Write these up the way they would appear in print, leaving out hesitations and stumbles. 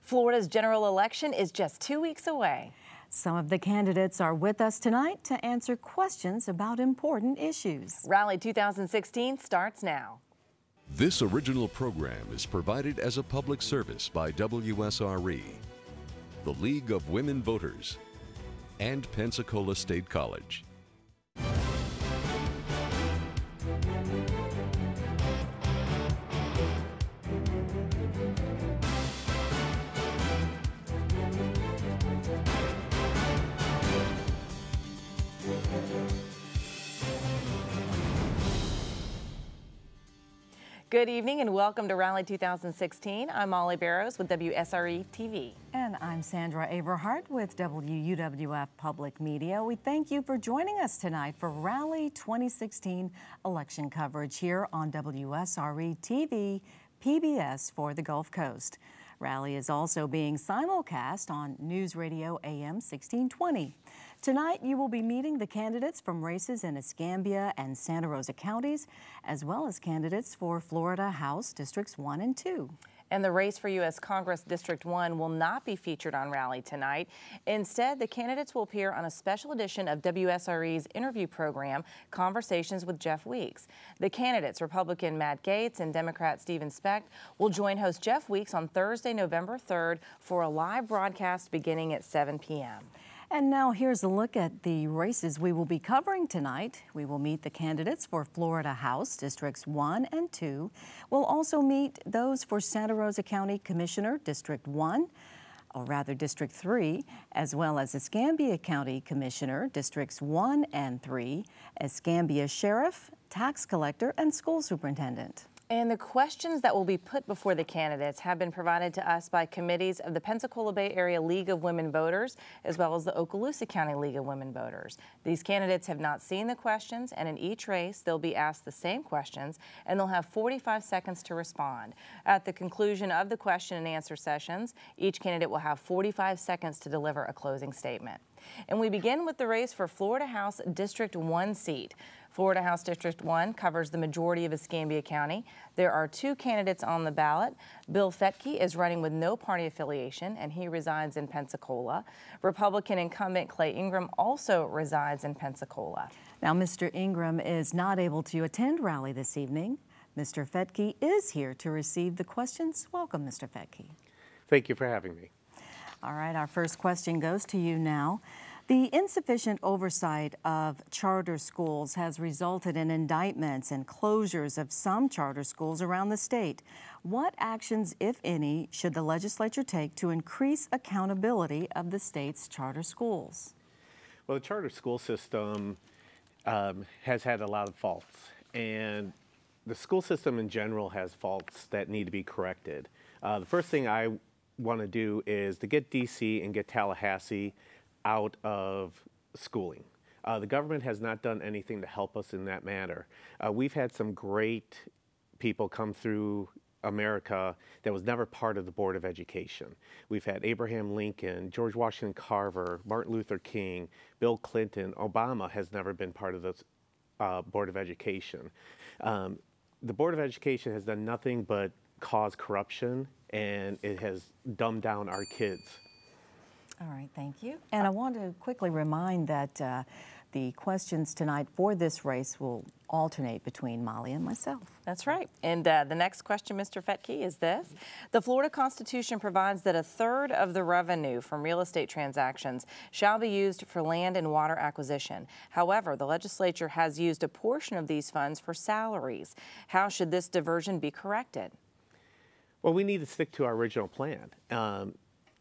Florida's general election is just 2 weeks away. Some of the candidates are with us tonight to answer questions about important issues. Rally 2016 starts now. This original program is provided as a public service by WSRE, the League of Women Voters, and Pensacola State College. Good evening and welcome to Rally 2016. I'm Molly Barrows with WSRE-TV. And I'm Sandra Averhart with WUWF Public Media. We thank you for joining us tonight for Rally 2016 election coverage here on WSRE-TV, PBS for the Gulf Coast. Rally is also being simulcast on News Radio AM 1620. Tonight, you will be meeting the candidates from races in Escambia and Santa Rosa counties, as well as candidates for Florida House Districts 1 and 2. And the race for U.S. Congress District 1 will not be featured on Rally tonight. Instead, the candidates will appear on a special edition of WSRE's interview program, Conversations with Jeff Weeks. The candidates, Republican Matt Gaetz and Democrat Stephen Specht, will join host Jeff Weeks on Thursday, November 3rd for a live broadcast beginning at 7 p.m. And now here's a look at the races we will be covering tonight. We will meet the candidates for Florida House Districts 1 and 2. We'll also meet those for Santa Rosa County Commissioner District 1, or rather District 3, as well as Escambia County Commissioner Districts 1 and 3, Escambia Sheriff, Tax Collector, and School Superintendent. And the questions that will be put before the candidates have been provided to us by committees of the Pensacola Bay Area League of Women Voters, as well as the Okaloosa County League of Women Voters. These candidates have not seen the questions, and in each race, they'll be asked the same questions, and they'll have 45 seconds to respond. At the conclusion of the question and answer sessions, each candidate will have 45 seconds to deliver a closing statement. And we begin with the race for Florida House District 1 seat. Florida House District 1 covers the majority of Escambia County. There are two candidates on the ballot. Bill Fettke is running with no party affiliation, and he resides in Pensacola. Republican incumbent Clay Ingram also resides in Pensacola. Now, Mr. Ingram is not able to attend Rally this evening. Mr. Fettke is here to receive the questions. Welcome, Mr. Fettke. Thank you for having me. All right, our first question goes to you now. The insufficient oversight of charter schools has resulted in indictments and closures of some charter schools around the state. What actions, if any, should the legislature take to increase accountability of the state's charter schools? Well, the charter school system has had a lot of faults, and the school system in general has faults that need to be corrected. The first thing I want to do is to get DC and get Tallahassee out of schooling. The government has not done anything to help us in that matter. We've had some great people come through America that was never part of the Board of Education. We've had Abraham Lincoln, George Washington Carver, Martin Luther King, Bill Clinton. Obama has never been part of the Board of Education. The Board of Education has done nothing but cause corruption, and it has dumbed down our kids. All right, thank you. And I want to quickly remind that the questions tonight for this race will alternate between Molly and myself. That's right. And the next question, Mr. Fettke, is this. The Florida Constitution provides that a third of the revenue from real estate transactions shall be used for land and water acquisition. However, the legislature has used a portion of these funds for salaries. How should this diversion be corrected? Well, we need to stick to our original plan.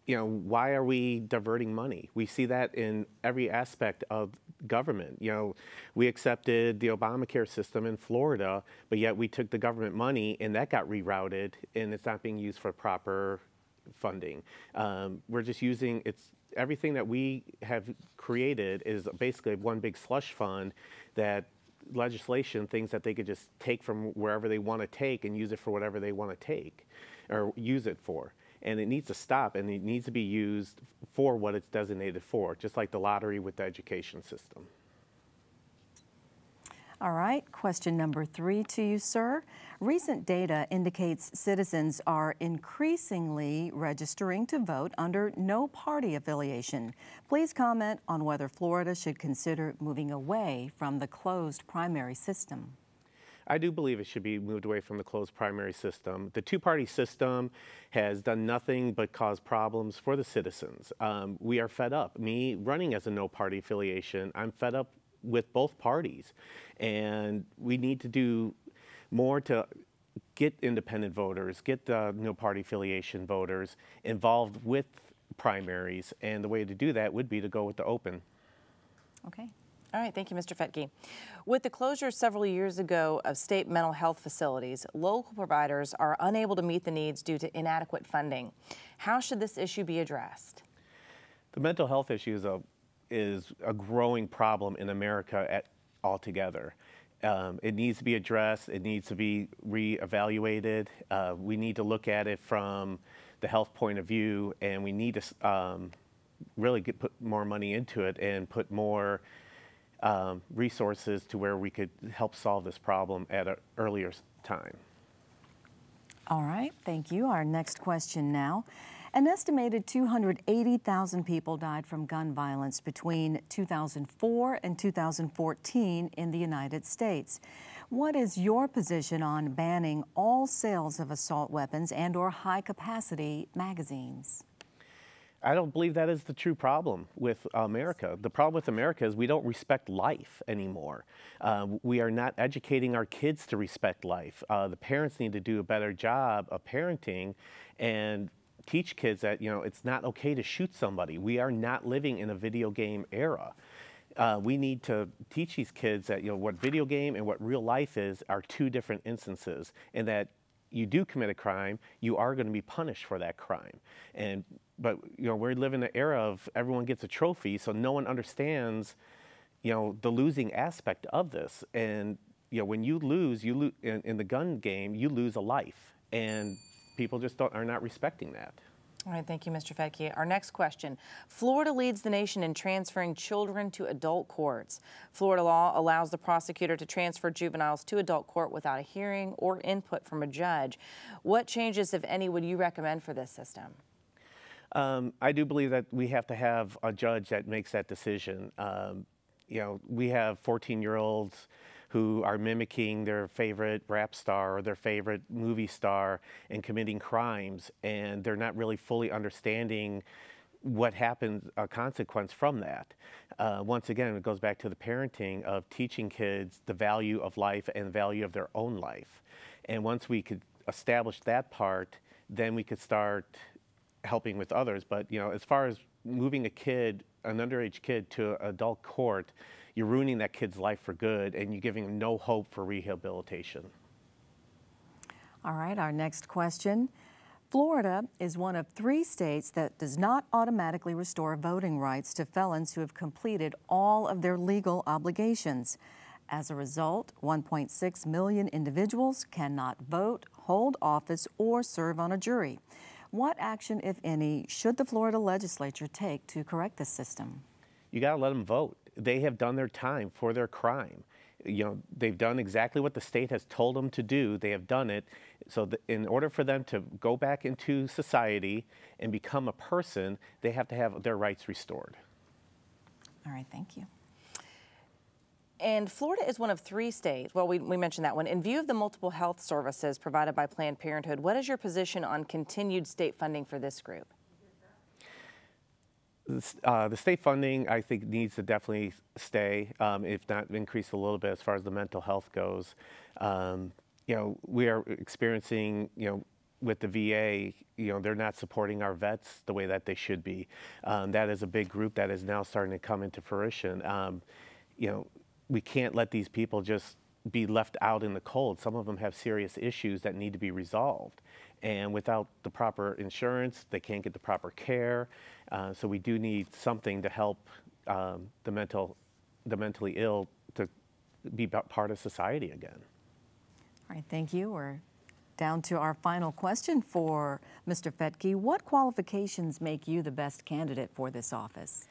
You know, why are we diverting money? We see that in every aspect of government. You know, we accepted the Obamacare system in Florida, but yet we took the government money and that got rerouted and it's not being used for proper funding. We're just using, everything that we have created is basically one big slush fund that legislation thinks that they could just take from wherever they want to take and use it for whatever they want to take or use it for. And it needs to stop, and it needs to be used for what it's designated for, just like the lottery with the education system. All right, question number 3 to you, sir. Recent data indicates citizens are increasingly registering to vote under no party affiliation. Please comment on whether Florida should consider moving away from the closed primary system. I do believe it should be moved away from the closed primary system. The two-party system has done nothing but cause problems for the citizens. We are fed up. Me running as a no-party affiliation, I'm fed up with both parties. And we need to do more to get independent voters, get the no-party affiliation voters involved with primaries. And the way to do that would be to go with the open. Okay. All right, thank you, Mr. Fetke. With the closure several years ago of state mental health facilities, local providers are unable to meet the needs due to inadequate funding. How should this issue be addressed? The mental health issue is a growing problem in America altogether. It needs to be addressed. It needs to be reevaluated. We need to look at it from the health point of view, and we need to really put more money into it and put more resources to where we could help solve this problem at an earlier time. All right, thank you. Our next question now. An estimated 280,000 people died from gun violence between 2004 and 2014 in the United States. What is your position on banning all sales of assault weapons and/or high-capacity magazines? I don't believe that is the true problem with America. The problem with America is we don't respect life anymore. We are not educating our kids to respect life. The parents need to do a better job of parenting and teach kids that, you know, it's not okay to shoot somebody. We are not living in a video game era. We need to teach these kids that, you know, what video game and what real life is are two different instances, and that you do commit a crime, you are going to be punished for that crime. But you know, we live in an era of everyone gets a trophy, so no one understands, you know, the losing aspect of this. And you know, when you lose in the gun game, you lose a life, and people just are not respecting that. All right, thank you, Mr. Fetke. Our next question. Florida leads the nation in transferring children to adult courts. Florida law allows the prosecutor to transfer juveniles to adult court without a hearing or input from a judge. What changes, if any, would you recommend for this system? I do believe that we have to have a judge that makes that decision. You know, we have 14-year-olds who are mimicking their favorite rap star or their favorite movie star and committing crimes, and they're not really fully understanding what happens, a consequence from that. Once again, it goes back to the parenting of teaching kids the value of life and the value of their own life. And once we could establish that part, then we could start helping with others. But you know, as far as moving a kid, an underage kid, to adult court, you're ruining that kid's life for good, and you're giving them no hope for rehabilitation. All right, our next question. Florida is one of 3 states that does not automatically restore voting rights to felons who have completed all of their legal obligations. As a result, 1.6 million individuals cannot vote, hold office, or serve on a jury. What action, if any, should the Florida legislature take to correct this system? You got to let them vote. They have done their time for their crime. You know, they've done exactly what the state has told them to do. They have done it. So in order for them to go back into society and become a person, they have to have their rights restored. All right, thank you. And Florida is one of 3 states, well, we mentioned that one. In view of the multiple health services provided by Planned Parenthood, what is your position on continued state funding for this group? The state funding, I think, needs to definitely stay, if not increase a little bit as far as the mental health goes. You know, we are experiencing, you know, with the VA, you know, they're not supporting our vets the way that they should be. That is a big group that is now starting to come into fruition. You know, we can't let these people just be left out in the cold. Some of them have serious issues that need to be resolved. And without the proper insurance, they can't get the proper care. So we do need something to help the mentally ill to be part of society again. All right, thank you. We're down to our final question for Mr. Fetke. What qualifications make you the best candidate for this office?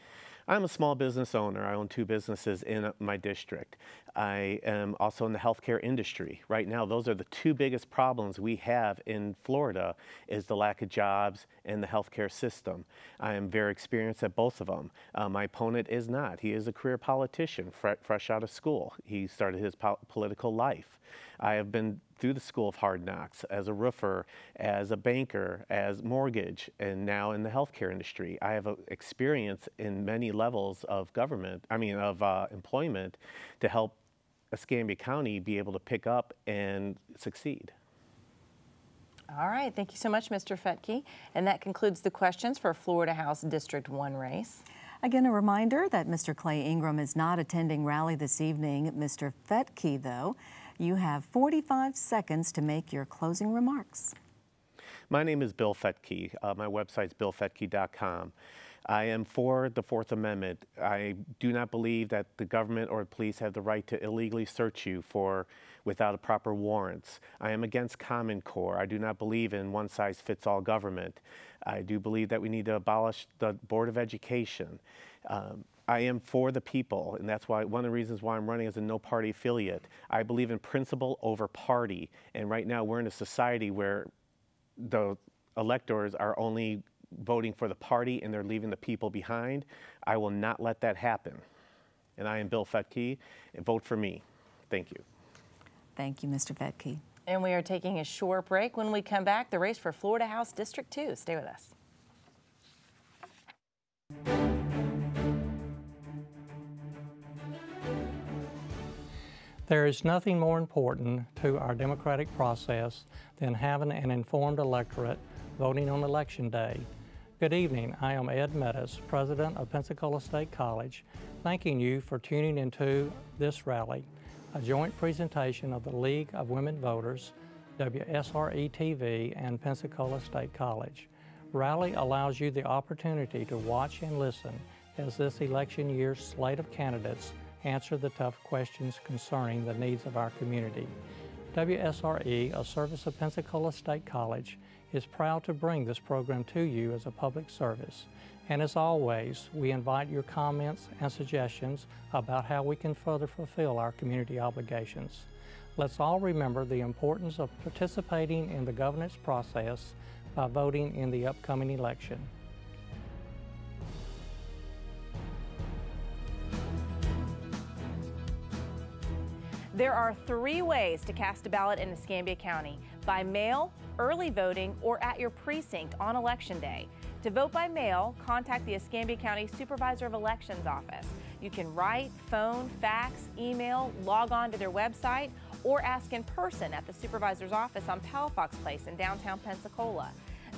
I'm a small business owner. I own 2 businesses in my district. I am also in the healthcare industry. Right now, those are the two biggest problems we have in Florida, is the lack of jobs and the healthcare system. I am very experienced at both of them. My opponent is not. He is a career politician, fresh out of school. He started his political life. I have been through the school of hard knocks as a roofer, as a banker, as mortgage, and now in the healthcare industry. I have experience in many levels of employment to help Escambia County be able to pick up and succeed. All right, thank you so much, Mr. Fettke. And that concludes the questions for Florida House District 1 race. Again, a reminder that Mr. Clay Ingram is not attending rally this evening. Mr. Fettke, though, you have 45 seconds to make your closing remarks. My name is Bill Fettke. My website is billfettke.com. I am for the Fourth Amendment. I do not believe that the government or police have the right to illegally search you without a proper warrants. I am against Common Core. I do not believe in one-size-fits-all government. I do believe that we need to abolish the Board of Education. I am for the people, and that's why one of the reasons why I'm running as a no-party affiliate. I believe in principle over party, and right now we're in a society where the electors are only voting for the party and they're leaving the people behind. I will not let that happen. And I am Bill Fettke, and vote for me. Thank you. Thank you, Mr. Fettke. And we are taking a short break. When we come back, the race for Florida House District 2. Stay with us. There is nothing more important to our democratic process than having an informed electorate voting on Election Day. Good evening. I am Ed Meadows, President of Pensacola State College, thanking you for tuning into this rally, a joint presentation of the League of Women Voters, WSRE-TV, and Pensacola State College. Rally allows you the opportunity to watch and listen as this election year's slate of candidates answer the tough questions concerning the needs of our community. WSRE, a service of Pensacola State College, is proud to bring this program to you as a public service. And as always, we invite your comments and suggestions about how we can further fulfill our community obligations. Let's all remember the importance of participating in the governance process by voting in the upcoming election. There are 3 ways to cast a ballot in Escambia County: by mail, early voting, or at your precinct on Election Day. To vote by mail, contact the Escambia County Supervisor of Elections office. You can write, phone, fax, email, log on to their website, or ask in person at the supervisor's office on Palafox Place in downtown Pensacola.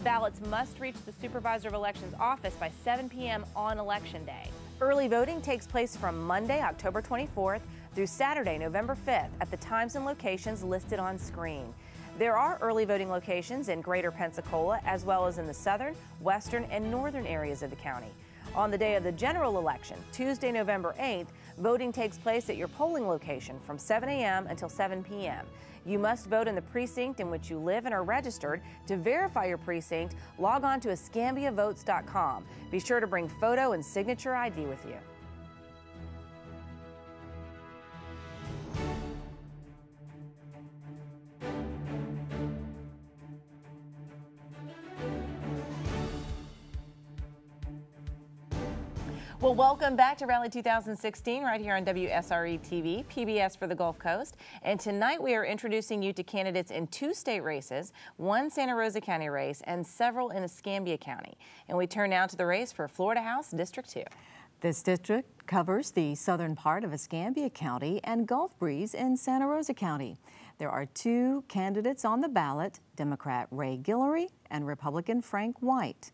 Ballots must reach the Supervisor of Elections office by 7 p.m. on Election Day. Early voting takes place from Monday, October 24th through Saturday, November 5th at the times and locations listed on screen. There are early voting locations in Greater Pensacola as well as in the southern, western, and northern areas of the county. On the day of the general election, Tuesday, November 8th, voting takes place at your polling location from 7 a.m. until 7 p.m. You must vote in the precinct in which you live and are registered. To verify your precinct, log on to escambiavotes.com. Be sure to bring photo and signature ID with you. Well, welcome back to Rally 2016 right here on WSRE-TV, PBS for the Gulf Coast. And tonight we are introducing you to candidates in 2 state races, 1 Santa Rosa County race, and several in Escambia County. And we turn now to the race for Florida House District 2. This district covers the southern part of Escambia County and Gulf Breeze in Santa Rosa County. There are 2 candidates on the ballot, Democrat Ray Guillory and Republican Frank White.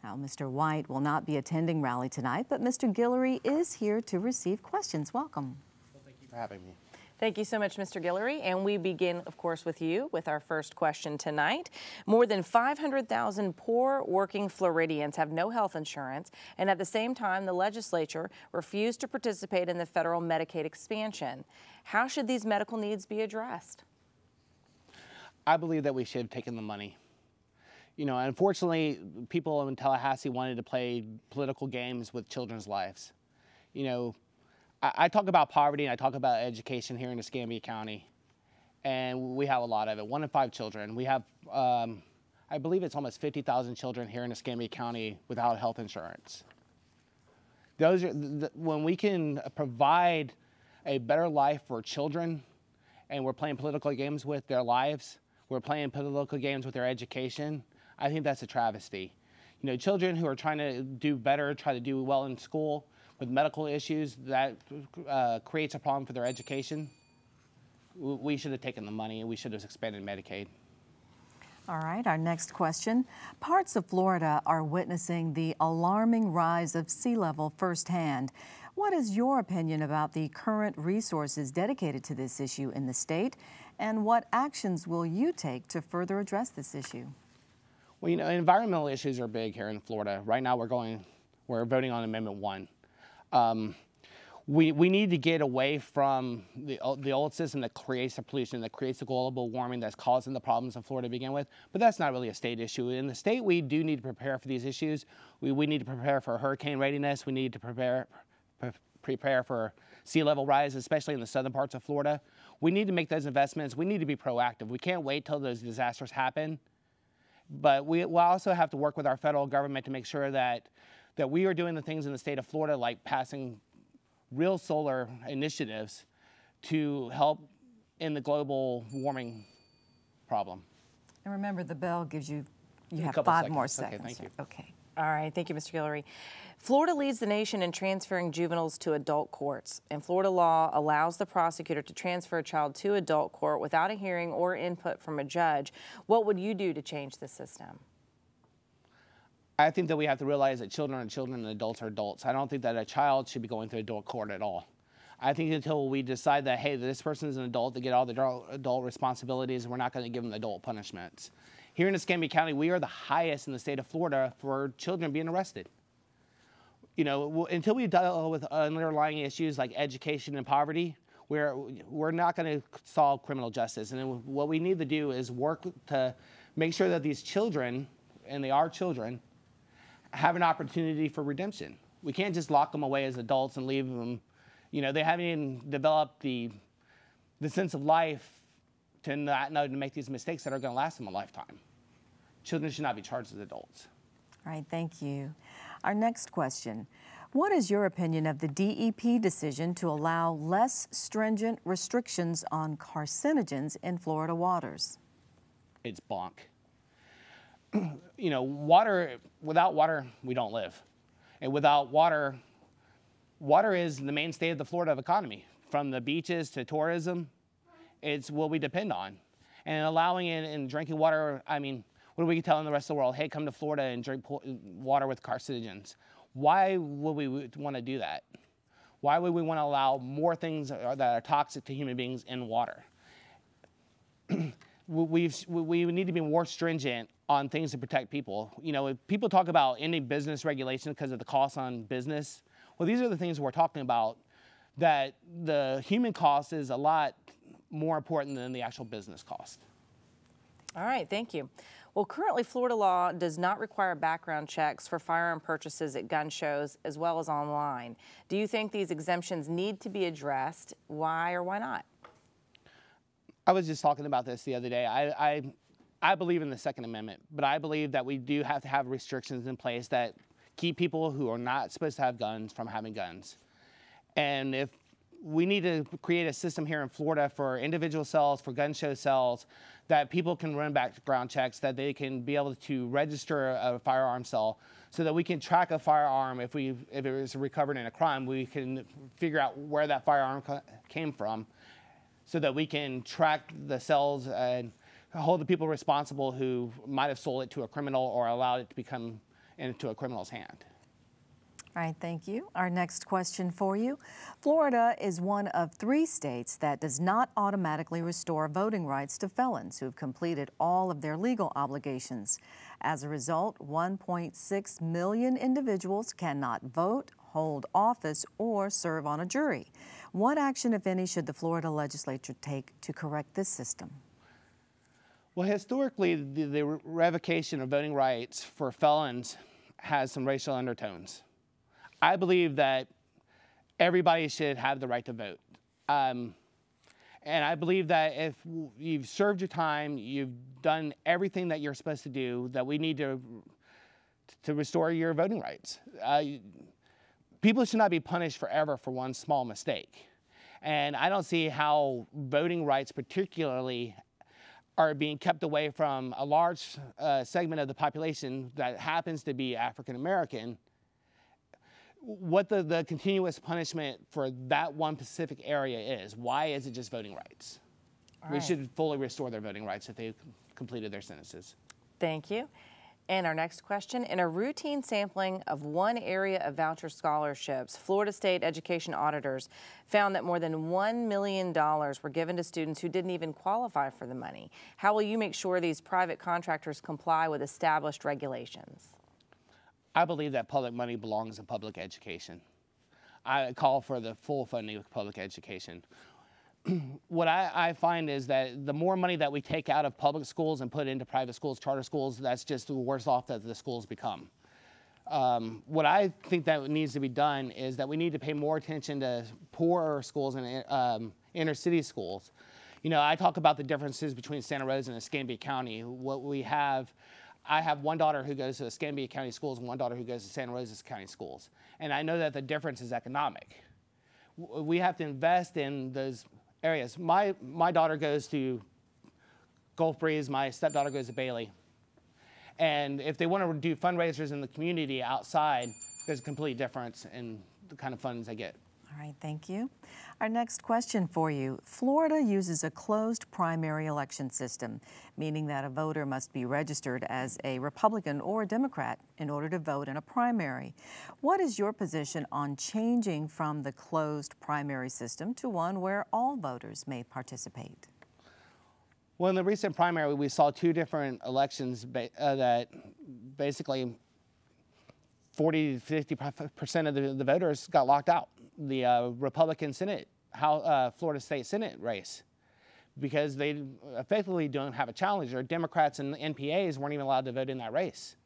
Now, Mr. White will not be attending rally tonight, but Mr. Guillory is here to receive questions. Welcome. Well, thank you for having me. Thank you so much, Mr. Guillory. And we begin, of course, with you with our first question tonight. More than 500,000 poor working Floridians have no health insurance, and at the same time, the legislature refused to participate in the federal Medicaid expansion. How should these medical needs be addressed? I believe that we should have taken the money. You know, unfortunately, people in Tallahassee wanted to play political games with children's lives. You know, I talk about poverty and I talk about education here in Escambia County, and we have a lot of it. 1 in 5 children. We have, I believe it's almost 50,000 children here in Escambia County without health insurance. Those are when we can provide a better life for children, and we're playing political games with their lives, we're playing political games with their education, I think that's a travesty. You know, children who are trying to do better, try to do well in school with medical issues, that creates a problem for their education. We should have taken the money and we should have expanded Medicaid. All right, our next question. Parts of Florida are witnessing the alarming rise of sea level firsthand. What is your opinion about the current resources dedicated to this issue in the state, and what actions will you take to further address this issue? Well, you know, environmental issues are big here in Florida. Right now we're voting on Amendment 1. We need to get away from the old system that creates the pollution, that creates the global warming that's causing the problems in Florida to begin with. But that's not really a state issue. In the state, we do need to prepare for these issues. We need to prepare for hurricane readiness. We need to prepare for sea level rise, especially in the southern parts of Florida. We need to make those investments. We need to be proactive. We can't wait till those disasters happen. But we'll also have to work with our federal government to make sure that we are doing the things in the state of Florida, like passing real solar initiatives to help in the global warming problem. And remember, the bell gives you have 5 seconds. more seconds. Okay, thank you. Okay. All right, thank you, Mr. Guillory. Florida leads the nation in transferring juveniles to adult courts, and Florida law allows the prosecutor to transfer a child to adult court without a hearing or input from a judge. What would you do to change the system? I think that we have to realize that children are children and adults are adults. I don't think that a child should be going to adult court at all. I think until we decide that, hey, this person is an adult, they get all the adult responsibilities, we're not going to give them adult punishments. Here in Escambia County, we are the highest in the state of Florida for children being arrested. You know, until we deal with underlying issues like education and poverty, we're not going to solve criminal justice. And what we need to do is work to make sure that these children, and they are children, have an opportunity for redemption. We can't just lock them away as adults and leave them. You know, they haven't even developed the sense of life to not know to make these mistakes that are going to last them a lifetime. Children should not be charged as adults. All right, thank you. Our next question. What is your opinion of the DEP decision to allow less stringent restrictions on carcinogens in Florida waters? It's bonk. You know, water, without water, we don't live. And without water, water is the mainstay of the Florida economy. From the beaches to tourism, it's what we depend on. And allowing it in drinking water, I mean, what are we telling the rest of the world? Hey, come to Florida and drink water with carcinogens. Why would we want to do that? Why would we want to allow more things that are toxic to human beings in water? We need to be more stringent on things to protect people. You know, if people talk about ending business regulations because of the costs on business, well, these are the things we're talking about, that the human cost is a lot more important than the actual business cost. All right, thank you. Well, currently Florida law does not require background checks for firearm purchases at gun shows as well as online. Do you think these exemptions need to be addressed? Why or why not? I was just talking about this the other day. I believe in the Second Amendment, but I believe that we do have to have restrictions in place that keep people who are not supposed to have guns from having guns. And if we need to create a system here in Florida for individual sales, for gun show sales, that people can run background checks, that they can be able to register a firearm sale, so that we can track a firearm. If it was recovered in a crime, we can figure out where that firearm came from, so that we can track the sales and hold the people responsible who might have sold it to a criminal or allowed it to become into a criminal's hand. All right, thank you. Our next question for you. Florida is one of 3 states that does not automatically restore voting rights to felons who have completed all of their legal obligations. As a result, 1.6 million individuals cannot vote, hold office, or serve on a jury. What action, if any, should the Florida legislature take to correct this system? Well, historically, the revocation of voting rights for felons has some racial undertones. I believe that everybody should have the right to vote. And I believe that if you've served your time, you've done everything that you're supposed to do, that we need to restore your voting rights. People should not be punished forever for one small mistake. And I don't see how voting rights particularly are being kept away from a large segment of the population that happens to be African American. What the continuous punishment for that one specific area is. Why is it just voting rights? We should fully restore their voting rights if they've completed their sentences. Thank you. And our next question, in a routine sampling of one area of voucher scholarships, Florida State education auditors found that more than $1 million were given to students who didn't even qualify for the money. How will you make sure these private contractors comply with established regulations? I believe that public money belongs in public education. I call for the full funding of public education. What I find is that the more money that we take out of public schools and put into private schools, charter schools, that's just the worse off that the schools become. What I think that needs to be done is that we need to pay more attention to poorer schools and inner city schools. You know, I talk about the differences between Santa Rosa and Escambia County. I have one daughter who goes to Escambia County schools and one daughter who goes to Santa Rosa County schools. And I know that the difference is economic. We have to invest in those areas. My daughter goes to Gulf Breeze, my stepdaughter goes to Bailey. And if they want to do fundraisers in the community outside, there's a complete difference in the kind of funds they get. All right, thank you. Our next question for you. Florida uses a closed primary election system, meaning that a voter must be registered as a Republican or a Democrat in order to vote in a primary. What is your position on changing from the closed primary system to one where all voters may participate? Well, in the recent primary, we saw two different elections that basically 40 to 50% of the voters got locked out. The Republican Senate, Florida State Senate race, because they effectively don't have a challenger. Democrats and NPAs weren't even allowed to vote in that race.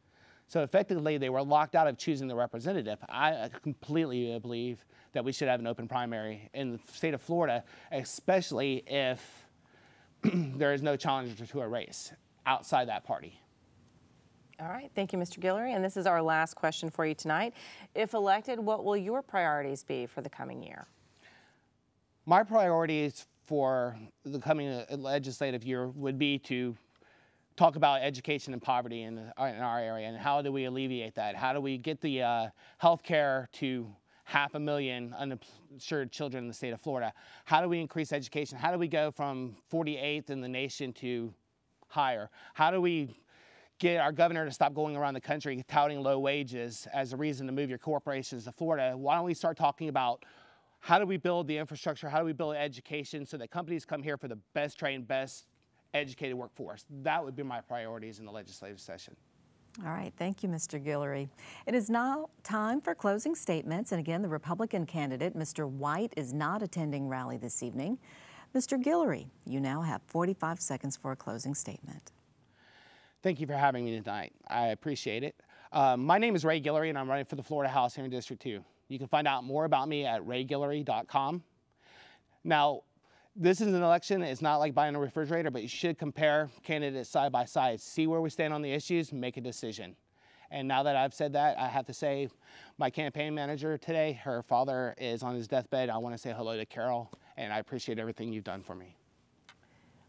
So effectively, they were locked out of choosing the representative. I completely believe that we should have an open primary in the state of Florida, especially if there is no challenger to a race outside that party. All right, thank you, Mr. Guillory. And this is our last question for you tonight. If elected, what will your priorities be for the coming year? My priorities for the coming legislative year would be to talk about education and poverty in our area, and how do we alleviate that? How do we get the health care to 500,000 uninsured children in the state of Florida? How do we increase education? How do we go from 48th in the nation to higher? How do we get our governor to stop going around the country touting low wages as a reason to move your corporations to Florida? Why don't we start talking about how do we build the infrastructure? How do we build education so that companies come here for the best trained, best educated workforce? That would be my priorities in the legislative session. All right, thank you, Mr. Guillory. It is now time for closing statements. And again, the Republican candidate, Mr. White, is not attending rally this evening. Mr. Guillory, you now have 45 seconds for a closing statement. Thank you for having me tonight. I appreciate it. My name is Ray Guillory, and I'm running for the Florida House here in District 2. You can find out more about me at rayguillory.com. Now, this is an election. It's not like buying a refrigerator, but you should compare candidates side by side, see where we stand on the issues, make a decision. And now that I've said that, I have to say my campaign manager today, her father is on his deathbed. I want to say hello to Carol, and I appreciate everything you've done for me.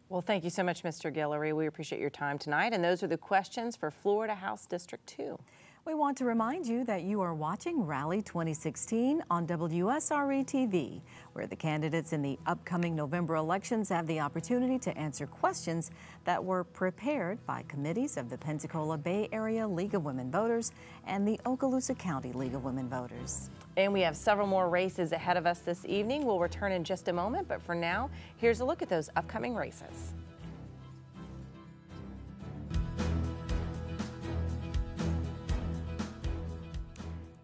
Well, thank you so much, Mr. Guillory. We appreciate your time tonight. And those are the questions for Florida House District 2. We want to remind you that you are watching Rally 2016 on WSRE-TV, where the candidates in the upcoming November elections have the opportunity to answer questions that were prepared by committees of the Pensacola Bay Area League of Women Voters and the Okaloosa County League of Women Voters. And we have several more races ahead of us this evening. We'll return in just a moment, but for now, here's a look at those upcoming races.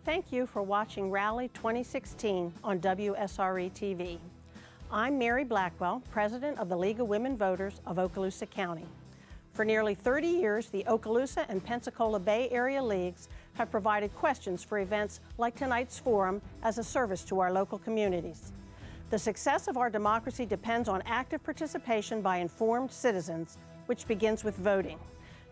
Thank you for watching Rally 2016 on WSRE-TV. I'm Mary Blackwell, President of the League of Women Voters of Okaloosa County. For nearly 30 years, the Okaloosa and Pensacola Bay Area Leagues have provided questions for events like tonight's forum as a service to our local communities. The success of our democracy depends on active participation by informed citizens, which begins with voting.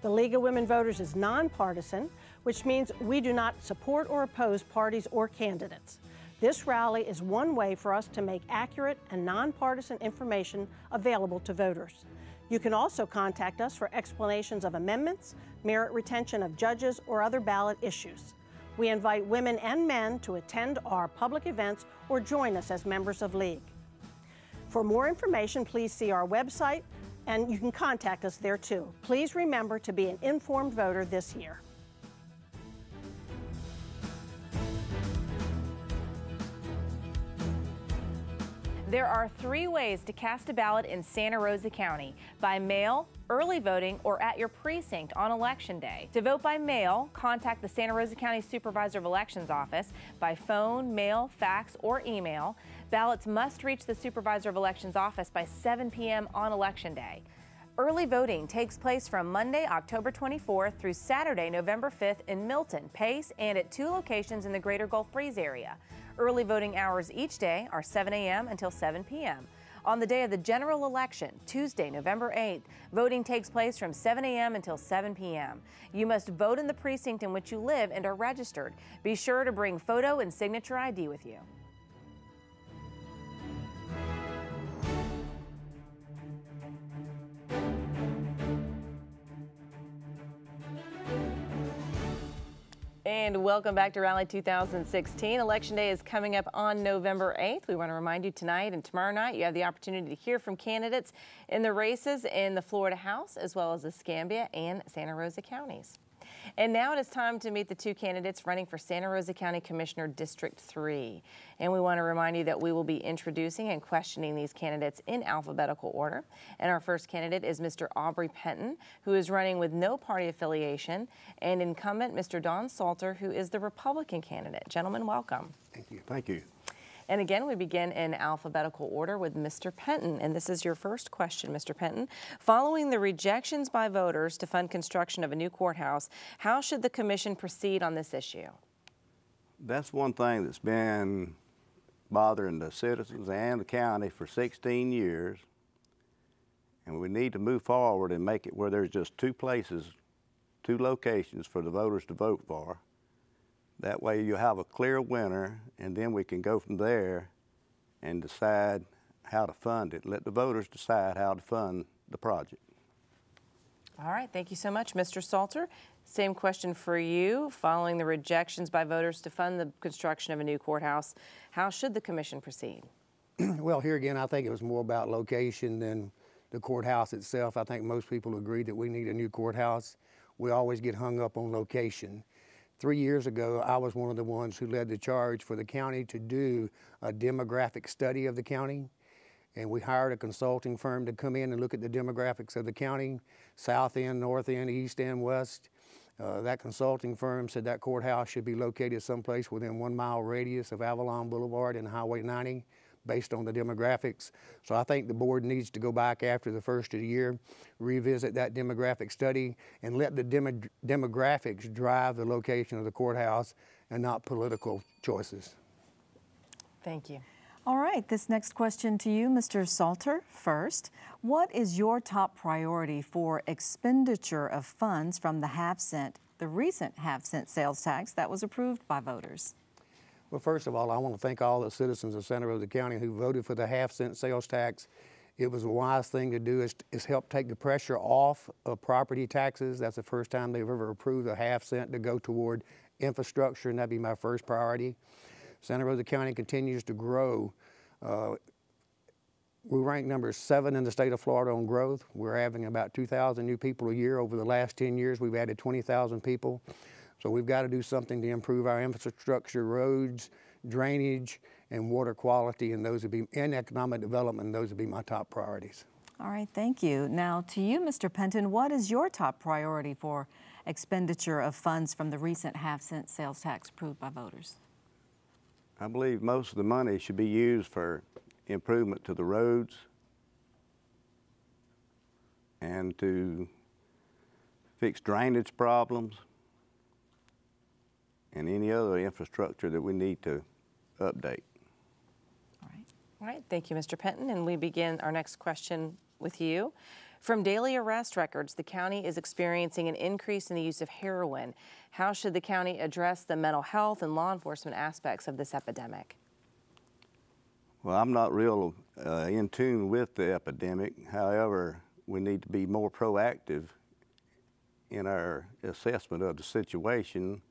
The League of Women Voters is nonpartisan, which means we do not support or oppose parties or candidates. This rally is one way for us to make accurate and nonpartisan information available to voters. You can also contact us for explanations of amendments, merit retention of judges, or other ballot issues. We invite women and men to attend our public events or join us as members of League. For more information, please see our website, and you can contact us there too. Please remember to be an informed voter this year. There are 3 ways to cast a ballot in Santa Rosa County: by mail, early voting, or at your precinct on Election Day. To vote by mail, contact the Santa Rosa County Supervisor of Elections office by phone, mail, fax, or email. Ballots must reach the Supervisor of Elections office by 7 p.m. on Election Day. Early voting takes place from Monday, October 24th through Saturday, November 5th in Milton, Pace, and at 2 locations in the Greater Gulf Breeze area. Early voting hours each day are 7 a.m. until 7 p.m. On the day of the general election, Tuesday, November 8th, voting takes place from 7 a.m. until 7 p.m. You must vote in the precinct in which you live and are registered. Be sure to bring photo and signature ID with you. And welcome back to Rally 2016. Election Day is coming up on November 8th. We want to remind you tonight and tomorrow night you have the opportunity to hear from candidates in the races in the Florida House as well as Escambia and Santa Rosa counties. And now it is time to meet the 2 candidates running for Santa Rosa County Commissioner District 3. And we want to remind you that we will be introducing and questioning these candidates in alphabetical order. And our first candidate is Mr. Aubrey Penton, who is running with no party affiliation, and incumbent Mr. Don Salter, who is the Republican candidate. Gentlemen, welcome. Thank you. Thank you. And again, we begin in alphabetical order with Mr. Penton. And this is your first question, Mr. Penton. Following the rejections by voters to fund construction of a new courthouse, how should the commission proceed on this issue? That's one thing that's been bothering the citizens and the county for 16 years. And we need to move forward and make it where there's just 2 places, 2 locations for the voters to vote for. That way you have a clear winner, and then we can go from there and decide how to fund it. Let the voters decide how to fund the project. All right, thank you so much, Mr. Salter. Same question for you. Following the rejections by voters to fund the construction of a new courthouse, how should the commission proceed? Well, here again, I think it was more about location than the courthouse itself. I think most people agree that we need a new courthouse. We always get hung up on location. 3 years ago, I was one of the ones who led the charge for the county to do a demographic study of the county. And we hired a consulting firm to come in and look at the demographics of the county, south end, north end, east end, west. That consulting firm said that courthouse should be located someplace within 1 mile radius of Avalon Boulevard and Highway 90, based on the demographics. So I think the board needs to go back after the first of the year, revisit that demographic study, and let the demographics drive the location of the courthouse and not political choices. Thank you. All right, this next question to you, Mr. Salter, first. What is your top priority for expenditure of funds from the recent half-cent sales tax that was approved by voters? Well, first of all, I want to thank all the citizens of Santa Rosa County who voted for the half-cent sales tax. It was a wise thing to do. It's helped take the pressure off of property taxes. That's the first time they've ever approved a half-cent to go toward infrastructure, and that'd be my first priority. Santa Rosa County continues to grow. We rank number 7 in the state of Florida on growth. We're having about 2,000 new people a year. Over the last 10 years, we've added 20,000 people. So we've got to do something to improve our infrastructure, roads, drainage, and water quality, and economic development, and those would be my top priorities. All right, thank you. Now to you, Mr. Penton, what is your top priority for expenditure of funds from the recent half-cent sales tax approved by voters? I believe most of the money should be used for improvement to the roads and to fix drainage problems and any other infrastructure that we need to update. All right, thank you, Mr. Penton. And we begin our next question with you. From daily arrest records, the county is experiencing an increase in the use of heroin. How should the county address the mental health and law enforcement aspects of this epidemic? Well, I'm not real in tune with the epidemic. However, we need to be more proactive in our assessment of the situation,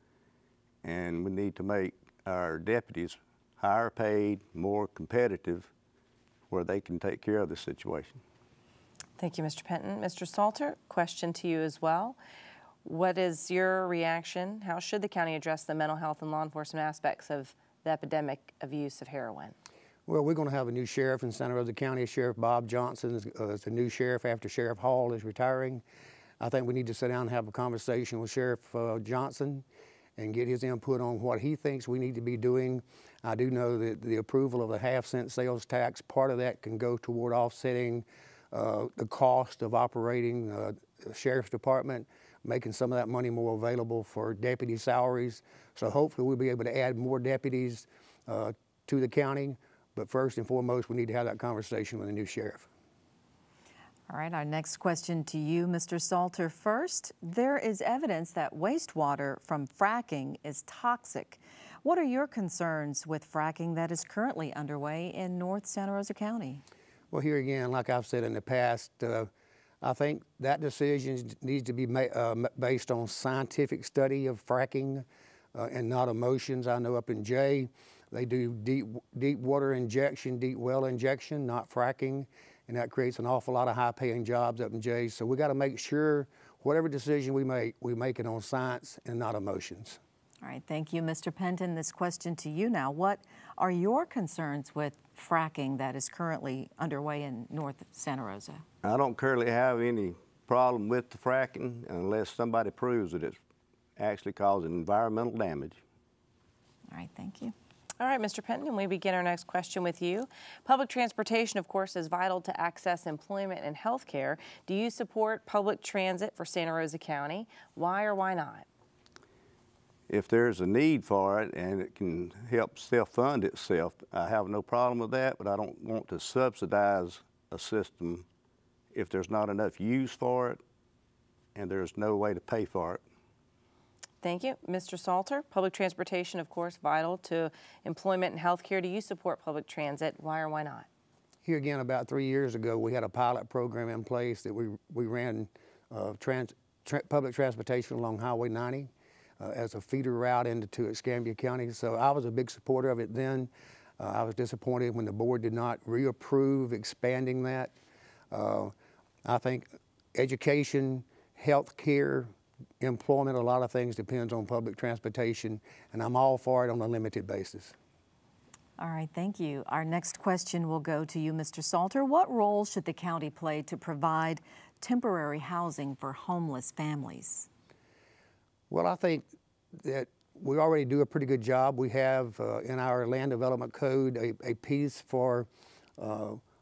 and we need to make our deputies higher paid, more competitive, where they can take care of the situation. Thank you, Mr. Penton. Mr. Salter, question to you as well. What is your reaction? How should the county address the mental health and law enforcement aspects of the epidemic of use of heroin? Well, we're going to have a new sheriff in Santa Rosa County. Sheriff Bob Johnson is the new sheriff after Sheriff Hall is retiring. I think we need to sit down and have a conversation with Sheriff Johnson and get his input on what he thinks we need to be doing. I do know that the approval of the half-cent sales tax, part of that can go toward offsetting the cost of operating the Sheriff's Department, making some of that money more available for deputy salaries. So hopefully we'll be able to add more deputies to the county. But first and foremost, we need to have that conversation with the new sheriff. All right, our next question to you, Mr. Salter. First, there is evidence that wastewater from fracking is toxic. What are your concerns with fracking that is currently underway in North Santa Rosa County? Well, here again, like I've said in the past, I think that decision needs to be based on scientific study of fracking and not emotions. I know up in Jay, they do deep water injection, deep well injection, not fracking, and that creates an awful lot of high-paying jobs up in Jay. So we got to make sure whatever decision we make it on science and not emotions. All right, thank you, Mr. Penton. This question to you now. What are your concerns with fracking that is currently underway in North Santa Rosa? I don't currently have any problem with the fracking unless somebody proves that it's actually causing environmental damage. All right, thank you. All right, Mr. Penton, and we begin our next question with you. Public transportation, of course, is vital to access employment and health care. Do you support public transit for Santa Rosa County? Why or why not? If there's a need for it and it can help self-fund itself, I have no problem with that, but I don't want to subsidize a system if there's not enough use for it and there's no way to pay for it. Thank you. Mr. Salter, public transportation, of course, vital to employment and health care. Do you support public transit? Why or why not? Here again, about 3 years ago, we had a pilot program in place that we ran public transportation along Highway 90 as a feeder route into Escambia County. So I was a big supporter of it then. I was disappointed when the board did not reapprove expanding that. I think education, health care, employment, a lot of things depends on public transportation, and I'm all for it on a limited basis. All right, thank you. Our next question will go to you, Mr. Salter. What role should the county play to provide temporary housing for homeless families? Well, I think that we already do a pretty good job. We have in our land development code a piece for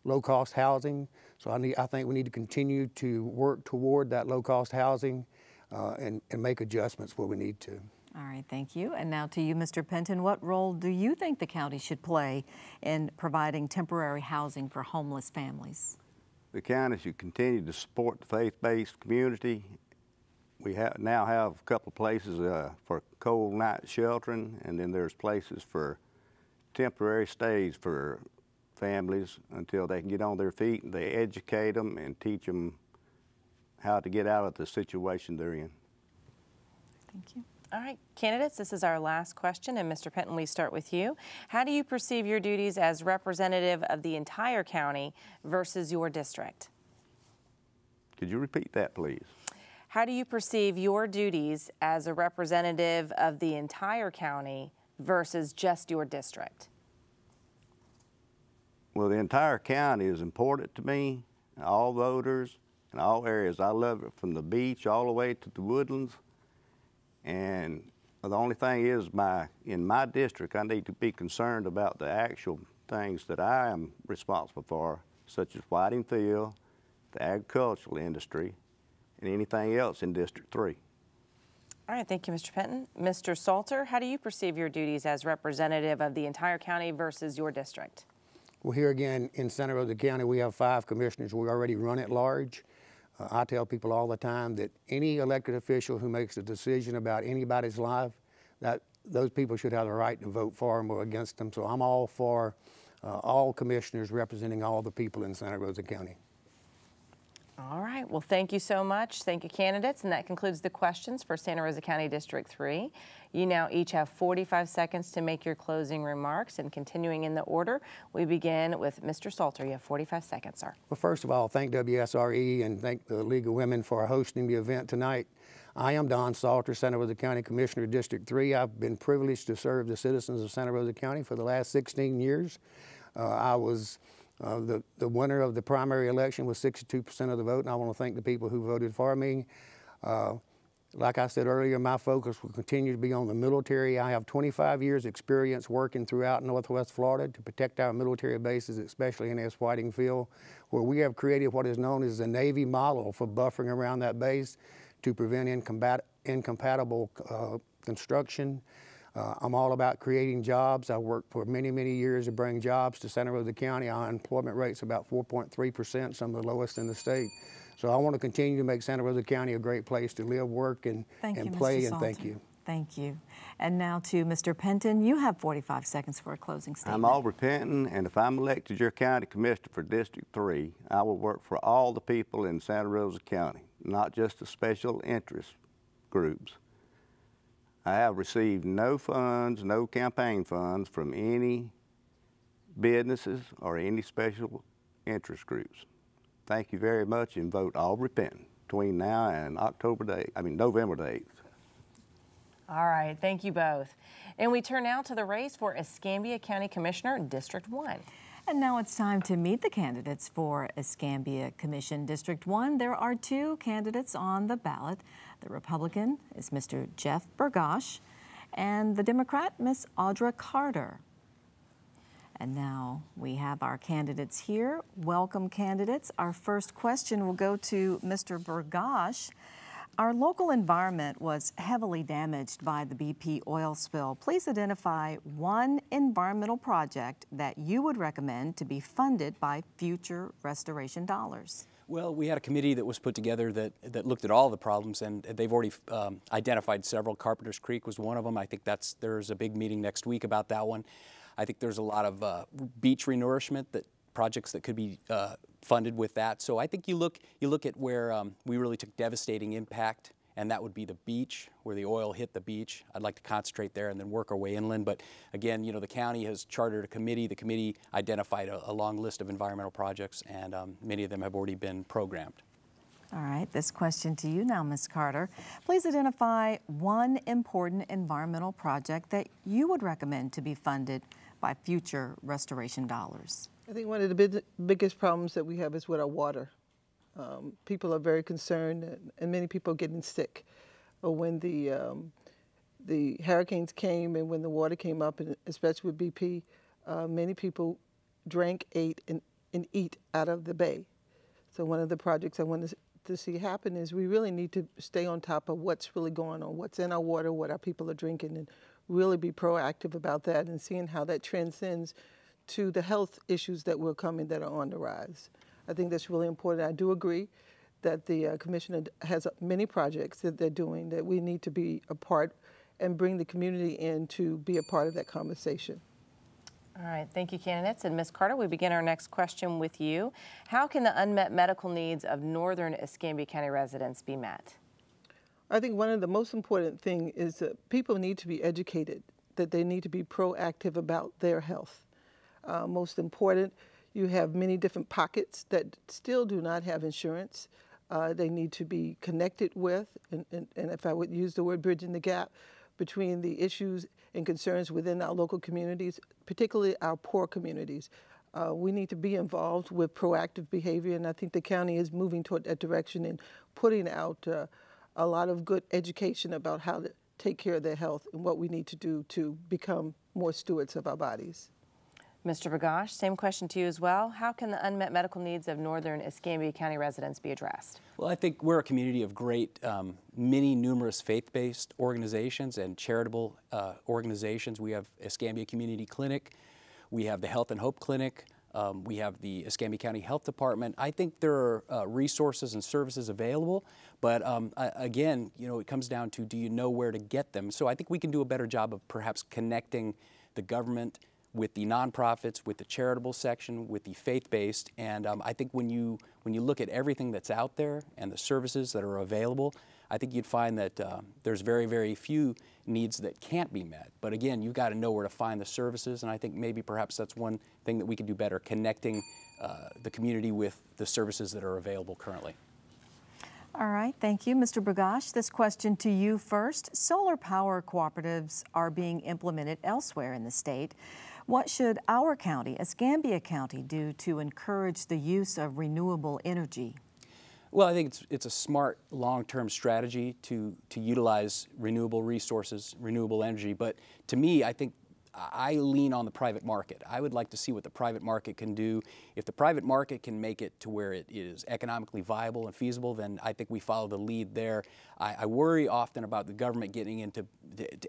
low-cost housing. So I think we need to continue to work toward that low-cost housing and make adjustments where we need to. All right, thank you. And now to you, Mr. Penton, what role do you think the county should play in providing temporary housing for homeless families? The county should continue to support the faith-based community. We now have a couple of places for cold night sheltering, and then there's places for temporary stays for families until they can get on their feet, and they educate them and teach them how to get out of the situation they're in. Thank you. All right, candidates, this is our last question, and Mr. Penton, we start with you. How do you perceive your duties as representative of the entire county versus your district? Could you repeat that, please? How do you perceive your duties as a representative of the entire county versus just your district? Well, the entire county is important to me, all voters in all areas. I love it from the beach all the way to the woodlands. And the only thing is, in my district, I need to be concerned about the actual things that I am responsible for, such as Whiting Field, the agricultural industry, and anything else in District 3. All right, thank you, Mr. Penton. Mr. Salter, how do you perceive your duties as representative of the entire county versus your district? Well, here again in Santa Rosa County, we have 5 commissioners. We already run at large. I tell people all the time that any elected official who makes a decision about anybody's life, that those people should have the right to vote for them or against them. So I'm all for all commissioners representing all the people in Santa Rosa County. All right, well, thank you so much. Thank you, candidates. And that concludes the questions for Santa Rosa County District 3. You now each have 45 seconds to make your closing remarks. And continuing in the order, we begin with Mr. Salter. You have 45 seconds, sir. Well, first of all, thank WSRE and thank the League of Women for hosting the event tonight. I am Don Salter, Santa Rosa County Commissioner, District 3. I've been privileged to serve the citizens of Santa Rosa County for the last 16 years. I was the winner of the primary election with 62% of the vote, and I want to thank the people who voted for me. Like I said earlier, my focus will continue to be on the military. I have 25 years experience working throughout Northwest Florida to protect our military bases, especially in Whiting Field, where we have created what is known as the Navy model for buffering around that base to prevent incompatible construction. I'm all about creating jobs. I worked for many, many years to bring jobs to Santa Rosa County. Our unemployment rate's about 4.3%, some of the lowest in the state. So I want to continue to make Santa Rosa County a great place to live, work, and play, and thank you. Thank you. And now to Mr. Penton. You have 45 seconds for a closing statement. I'm Aubrey Penton, and if I'm elected your county commissioner for District 3, I will work for all the people in Santa Rosa County, not just the special interest groups. I have received no funds, no campaign funds from any businesses or any special interest groups. Thank you very much, and vote Aubrey Penton between now and November the 8th. All right, thank you both. And we turn now to the race for Escambia County Commissioner, District 1. And now it's time to meet the candidates for Escambia Commission District 1. There are 2 candidates on the ballot. The Republican is Mr. Jeff Burgosh, and the Democrat, Ms. Audra Carter. And now we have our candidates here. Welcome, candidates. Our first question will go to Mr. Burgosh. Our local environment was heavily damaged by the BP oil spill. Please identify one environmental project that you would recommend to be funded by future restoration dollars. Well, we had a committee that was put together that looked at all the problems, and they've already identified several. Carpenter's Creek was one of them. I think there's a big meeting next week about that one. I think there's a lot of beach renourishment projects that could be funded with that. So I think you look at where we really took devastating impact, and that would be the beach, where the oil hit the beach. I'd like to concentrate there and then work our way inland. But again, the county has chartered a committee. The committee identified a long list of environmental projects, and many of them have already been programmed. All right, this question to you now, Ms. Carter. Please identify one important environmental project that you would recommend to be funded by future restoration dollars. I think one of the biggest problems that we have is with our water. People are very concerned, and many people are getting sick. When the hurricanes came and when the water came up, and especially with BP, many people drank, ate, and eat out of the bay. So one of the projects I want to see happen is we really need to stay on top of what's really going on, what's in our water, what our people are drinking, and really be proactive about that and seeing how that transcends to the health issues that will come in that are on the rise. I think that's really important. I do agree that the commissioner has many projects that they're doing that we need to be a part and bring the community in to be a part of that conversation. All right, thank you, candidates. And Ms. Carter, we begin our next question with you. How can the unmet medical needs of northern Escambia County residents be met? I think one of the most important things is that people need to be educated, that they need to be proactive about their health. Most important, you have many different pockets that still do not have insurance. They need to be connected with, and if I would use the word bridging the gap between the issues and concerns within our local communities, particularly our poor communities. We need to be involved with proactive behavior, and I think the county is moving toward that direction and putting out a lot of good education about how to take care of their health and what we need to do to become more stewards of our bodies. Mr. Burgash, same question to you as well. How can the unmet medical needs of northern Escambia County residents be addressed? Well, I think we're a community of great, numerous faith-based organizations and charitable organizations. We have Escambia Community Clinic, we have the Health and Hope Clinic, we have the Escambia County Health Department. I think there are resources and services available, but again, it comes down to, do you know where to get them? So I think we can do a better job of perhaps connecting the government with the nonprofits, with the charitable section, with the faith-based, and I think when you look at everything that's out there and the services that are available, I think you'd find that there's very, very few needs that can't be met. But again, you've got to know where to find the services, and I think maybe perhaps that's one thing that we can do better, connecting the community with the services that are available currently. All right, thank you, Mr. Burgash. This question to you first. Solar power cooperatives are being implemented elsewhere in the state. What should our county, Escambia County, do to encourage the use of renewable energy? Well, I think it's a smart long-term strategy to utilize renewable resources, renewable energy. But to me, I think I lean on the private market. I would like to see what the private market can do. If the private market can make it to where it is economically viable and feasible, then I think we follow the lead there. I worry often about the government getting into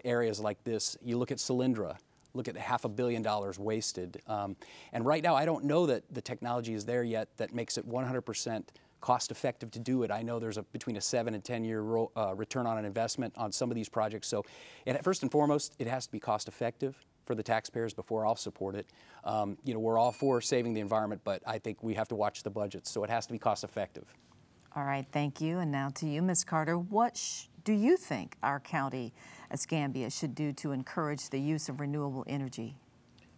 areas like this. You look at Solyndra. Look at $500 million wasted. And right now, I don't know that the technology is there yet that makes it 100% cost effective to do it. I know there's between a 7 and 10 year return on an investment on some of these projects. So first and foremost, it has to be cost effective for the taxpayers before I'll support it. We're all for saving the environment, but I think we have to watch the budgets. So it has to be cost effective. All right, thank you. And now to you, Ms. Carter. What do you think our county, Escambia, should do to encourage the use of renewable energy?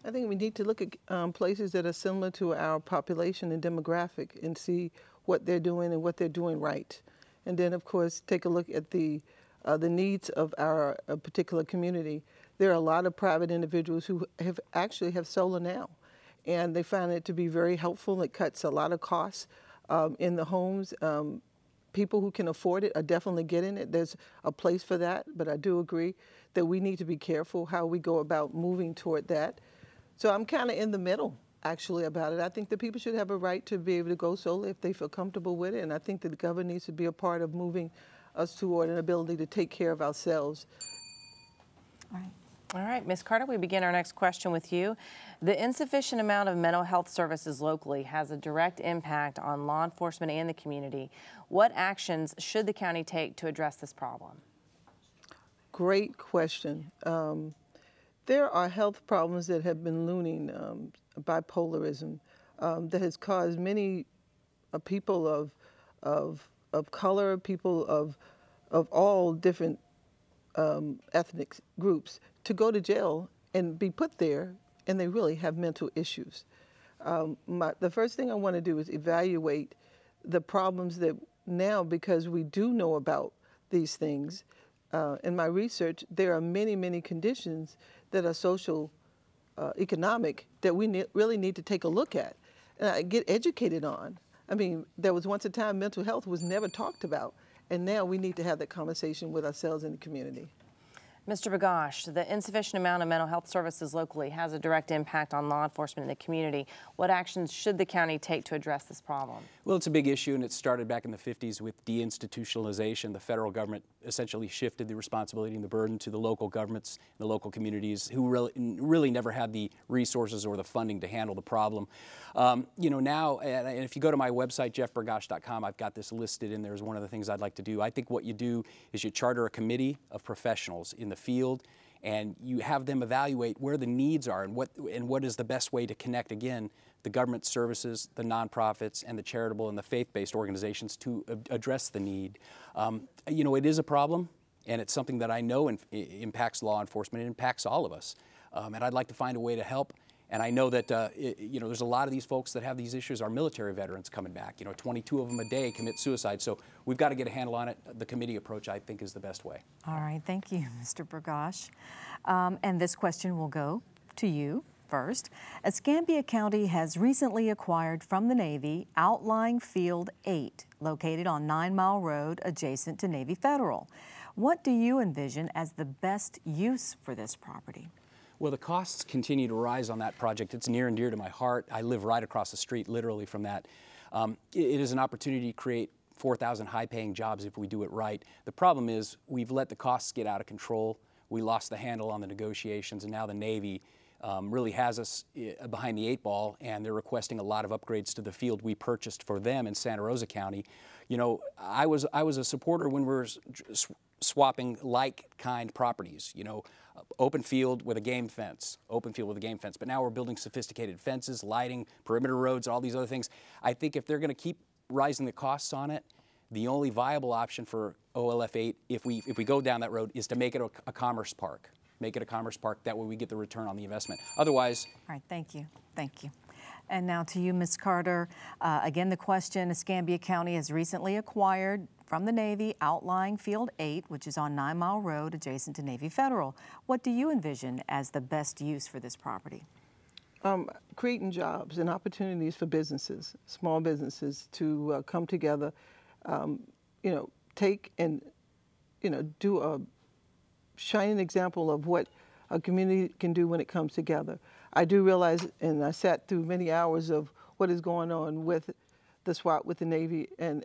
I think we need to look at places that are similar to our population and demographic and see what they're doing and what they're doing right. And then, of course, take a look at the needs of our particular community. There are a lot of private individuals who actually have solar now, and they find it to be very helpful. It cuts a lot of costs in the homes. People who can afford it are definitely getting it. There's a place for that, but I do agree that we need to be careful how we go about moving toward that. So I'm kind of in the middle, actually, about it. I think that people should have a right to be able to go solar if they feel comfortable with it, and I think that the government needs to be a part of moving us toward an ability to take care of ourselves. All right. All right, Ms. Carter, we begin our next question with you. The insufficient amount of mental health services locally has a direct impact on law enforcement and the community. What actions should the county take to address this problem? Great question. There are health problems that have been looming, bipolarism, that has caused many people of color, people of all different ethnic groups to go to jail and be put there, and they really have mental issues. The first thing I want to do is evaluate the problems that now, because we do know about these things, in my research, there are many, many conditions that are social, economic, that we really need to take a look at and get educated on. I mean, there was once a time mental health was never talked about, and now we need to have that conversation with ourselves in the community. Mr. Burgash, the insufficient amount of mental health services locally has a direct impact on law enforcement in the community. What actions should the county take to address this problem? Well, it's a big issue, and it started back in the 50s with deinstitutionalization. The federal government essentially shifted the responsibility and the burden to the local governments, the local communities, who really never had the resources or the funding to handle the problem. Now, and if you go to my website, jeffburgash.com, I've got this listed in there as one of the things I'd like to do. I think what you do is you charter a committee of professionals in the field, and you have them evaluate where the needs are and what is the best way to connect, again, the government services, the nonprofits, and the charitable and the faith-based organizations to address the need. It is a problem, and it's something that I know impacts law enforcement. It impacts all of us, and I'd like to find a way to help. And I know that there's a lot of these folks that have these issues. Our military veterans coming back, 22 of them a day commit suicide. So we've got to get a handle on it. The committee approach, I think, is the best way. All right, thank you, Mr. Burgash. And this question will go to you first. Escambia County has recently acquired from the Navy Outlying Field 8, located on 9 Mile Road, adjacent to Navy Federal. What do you envision as the best use for this property? Well, the costs continue to rise on that project. It's near and dear to my heart. I live right across the street, literally, from that. It is an opportunity to create 4,000 high-paying jobs if we do it right. The problem is we've let the costs get out of control. We lost the handle on the negotiations, and now the Navy really has us behind the 8 ball, and they're requesting a lot of upgrades to the field we purchased for them in Santa Rosa County. You know, I was a supporter when we were swapping like-kind properties, you know, open field with a game fence, open field with a game fence. But now we're building sophisticated fences, lighting, perimeter roads, all these other things. I think if they're going to keep rising the costs on it, the only viable option for OLF8, if we go down that road, is to make it a commerce park. Make it a commerce park. That way we get the return on the investment. Otherwise... All right, thank you. Thank you. And now to you, Ms. Carter. Again, the question, Escambia County has recently acquired from the Navy outlying Field 8, which is on 9 Mile Road, adjacent to Navy Federal. What do you envision as the best use for this property? Creating jobs and opportunities for businesses, small businesses, to come together, you know, take and, you know, do a shining example of what a community can do when it comes together. I do realize, and I sat through many hours of what is going on with the swap with the Navy, and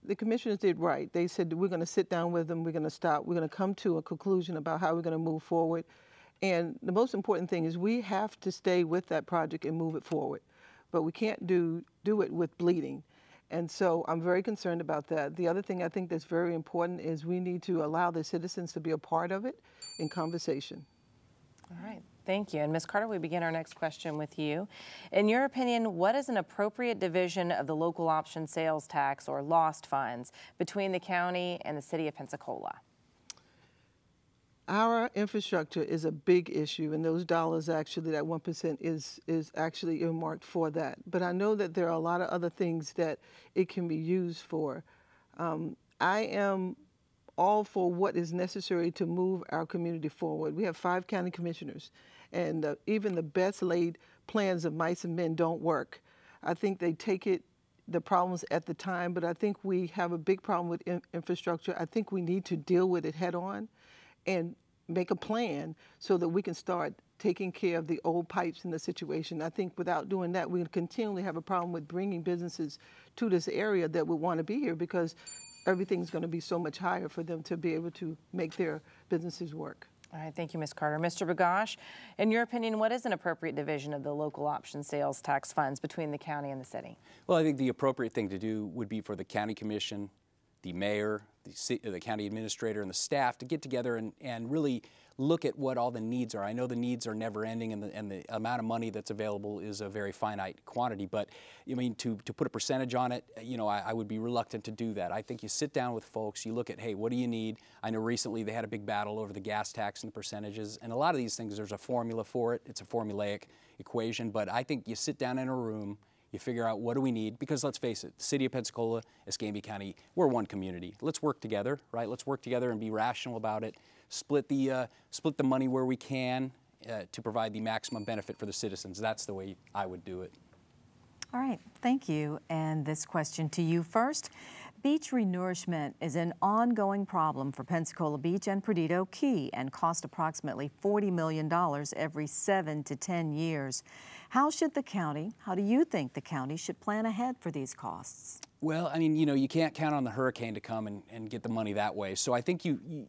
the commissioners did right. They said we're going to sit down with them, we're going to stop, we're going to come to a conclusion about how we're going to move forward. And the most important thing is we have to stay with that project and move it forward. But we can't do it with bleeding. And so I'm very concerned about that. The other thing I think that's very important is we need to allow the citizens to be a part of it in conversation. All right, thank you. And Ms. Carter, we begin our next question with you. In your opinion, what is an appropriate division of the local option sales tax or lost funds between the county and the city of Pensacola? Our infrastructure is a big issue, and those dollars actually, that 1% is actually earmarked for that. But I know that there are a lot of other things that it can be used for. I am all for what is necessary to move our community forward. We have 5 county commissioners, and even the best laid plans of mice and men don't work. I think they take the problems at the time, but I think we have a big problem with infrastructure. I think we need to deal with it head on and make a plan so that we can start taking care of the old pipes in the situation. I think without doing that, we continually have a problem with bringing businesses to this area that would want to be here, because everything's going to be so much higher for them to be able to make their businesses work. All right, thank you, Ms. Carter. Mr. Bagash, in your opinion, what is an appropriate division of the local option sales tax funds between the county and the city? Well, I think the appropriate thing to do would be for the county commission, the mayor, the county administrator, and the staff to get together and really look at what all the needs are. I know the needs are never ending, and the amount of money that's available is a very finite quantity, but I mean, to put a percentage on it, you know, I would be reluctant to do that. I think you sit down with folks, you look at, hey, what do you need? I know recently they had a big battle over the gas tax and the percentages, and a lot of these things, there's a formula for it. It's a formulaic equation, but I think you sit down in a room, you figure out what do we need, because let's face it, the city of Pensacola, Escambia County, we're one community. Let's work together, right? Let's work together and be rational about it. Split the money where we can to provide the maximum benefit for the citizens. That's the way I would do it. All right, thank you. And this question to you first. Beach renourishment is an ongoing problem for Pensacola Beach and Perdido Key and costs approximately $40 million every 7 to 10 years. How do you think the county should plan ahead for these costs? Well, I mean, you know, you can't count on the hurricane to come and get the money that way. So I think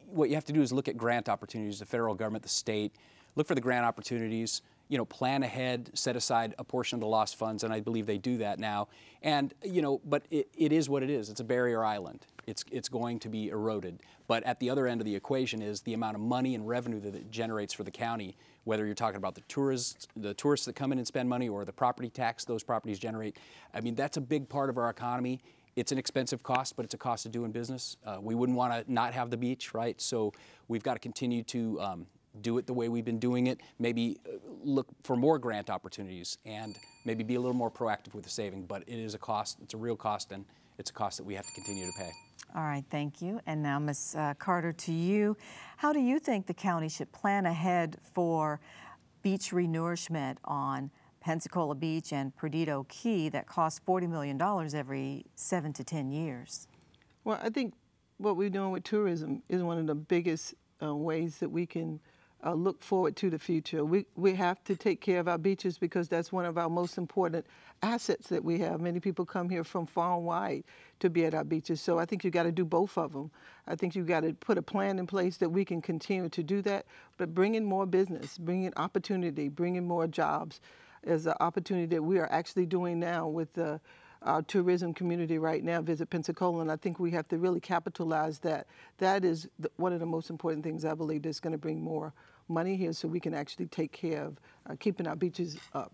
what you have to do is look at grant opportunities, the federal government, the state, look for the grant opportunities, you know, plan ahead, set aside a portion of the lost funds, and I believe they do that now. And, you know, but it is what it is. It's a barrier island. It's going to be eroded. But at the other end of the equation is the amount of money and revenue that it generates for the county, whether you're talking about the tourists that come in and spend money, or the property tax those properties generate. I mean, that's a big part of our economy. It's an expensive cost, but it's a cost of doing business. We wouldn't want to not have the beach, right? So we've got to continue to do it the way we've been doing it, maybe look for more grant opportunities, and maybe be a little more proactive with the saving. But it is a cost, it's a real cost, and it's a cost that we have to continue to pay. All right, thank you. And now, Ms. Carter, to you. How do you think the county should plan ahead for beach renourishment on Pensacola Beach and Perdido Key that costs $40 million every 7 to 10 years? Well, I think what we're doing with tourism is one of the biggest ways that we can look forward to the future. We have to take care of our beaches because that's one of our most important assets that we have. Many people come here from far and wide to be at our beaches. So I think you got to do both of them. I think you got to put a plan in place that we can continue to do that, but bring in more business, bring in opportunity, bring in more jobs is an opportunity that we are actually doing now with our tourism community right now, Visit Pensacola, and I think we have to really capitalize that. That is one of the most important things I believe that's going to bring more money here so we can actually take care of keeping our beaches up.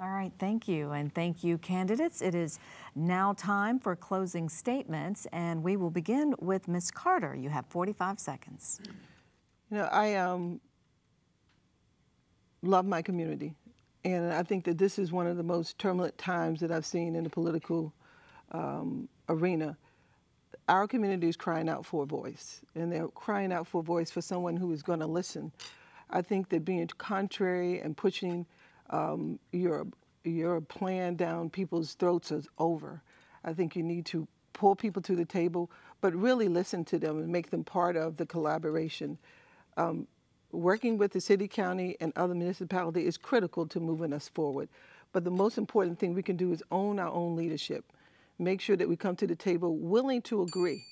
All right, thank you, and thank you, candidates. It is now time for closing statements, and we will begin with Ms. Carter. You have 45 seconds. You know, I love my community, and I think that this is one of the most turbulent times that I've seen in the political arena. Our community is crying out for a voice, and they're crying out for a voice for someone who is going to listen. I think that being contrary and pushing your plan down people's throats is over. I think you need to pull people to the table, but really listen to them and make them part of the collaboration. Working with the city, county, and other municipalities is critical to moving us forward. But the most important thing we can do is own our own leadership. Make sure that we come to the table willing to agree.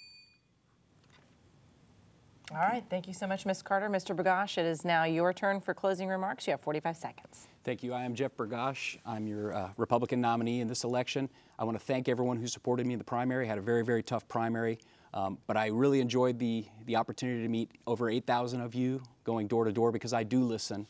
All right, thank you so much, Ms. Carter. Mr. Bergosh, it is now your turn for closing remarks. You have 45 seconds. Thank you. I am Jeff Bergosh. I'm your Republican nominee in this election. I want to thank everyone who supported me in the primary. I had a very, very tough primary, but I really enjoyed the opportunity to meet over 8,000 of you going door to door because I do listen.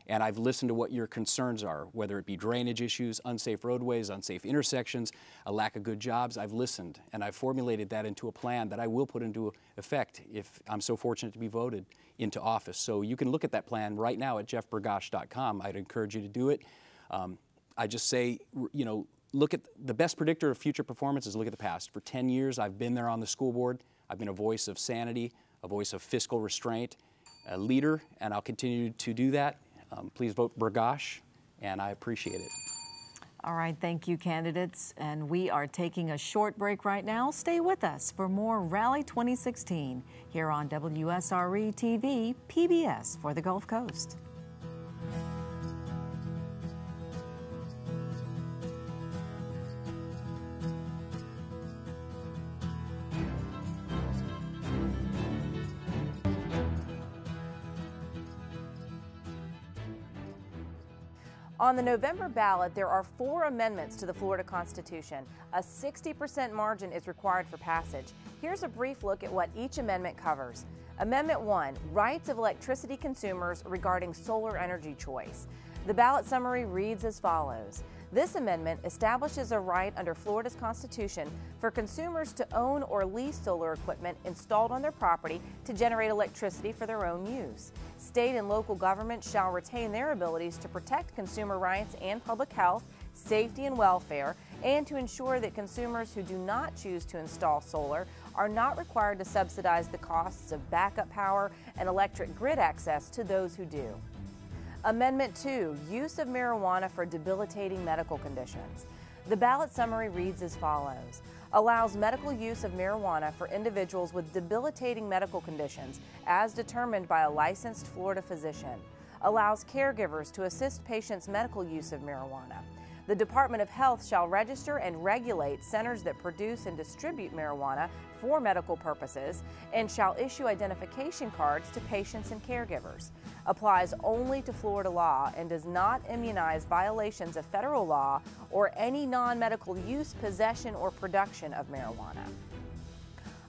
And I've listened to what your concerns are, whether it be drainage issues, unsafe roadways, unsafe intersections, a lack of good jobs. I've listened, and I've formulated that into a plan that I will put into effect if I'm so fortunate to be voted into office. So you can look at that plan right now at jeffbergosh.com. I'd encourage you to do it. I just say, you know, look at the best predictor of future performance is look at the past. For 10 years, I've been there on the school board. I've been a voice of sanity, a voice of fiscal restraint, a leader, and I'll continue to do that. Please vote Bergosh, and I appreciate it. All right, thank you, candidates. And we are taking a short break right now. Stay with us for more Rally 2016 here on WSRE-TV, PBS for the Gulf Coast. On the November ballot, there are 4 amendments to the Florida Constitution. A 60% margin is required for passage. Here's a brief look at what each amendment covers. Amendment 1, rights of electricity consumers regarding solar energy choice. The ballot summary reads as follows. This amendment establishes a right under Florida's Constitution for consumers to own or lease solar equipment installed on their property to generate electricity for their own use. State and local governments shall retain their abilities to protect consumer rights and public health, safety, and welfare, and to ensure that consumers who do not choose to install solar are not required to subsidize the costs of backup power and electric grid access to those who do. Amendment 2, use of marijuana for debilitating medical conditions. The ballot summary reads as follows. Allows medical use of marijuana for individuals with debilitating medical conditions as determined by a licensed Florida physician. Allows caregivers to assist patients' medical use of marijuana. The Department of Health shall register and regulate centers that produce and distribute marijuana for medical purposes and shall issue identification cards to patients and caregivers. Applies only to Florida law and does not immunize violations of federal law or any non-medical use, possession, or production of marijuana.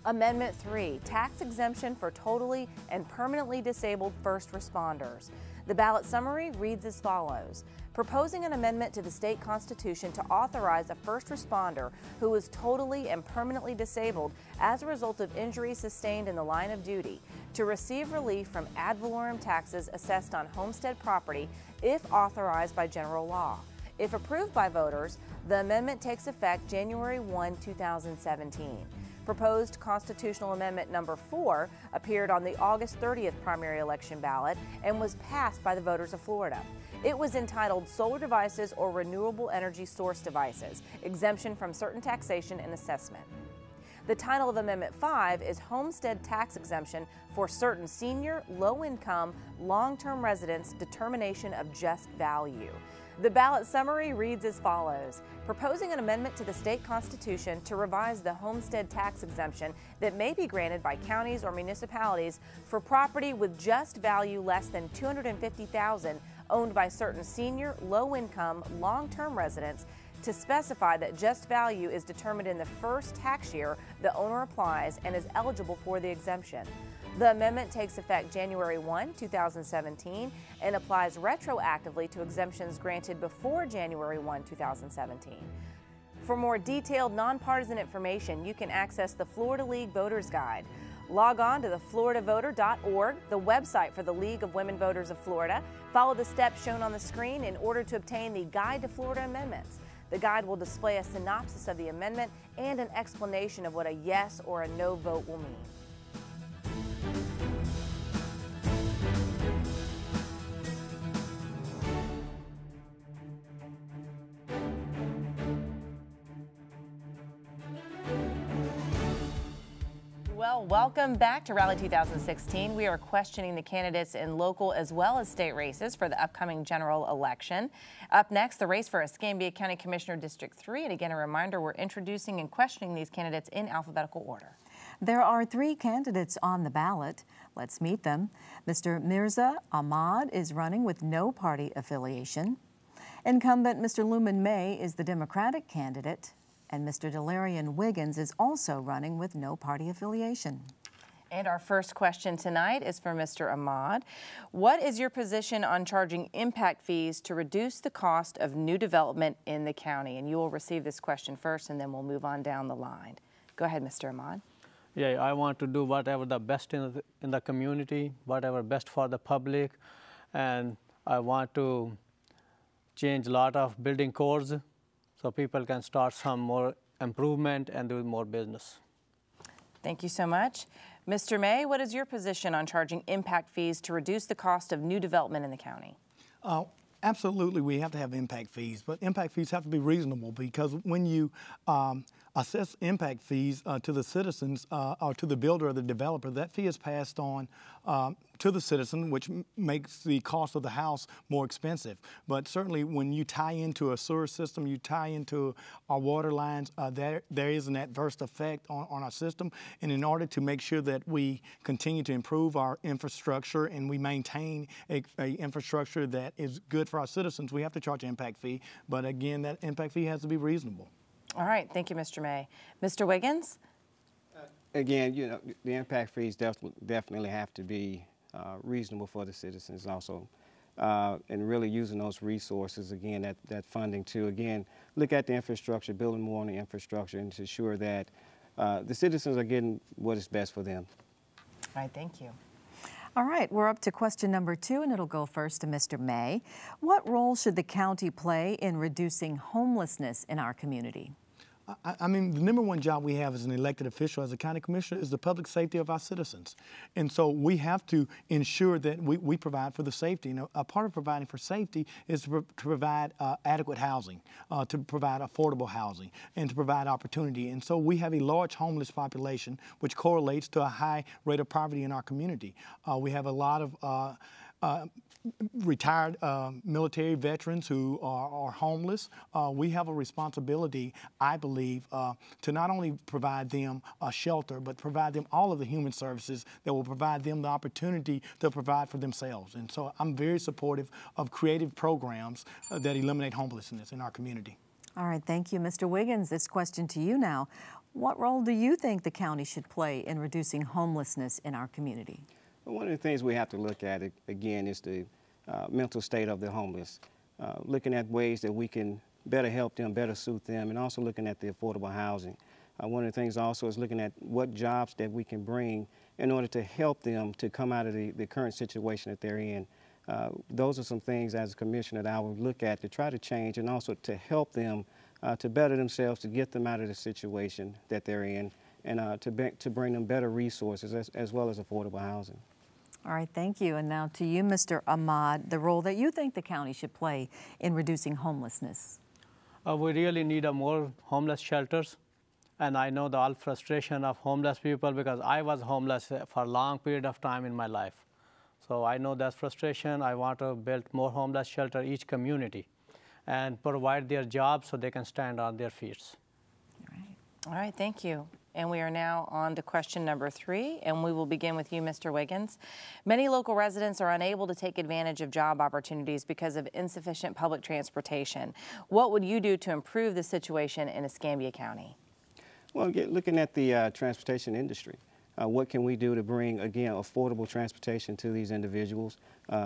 Amendment 3, tax exemption for totally and permanently disabled first responders. The ballot summary reads as follows. Proposing an amendment to the state constitution to authorize a first responder who is totally and permanently disabled as a result of injuries sustained in the line of duty to receive relief from ad valorem taxes assessed on homestead property if authorized by general law. If approved by voters, the amendment takes effect January 1, 2017. Proposed constitutional amendment number 4 appeared on the August 30th primary election ballot and was passed by the voters of Florida. It was entitled Solar Devices or Renewable Energy Source Devices, Exemption from Certain Taxation and Assessment. The title of Amendment 5 is Homestead Tax Exemption for Certain Senior, Low-Income, Long-Term Residents Determination of Just Value. The ballot summary reads as follows: proposing an amendment to the state constitution to revise the homestead tax exemption that may be granted by counties or municipalities for property with just value less than $250,000 owned by certain senior, low-income, long-term residents, to specify that just value is determined in the first tax year the owner applies and is eligible for the exemption. The amendment takes effect January 1, 2017 and applies retroactively to exemptions granted before January 1, 2017. For more detailed, nonpartisan information, you can access the Florida League Voters Guide. Log on to thefloridavoter.org, the website for the League of Women Voters of Florida. Follow the steps shown on the screen in order to obtain the Guide to Florida Amendments. The guide will display a synopsis of the amendment and an explanation of what a yes or a no vote will mean. Well, welcome back to Rally 2016. We are questioning the candidates in local as well as state races for the upcoming general election. Up next, the race for Escambia County Commissioner District 3. And again, a reminder, we're introducing and questioning these candidates in alphabetical order. There are 3 candidates on the ballot. Let's meet them. Mr. Mirza Ahmad is running with no party affiliation. Incumbent Mr. Luman May is the Democratic candidate. And Mr. Delarian Wiggins is also running with no party affiliation. And our first question tonight is for Mr. Ahmad. What is your position on charging impact fees to reduce the cost of new development in the county? And you will receive this question first, and then we'll move on down the line. Go ahead, Mr. Ahmad. Yeah, I want to do whatever the best in the community, whatever best for the public, and I want to change a lot of building codes so people can start some more improvement and do more business. Thank you so much. Mr. May, what is your position on charging impact fees to reduce the cost of new development in the county? Absolutely, we have to have impact fees, but impact fees have to be reasonable, because when you assess impact fees to the citizens or to the builder or the developer, that fee is passed on to the citizen, which makes the cost of the house more expensive. But certainly when you tie into a sewer system, you tie into our water lines, there is an adverse effect on our system. And in order to make sure that we continue to improve our infrastructure and we maintain a infrastructure that is good for our citizens, we have to charge an impact fee. But again, that impact fee has to be reasonable. All right, thank you, Mr. May. Mr. Wiggins? Again, you know, the impact fees definitely have to be reasonable for the citizens also. And really using those resources, again, that funding to, again, look at the infrastructure, building more on the infrastructure, and to ensure that the citizens are getting what is best for them. All right, thank you. All right, we're up to question number 2, and it'll go first to Mr. May. What role should the county play in reducing homelessness in our community? I mean, the #1 job we have as an elected official, as a county commissioner, is the public safety of our citizens. And so we have to ensure that we provide for the safety. You know, a part of providing for safety is to provide adequate housing, to provide affordable housing, and to provide opportunity. And so we have a large homeless population, which correlates to a high rate of poverty in our community. We have a lot of retired military veterans who are homeless. We have a responsibility, I believe, to not only provide them a shelter, but provide them all of the human services that will provide them the opportunity to provide for themselves. And so I'm very supportive of creative programs that eliminate homelessness in our community. All right, thank you. Mr. Wiggins, this question to you now. What role do you think the county should play in reducing homelessness in our community? One of the things we have to look at, again, is the mental state of the homeless. Looking at ways that we can better help them, better suit them, and also looking at the affordable housing. One of the things also is looking at what jobs that we can bring in order to help them to come out of the current situation that they're in. Those are some things as a commissioner that I would look at to try to change, and also to help them to better themselves, to get them out of the situation that they're in, and to bring them better resources as well as affordable housing. All right, thank you. And now to you, Mr. Ahmad, the role that you think the county should play in reducing homelessness. We really need more homeless shelters, and I know the all frustration of homeless people because I was homeless for a long period of time in my life. So I know that frustration. I want to build more homeless shelter each community and provide their jobs so they can stand on their feet. All right, thank you. And we are now on to question number 3, and we will begin with you, Mr. Wiggins. Many local residents are unable to take advantage of job opportunities because of insufficient public transportation. What would you do to improve the situation in Escambia County? Well, looking at the transportation industry, what can we do to bring, again, affordable transportation to these individuals,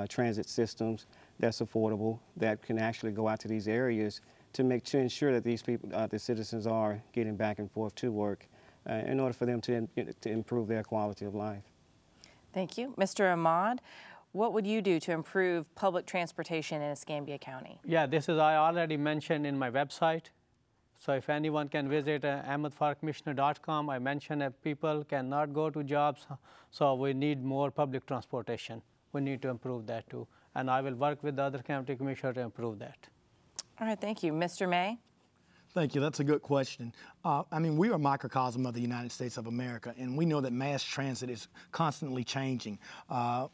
transit systems that's affordable, that can actually go out to these areas to ensure that these people, the citizens are getting back and forth to work in order for them to improve their quality of life. Thank you. Mr. Ahmad, what would you do to improve public transportation in Escambia County? Yeah, this is I already mentioned in my website. So if anyone can visit ahmedfarcommissioner.com, I mentioned that people cannot go to jobs, so we need more public transportation. We need to improve that too. And I will work with the other county commissioner to improve that. All right, thank you. Mr. May? Thank you. That's a good question. I mean, we are a microcosm of the United States of America, and we know that mass transit is constantly changing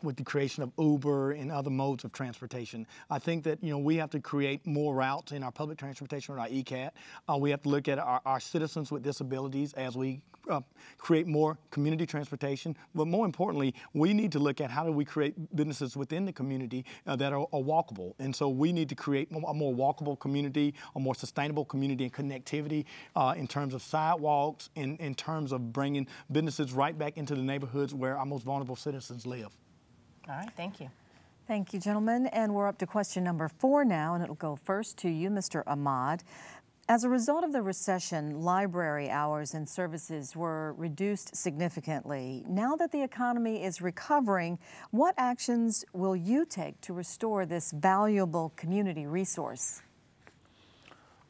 with the creation of Uber and other modes of transportation. I think that, we have to create more routes in our public transportation or our ECAT. We have to look at our citizens with disabilities as we create more community transportation. But more importantly, we need to look at how do we create businesses within the community that are walkable. And so we need to create a more walkable community, a more sustainable community and connectivity in terms of sidewalks, in terms of bringing businesses right back into the neighborhoods where our most vulnerable citizens live. All right, thank you. Thank you, gentlemen. And we're up to question number 4 now, and it'll go first to you, Mr. Ahmad. As a result of the recession, library hours and services were reduced significantly. Now that the economy is recovering, what actions will you take to restore this valuable community resource?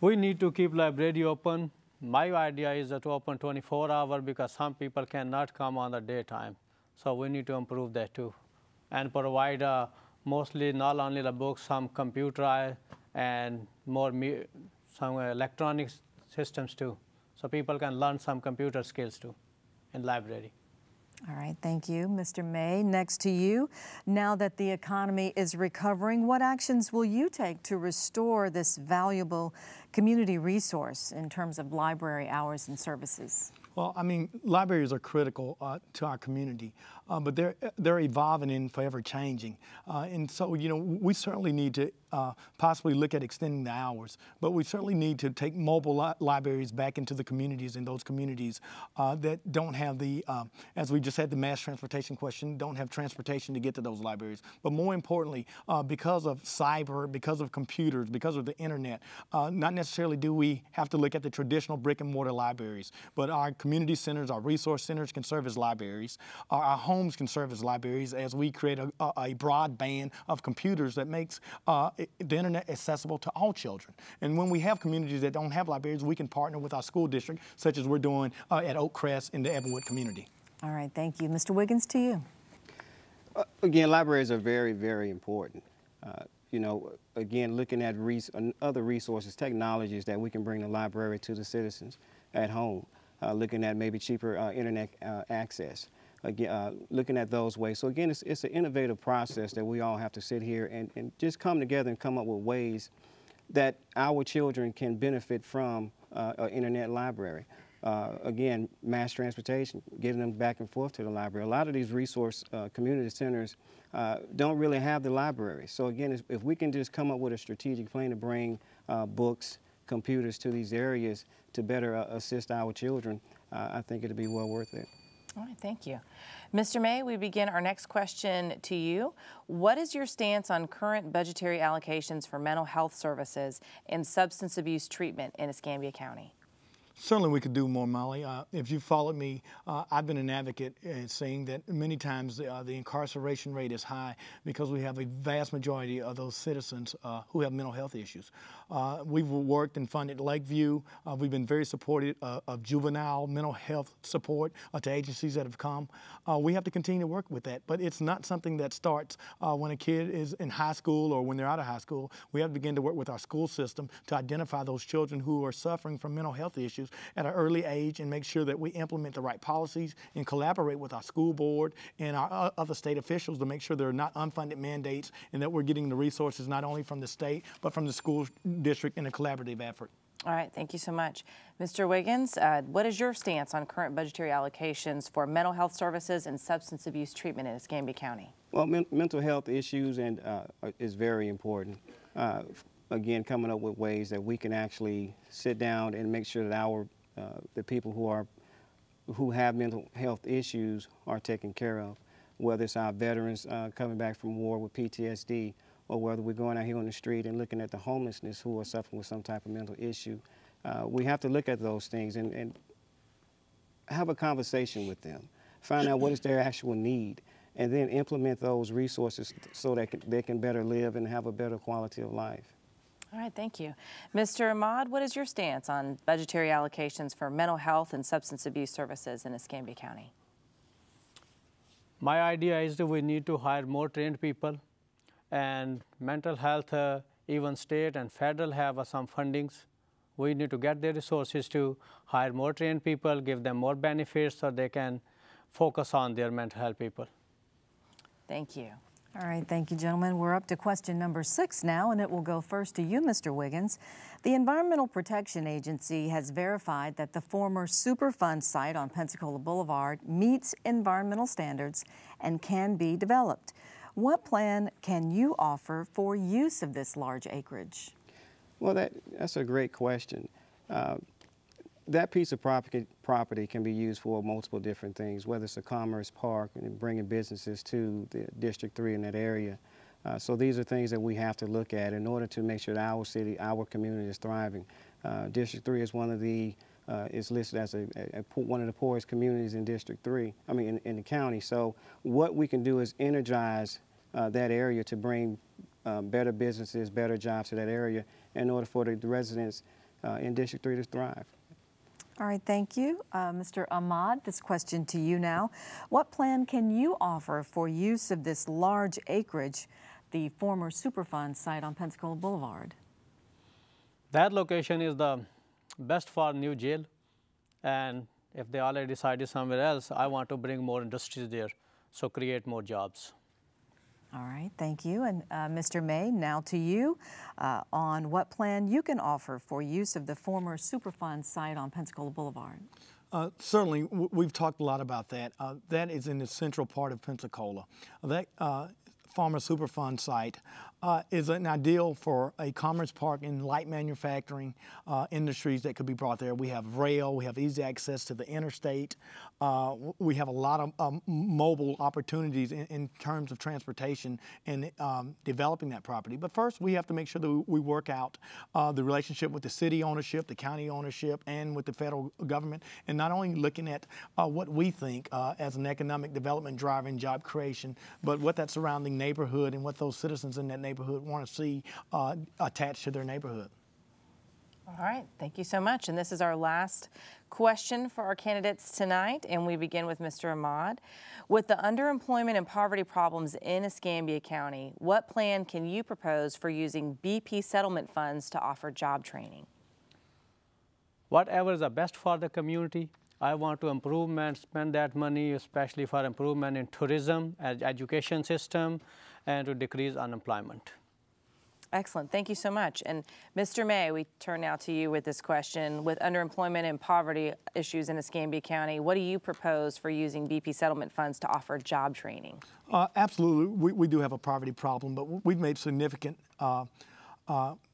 We need to keep library open. My idea is to open 24 hours because some people cannot come on the daytime. So we need to improve that too. And provide mostly not only the books, some computer and some electronic systems too. So people can learn some computer skills too in library. All right, thank you. Mr. May, next to you. Now that the economy is recovering, what actions will you take to restore this valuable community resource in terms of library hours and services? Well, I mean, libraries are critical to our community, but they're evolving and forever changing. And so, we certainly need to possibly look at extending the hours, but we certainly need to take mobile libraries back into the communities, and those communities that don't have the, as we just had the mass transportation question, don't have transportation to get to those libraries. But more importantly, because of cyber, because of computers, because of the internet, not necessarily do we have to look at the traditional brick and mortar libraries, but our community centers, our resource centers can serve as libraries. Our homes can serve as libraries as we create a broad band of computers that makes the internet accessible to all children. And when we have communities that don't have libraries, we can partner with our school district, such as we're doing at Oak Crest in the Evanwood community. All right, thank you. Mr. Wiggins, to you. Again, libraries are very, very important. Again, looking at other resources, technologies that we can bring the library to the citizens at home. Looking at maybe cheaper internet access, again, looking at those ways. So again, it's an innovative process that we all have to sit here and just come together and come up with ways that our children can benefit from an internet library. Again, mass transportation, getting them back and forth to the library. A lot of these resource community centers don't really have the library. So again, if we can just come up with a strategic plan to bring books, computers to these areas to better assist our children, I think it'll be well worth it. All right, thank you. Mr. May, we begin our next question to you. What is your stance on current budgetary allocations for mental health services and substance abuse treatment in Escambia County? Certainly we could do more, Molly. If you followed me, I've been an advocate saying that many times the incarceration rate is high because we have a vast majority of those citizens who have mental health issues. We've worked and funded Lakeview. We've been very supportive of juvenile mental health support to agencies that have come. We have to continue to work with that, but it's not something that starts when a kid is in high school or when they're out of high school. We have to begin to work with our school system to identify those children who are suffering from mental health issues issues at an early age and make sure that we implement the right policies and collaborate with our school board and our other state officials to make sure there are not unfunded mandates and that we're getting the resources not only from the state but from the school district in a collaborative effort. All right, thank you so much. Mr. Wiggins, what is your stance on current budgetary allocations for mental health services and substance abuse treatment in Escambia County? Well, mental health issues is very important. Again, coming up with ways that we can actually sit down and make sure that the people who have mental health issues are taken care of, whether it's our veterans coming back from war with PTSD, or whether we're going out here on the street and looking at the homelessness who are suffering with some type of mental issue. We have to look at those things and have a conversation with them, find out what is their actual need, and then implement those resources so that they can better live and have a better quality of life. All right, thank you. Mr. Ahmad, what is your stance on budgetary allocations for mental health and substance abuse services in Escambia County? My idea is that we need to hire more trained people, and mental health, even state and federal have some fundings. We need to get the resources to hire more trained people, give them more benefits so they can focus on their mental health people. Thank you. All right, thank you, gentlemen. We're up to question number 6 now, and it will go first to you, Mr. Wiggins. The Environmental Protection Agency has verified that the former Superfund site on Pensacola Boulevard meets environmental standards and can be developed. What plan can you offer for use of this large acreage? Well, that's a great question. That piece of property can be used for multiple different things, whether it's a commerce park and bringing businesses to the District 3 in that area. So these are things that we have to look at in order to make sure that our city, our community is thriving. District 3 is one of the is listed as one of the poorest communities in District 3, in the county. So what we can do is energize that area to bring better businesses, better jobs to that area in order for the residents in District 3 to thrive. All right, thank you. Mr. Ahmad, this question to you now. What plan can you offer for use of this large acreage, the former Superfund site on Pensacola Boulevard? That location is the best for new jail, and if they already decided somewhere else, I want to bring more industries there, so create more jobs. All right, thank you. And Mr. May, now to you on what plan you can offer for use of the former Superfund site on Pensacola Boulevard. Certainly, we've talked a lot about that. That is in the central part of Pensacola. That former Superfund site is an ideal for a commerce park in light manufacturing industries that could be brought there. We have rail, we have easy access to the interstate. We have a lot of mobile opportunities in terms of transportation and developing that property. But first, we have to make sure that we work out the relationship with the city ownership, the county ownership, and with the federal government, and not only looking at what we think as an economic development driver and job creation, but what that surrounding neighborhood and what those citizens in that neighborhood want to see attached to their neighborhood. All right, thank you so much. And this is our last question for our candidates tonight, and we begin with Mr. Ahmad. With the underemployment and poverty problems in Escambia County, what plan can you propose for using BP settlement funds to offer job training? Whatever is the best for the community, I want to spend that money, especially for improvement in tourism, education system, and to decrease unemployment. Excellent. Thank you so much. And Mr. May, we turn now to you with this question. With underemployment and poverty issues in Escambia County, what do you propose for using BP settlement funds to offer job training? Absolutely. We do have a poverty problem, but we've made significant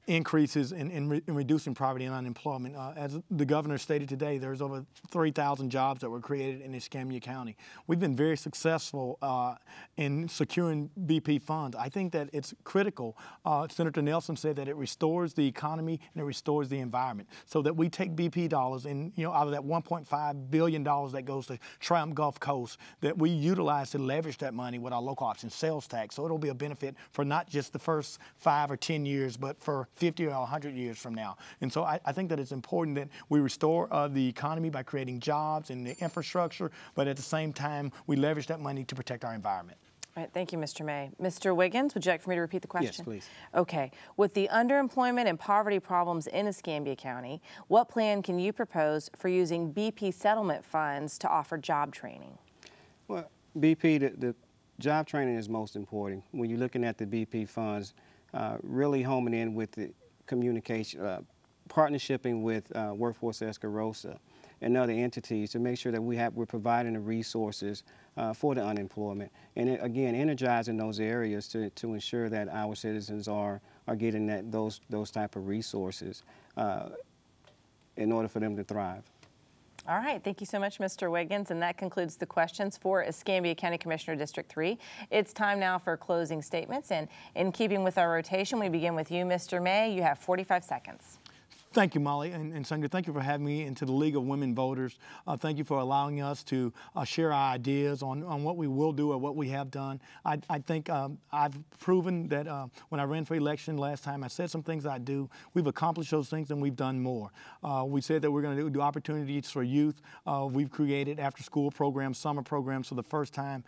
increases in reducing poverty and unemployment. As the governor stated today, there's over 3,000 jobs that were created in Escambia County. We've been very successful in securing BP funds. I think that it's critical. Senator Nelson said that it restores the economy and it restores the environment, so that we take BP dollars and, out of that $1.5 billion that goes to Triumph Gulf Coast, that we utilize to leverage that money with our local option sales tax. So it'll be a benefit for not just the first 5 or 10 years, but for 50 or 100 years from now. And so I think that it's important that we restore the economy by creating jobs and the infrastructure, but at the same time, we leverage that money to protect our environment. All right, thank you, Mr. May. Mr. Wiggins, would you like for me to repeat the question? Yes, please. Okay. With the underemployment and poverty problems in Escambia County, what plan can you propose for using BP settlement funds to offer job training? Well, BP, the job training is most important. When you're looking at the BP funds, really homing in with the communication, partnershiping with Workforce Escambia and other entities to make sure that we're providing the resources for the unemployment, and again energizing those areas to ensure that our citizens are getting those type of resources in order for them to thrive. All right, thank you so much, Mr. Wiggins, and that concludes the questions for Escambia County Commissioner District 3. It's time now for closing statements, and in keeping with our rotation, we begin with you, Mr. May. You have 45 seconds. Thank you, Molly, and Sandra, thank you for having me into the League of Women Voters. Thank you for allowing us to share our ideas on what we will do or what we have done. I think I've proven that when I ran for election last time, I said some things I'd do. We've accomplished those things and we've done more. We said that we're going to do opportunities for youth. We've created after-school programs, summer programs for the first time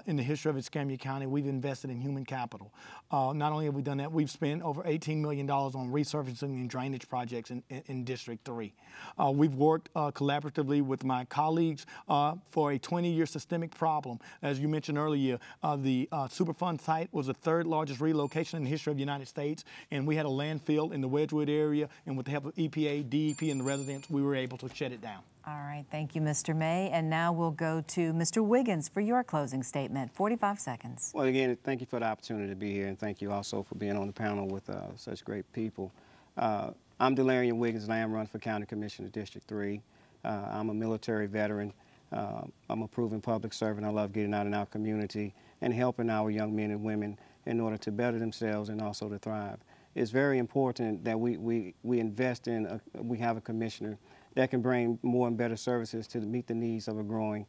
in the history of Escambia County. We've invested in human capital. Not only have we done that, we've spent over $18 million on resurfacing and drainage projects in District 3. We've worked collaboratively with my colleagues for a 20-year systemic problem. As you mentioned earlier, the Superfund site was the third largest relocation in the history of the United States, and we had a landfill in the Wedgwood area, and with the help of EPA, DEP, and the residents, we were able to shut it down. All right, thank you, Mr. May. And now we'll go to Mr. Wiggins for your closing statement. 45 seconds. Well, again, thank you for the opportunity to be here, and thank you also for being on the panel with such great people. I'm Delarian Wiggins, and I am running for County Commissioner District 3. I'm a military veteran. I'm a proven public servant. I love getting out in our community and helping our young men and women in order to better themselves and also to thrive. It's very important that we invest in, we have a commissioner that can bring more and better services to meet the needs of a growing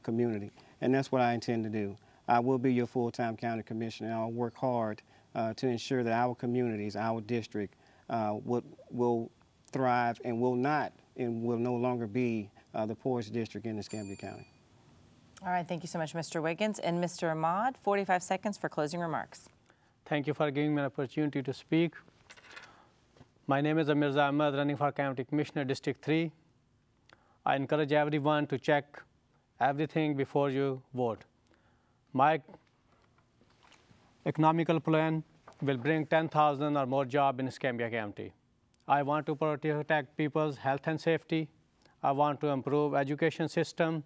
community. And that's what I intend to do. I will be your full-time county commissioner, and I'll work hard to ensure that our communities, our district, will thrive and will no longer be the poorest district in Escambia County. All right, thank you so much, Mr. Wiggins. And Mr. Ahmad, 45 seconds for closing remarks. Thank you for giving me an opportunity to speak. My name is Mirza Ahmad, running for County Commissioner District 3. I encourage everyone to check everything before you vote. My economical plan will bring 10,000 or more jobs in Escambia County. I want to protect people's health and safety. I want to improve education system.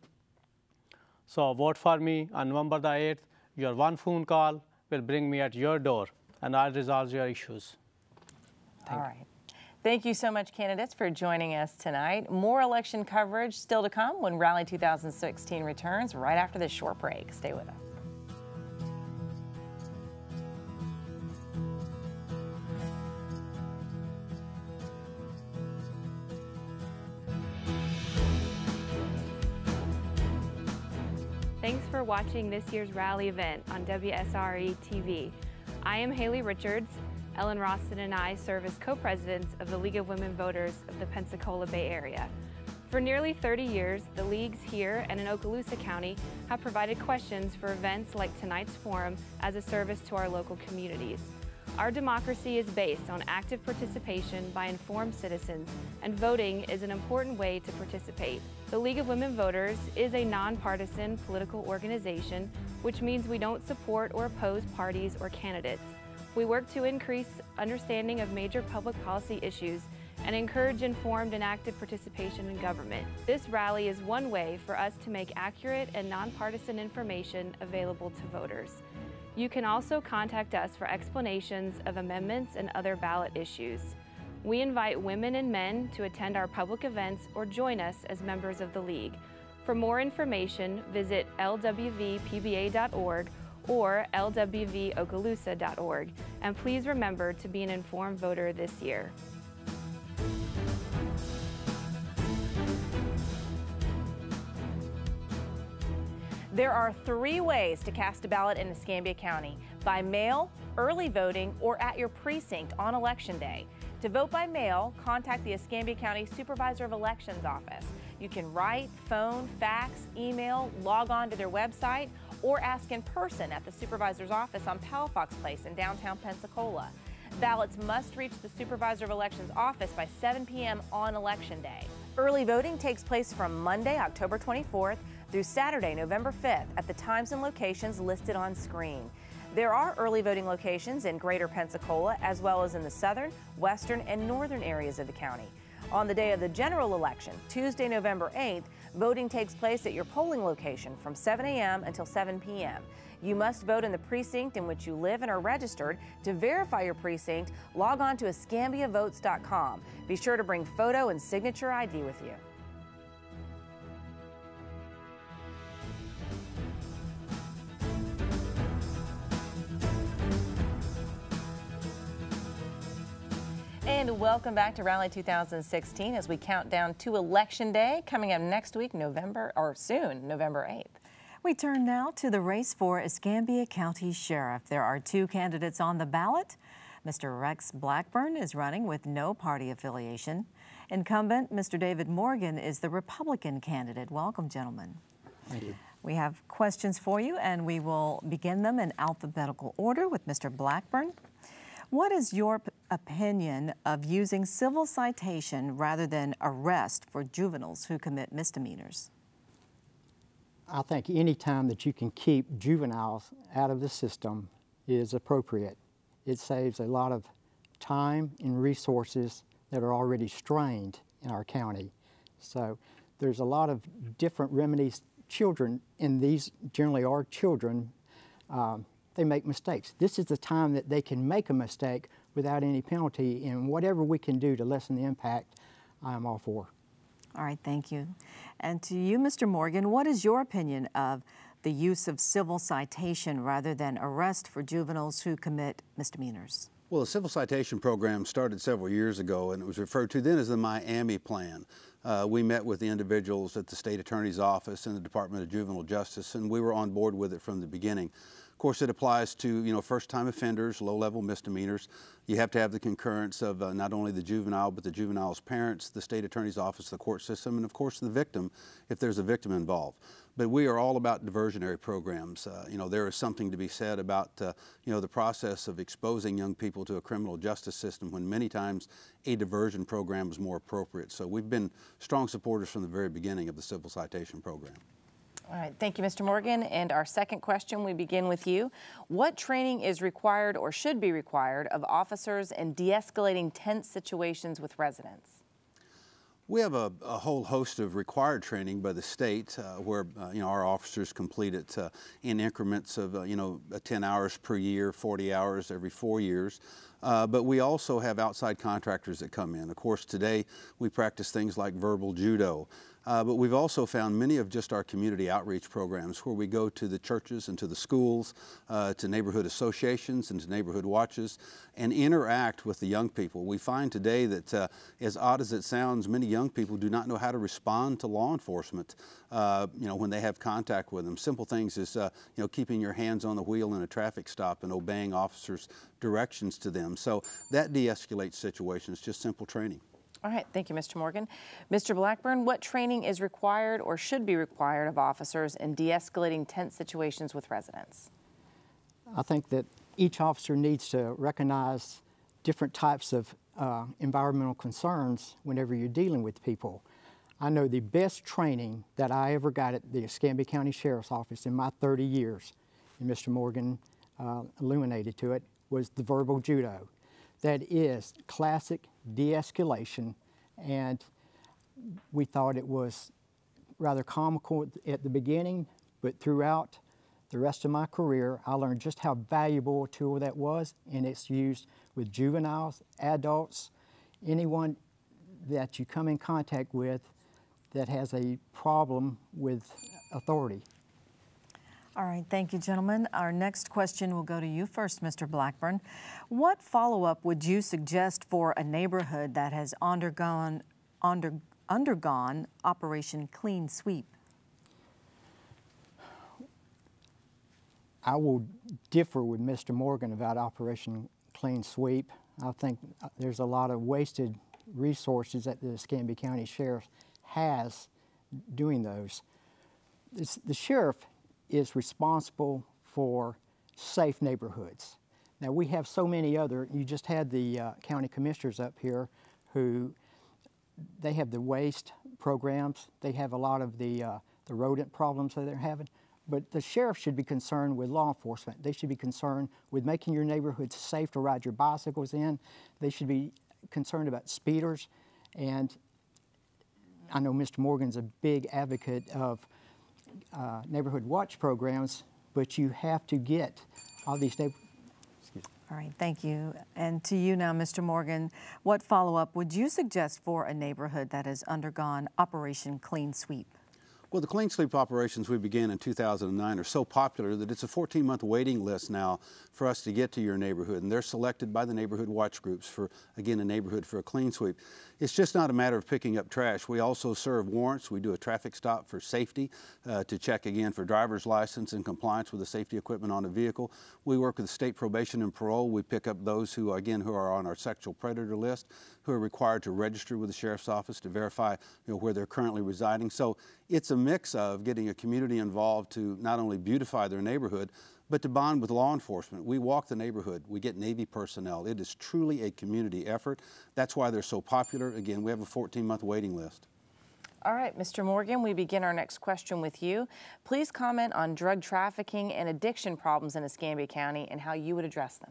So vote for me on November the 8th. Your one phone call will bring me at your door, and I'll resolve your issues. All right. Thank you so much, candidates, for joining us tonight. More election coverage still to come when Rally 2016 returns right after this short break. Stay with us. Thanks for watching this year's rally event on WSRE-TV. I am Haley Richards. Ellen Roston and I serve as co-presidents of the League of Women Voters of the Pensacola Bay Area. For nearly 30 years, the leagues here and in Okaloosa County have provided questions for events like tonight's forum as a service to our local communities. Our democracy is based on active participation by informed citizens, and voting is an important way to participate. The League of Women Voters is a nonpartisan political organization, which means we don't support or oppose parties or candidates. We work to increase understanding of major public policy issues and encourage informed and active participation in government. This rally is one way for us to make accurate and nonpartisan information available to voters. You can also contact us for explanations of amendments and other ballot issues. We invite women and men to attend our public events or join us as members of the League. For more information, visit lwvpba.org or lwvokaloosa.org. And please remember to be an informed voter this year. There are 3 ways to cast a ballot in Escambia County: by mail, early voting, or at your precinct on Election Day. To vote by mail, contact the Escambia County Supervisor of Elections office. You can write, phone, fax, email, log on to their website, or ask in person at the supervisor's office on Palafox Place in downtown Pensacola. Ballots must reach the Supervisor of Elections office by 7 p.m. on Election Day. Early voting takes place from Monday, October 24th through Saturday, November 5th at the times and locations listed on screen. There are early voting locations in Greater Pensacola as well as in the southern, western, and northern areas of the county. On the day of the general election, Tuesday, November 8th, voting takes place at your polling location from 7 a.m. until 7 p.m. You must vote in the precinct in which you live and are registered. To verify your precinct, log on to escambiavotes.com. Be sure to bring photo and signature ID with you. And welcome back to Rally 2016 as we count down to Election Day coming up next week, November 8th. We turn now to the race for Escambia County Sheriff. There are two candidates on the ballot. Mr. Rex Blackburn is running with no party affiliation. Incumbent Mr. David Morgan is the Republican candidate. Welcome, gentlemen. Thank you. We have questions for you, and we will begin them in alphabetical order with Mr. Blackburn. What is your opinion of using civil citation rather than arrest for juveniles who commit misdemeanors? I think any time that you can keep juveniles out of the system is appropriate. It saves a lot of time and resources that are already strained in our county. So there's a lot of different remedies. Children, and these generally are children, they make mistakes. This is the time that they can make a mistake without any penalty, and whatever we can do to lessen the impact, I'm all for. All right, thank you. And to you, Mr. Morgan, what is your opinion of the use of civil citation rather than arrest for juveniles who commit misdemeanors? Well, the civil citation program started several years ago, and it was referred to then as the Miami Plan. We met with the individuals at the State Attorney's Office and the Department of Juvenile Justice, and we were on board with it from the beginning. Of course, it applies to, first-time offenders, low-level misdemeanors. You have to have the concurrence of not only the juvenile, but the juvenile's parents, the State Attorney's Office, the court system, and of course the victim, if there's a victim involved. But we are all about diversionary programs. There is something to be said about, the process of exposing young people to a criminal justice system when many times a diversion program is more appropriate. So we've been strong supporters from the very beginning of the civil citation program. All right, thank you, Mr. Morgan. And our second question, we begin with you. What training is required or should be required of officers in de-escalating tense situations with residents? We have a whole host of required training by the state where our officers complete it in increments of 10 hours per year, 40 hours every 4 years. But we also have outside contractors that come in. Of course, today we practice things like verbal judo. But we've also found many of just our community outreach programs where we go to the churches and to the schools, to neighborhood associations and to neighborhood watches and interact with the young people. We find today that as odd as it sounds, many young people do not know how to respond to law enforcement when they have contact with them. Simple things as keeping your hands on the wheel in a traffic stop and obeying officers' directions to them. So that de-escalates situations, just simple training. All right, thank you, Mr. Morgan. Mr. Blackburn, what training is required or should be required of officers in de-escalating tense situations with residents? I think that each officer needs to recognize different types of environmental concerns whenever you're dealing with people. I know the best training that I ever got at the Escambia County Sheriff's Office in my 30 years, and Mr. Morgan illuminated to it, was the verbal judo. That is classic de-escalation, and we thought it was rather comical at the beginning, but throughout the rest of my career, I learned just how valuable a tool that was, and it's used with juveniles, adults, anyone that you come in contact with that has a problem with authority. All right, thank you, gentlemen. Our next question will go to you first, Mr. Blackburn. What follow-up would you suggest for a neighborhood that has undergone Operation Clean Sweep? I will differ with Mr. Morgan about Operation Clean Sweep. I think there's a lot of wasted resources that the Escambia County Sheriff has doing those. The sheriff is responsible for safe neighborhoods. Now, we have so many other, you just had the county commissioners up here who, they have the waste programs, they have a lot of the rodent problems that they're having, but the sheriff should be concerned with law enforcement. They should be concerned with making your neighborhood safe to ride your bicycles in. They should be concerned about speeders, and I know Mr. Morgan's a big advocate of neighborhood watch programs, but you have to get all these neighborhoods. All right, thank you. And to you now, Mr. Morgan, what follow-up would you suggest for a neighborhood that has undergone Operation Clean Sweep? Well, the Clean Sweep operations we began in 2009 are so popular that it's a 14-month waiting list now for us to get to your neighborhood, and they're selected by the neighborhood watch groups for, again, a neighborhood for a clean sweep. It's just not a matter of picking up trash. We also serve warrants. We do a traffic stop for safety to check, again, for driver's license and compliance with the safety equipment on a vehicle. We work with state probation and parole. We pick up those who, again, who are on our sexual predator list, who are required to register with the sheriff's office to verify, where they're currently residing. So it's a mix of getting a community involved to not only beautify their neighborhood, but to bond with law enforcement. We walk the neighborhood. We get Navy personnel. It is truly a community effort. That's why they're so popular. Again, we have a 14-month waiting list. All right, Mr. Morgan, we begin our next question with you. Please comment on drug trafficking and addiction problems in Escambia County and how you would address them.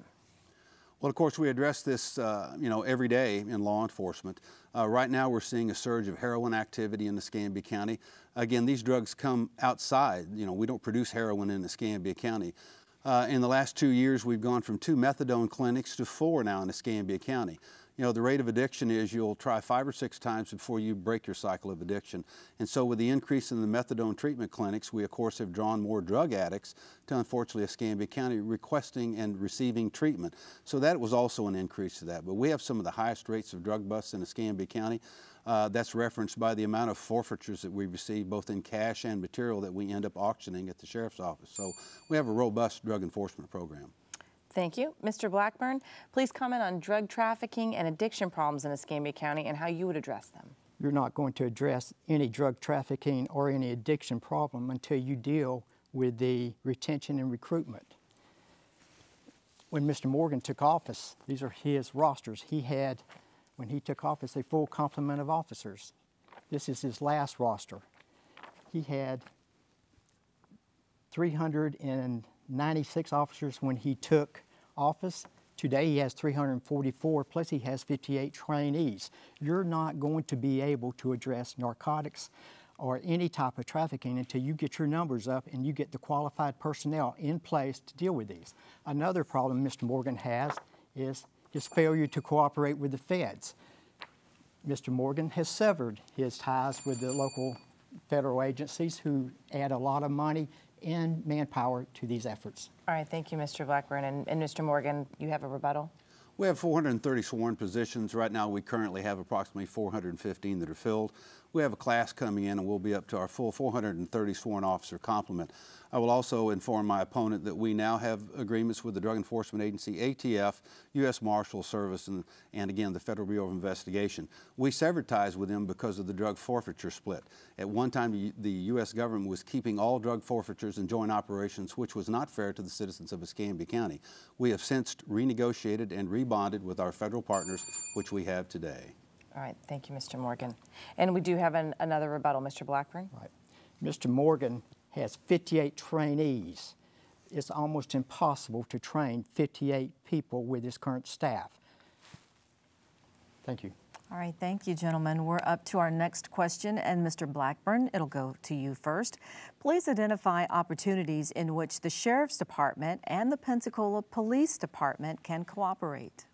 Well, of course, we address this, every day in law enforcement. Right now, we're seeing a surge of heroin activity in Escambia County. Again, these drugs come outside. We don't produce heroin in Escambia County. In the last 2 years, we've gone from 2 methadone clinics to 4 now in Escambia County. The rate of addiction is you'll try 5 or 6 times before you break your cycle of addiction. And so with the increase in the methadone treatment clinics, we of course have drawn more drug addicts to, unfortunately, Escambia County requesting and receiving treatment. So that was also an increase to that. But we have some of the highest rates of drug busts in Escambia County. That's referenced by the amount of forfeitures that we receive, both in cash and material that we end up auctioning at the sheriff's office. So we have a robust drug enforcement program. Thank you. Mr. Blackburn, please comment on drug trafficking and addiction problems in Escambia County and how you would address them. You're not going to address any drug trafficking or any addiction problem until you deal with the retention and recruitment. When Mr. Morgan took office, these are his rosters. He had, when he took office, a full complement of officers. This is his last roster. He had 396 officers when he took office. Today he has 344, plus he has 58 trainees. You're not going to be able to address narcotics or any type of trafficking until you get your numbers up and you get the qualified personnel in place to deal with these. Another problem Mr. Morgan has is his failure to cooperate with the feds. Mr. Morgan has severed his ties with the local federal agencies who add a lot of money and manpower to these efforts. All right, thank you, Mr. Blackburn. And Mr. Morgan, you have a rebuttal? We have 430 sworn positions. Right now, we currently have approximately 415 that are filled. We have a class coming in, and we'll be up to our full 430 sworn officer complement. I will also inform my opponent that we now have agreements with the Drug Enforcement Agency, ATF, U.S. Marshal Service, and again, the Federal Bureau of Investigation. We severed ties with them because of the drug forfeiture split. At one time, the U.S. government was keeping all drug forfeitures and joint operations, which was not fair to the citizens of Escambia County. We have since renegotiated and rebonded with our federal partners, which we have today. All right, thank you, Mr. Morgan. And we do have another rebuttal, Mr. Blackburn. Right. Mr. Morgan has 58 trainees. It's almost impossible to train 58 people with his current staff. Thank you. All right, thank you, gentlemen. We're up to our next question, and Mr. Blackburn, it'll go to you first. Please identify opportunities in which the Sheriff's Department and the Pensacola Police Department can cooperate.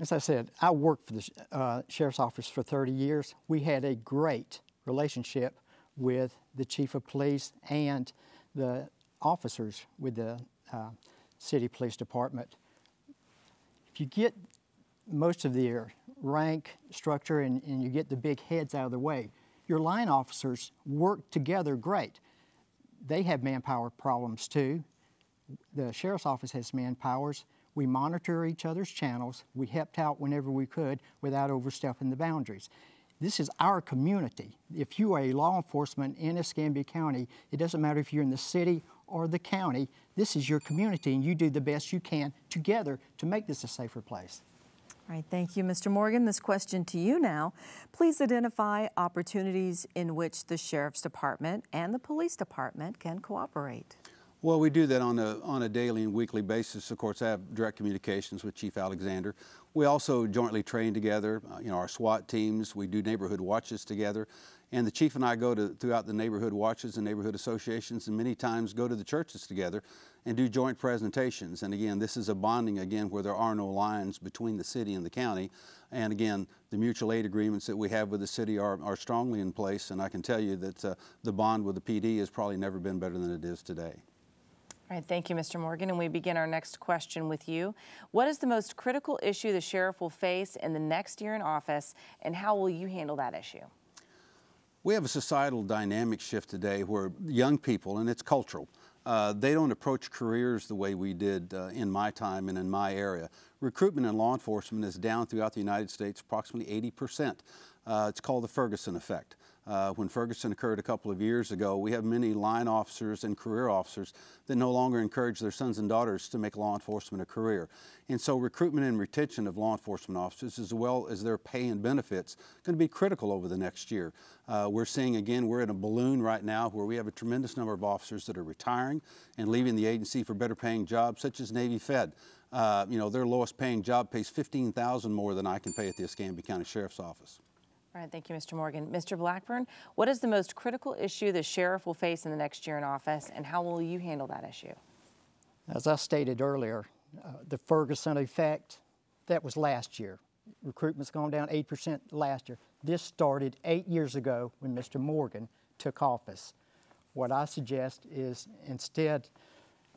As I said, I worked for the Sheriff's Office for 30 years. We had a great relationship with the Chief of Police and the officers with the City Police Department. If you get most of their rank structure and you get the big heads out of the way, your line officers work together great. They have manpower problems too. The Sheriff's Office has manpowers. We monitor each other's channels. We helped out whenever we could without overstepping the boundaries. This is our community. If you are a law enforcement in Escambia County, it doesn't matter if you're in the city or the county, this is your community, and you do the best you can together to make this a safer place. All right, thank you, Mr. Morgan. This question to you now. Please identify opportunities in which the Sheriff's Department and the Police Department can cooperate. Well, we do that on a daily and weekly basis. Of course, I have direct communications with Chief Alexander. We also jointly train together, our SWAT teams. We do neighborhood watches together. And the chief and I go throughout the neighborhood watches and neighborhood associations, and many times go to the churches together and do joint presentations. And again, this is a bonding, again, where there are no lines between the city and the county. And again, the mutual aid agreements that we have with the city are strongly in place. And I can tell you that the bond with the PD has probably never been better than it is today. All right, thank you, Mr. Morgan. And we begin our next question with you. What is the most critical issue the sheriff will face in the next year in office, and how will you handle that issue? We have a societal dynamic shift today where young people, and it's cultural, they don't approach careers the way we did in my time and in my area. Recruitment in law enforcement is down throughout the United States approximately 80%. It's called the Ferguson effect. When Ferguson occurred a couple of years ago, we have many line officers and career officers that no longer encourage their sons and daughters to make law enforcement a career. And so recruitment and retention of law enforcement officers, as well as their pay and benefits, going to be critical over the next year. We're seeing, again, we're in a balloon right now where we have a tremendous number of officers that are retiring and leaving the agency for better paying jobs, such as Navy Fed. Their lowest paying job pays $15,000 more than I can pay at the Escambia County Sheriff's Office. All right, thank you, Mr. Morgan. Mr. Blackburn, what is the most critical issue the sheriff will face in the next year in office, and how will you handle that issue? As I stated earlier, the Ferguson effect, that was last year. Recruitment's gone down 8% last year. This started 8 years ago when Mr. Morgan took office. What I suggest is instead,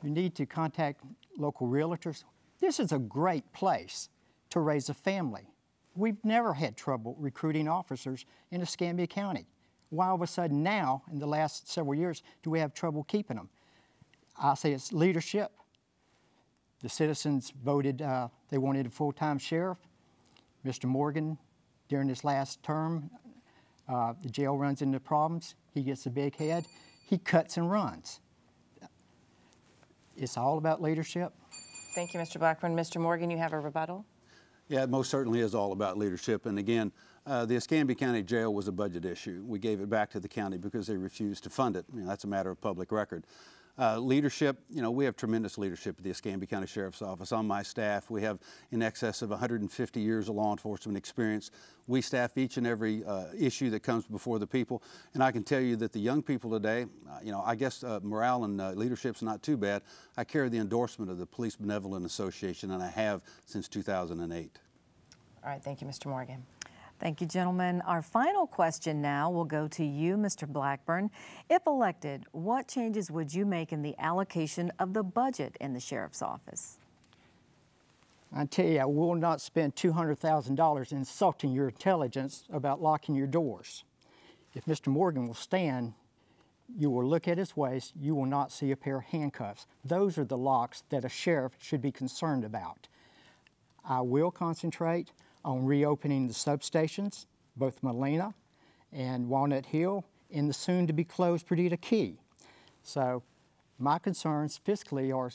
you need to contact local realtors. This is a great place to raise a family. We've never had trouble recruiting officers in Escambia County. Why all of a sudden now, in the last several years, do we have trouble keeping them? I say it's leadership. The citizens voted, they wanted a full-time sheriff. Mr. Morgan, during his last term, the jail runs into problems. He gets a big head. He cuts and runs. It's all about leadership. Thank you, Mr. Blackburn. Mr. Morgan, you have a rebuttal? Yeah, it most certainly is all about leadership. And again, the Escambia County Jail was a budget issue. We gave it back to the county because they refused to fund it. That's a matter of public record. Leadership, we have tremendous leadership at the Escambia County Sheriff's Office. On my staff, we have in excess of 150 years of law enforcement experience. We staff each and every issue that comes before the people. And I can tell you that the young people today, I guess morale and leadership's not too bad. I carry the endorsement of the Police Benevolent Association, and I have since 2008. All right, thank you, Mr. Morgan. Thank you, gentlemen. Our final question now will go to you, Mr. Blackburn. If elected, what changes would you make in the allocation of the budget in the Sheriff's Office? I tell you, I will not spend $200,000 insulting your intelligence about locking your doors. If Mr. Morgan will stand, you will look at his waist, you will not see a pair of handcuffs. Those are the locks that a sheriff should be concerned about. I will concentrate on reopening the substations, both Molina and Walnut Hill, in the soon-to-be-closed Perdita Key. So my concerns fiscally are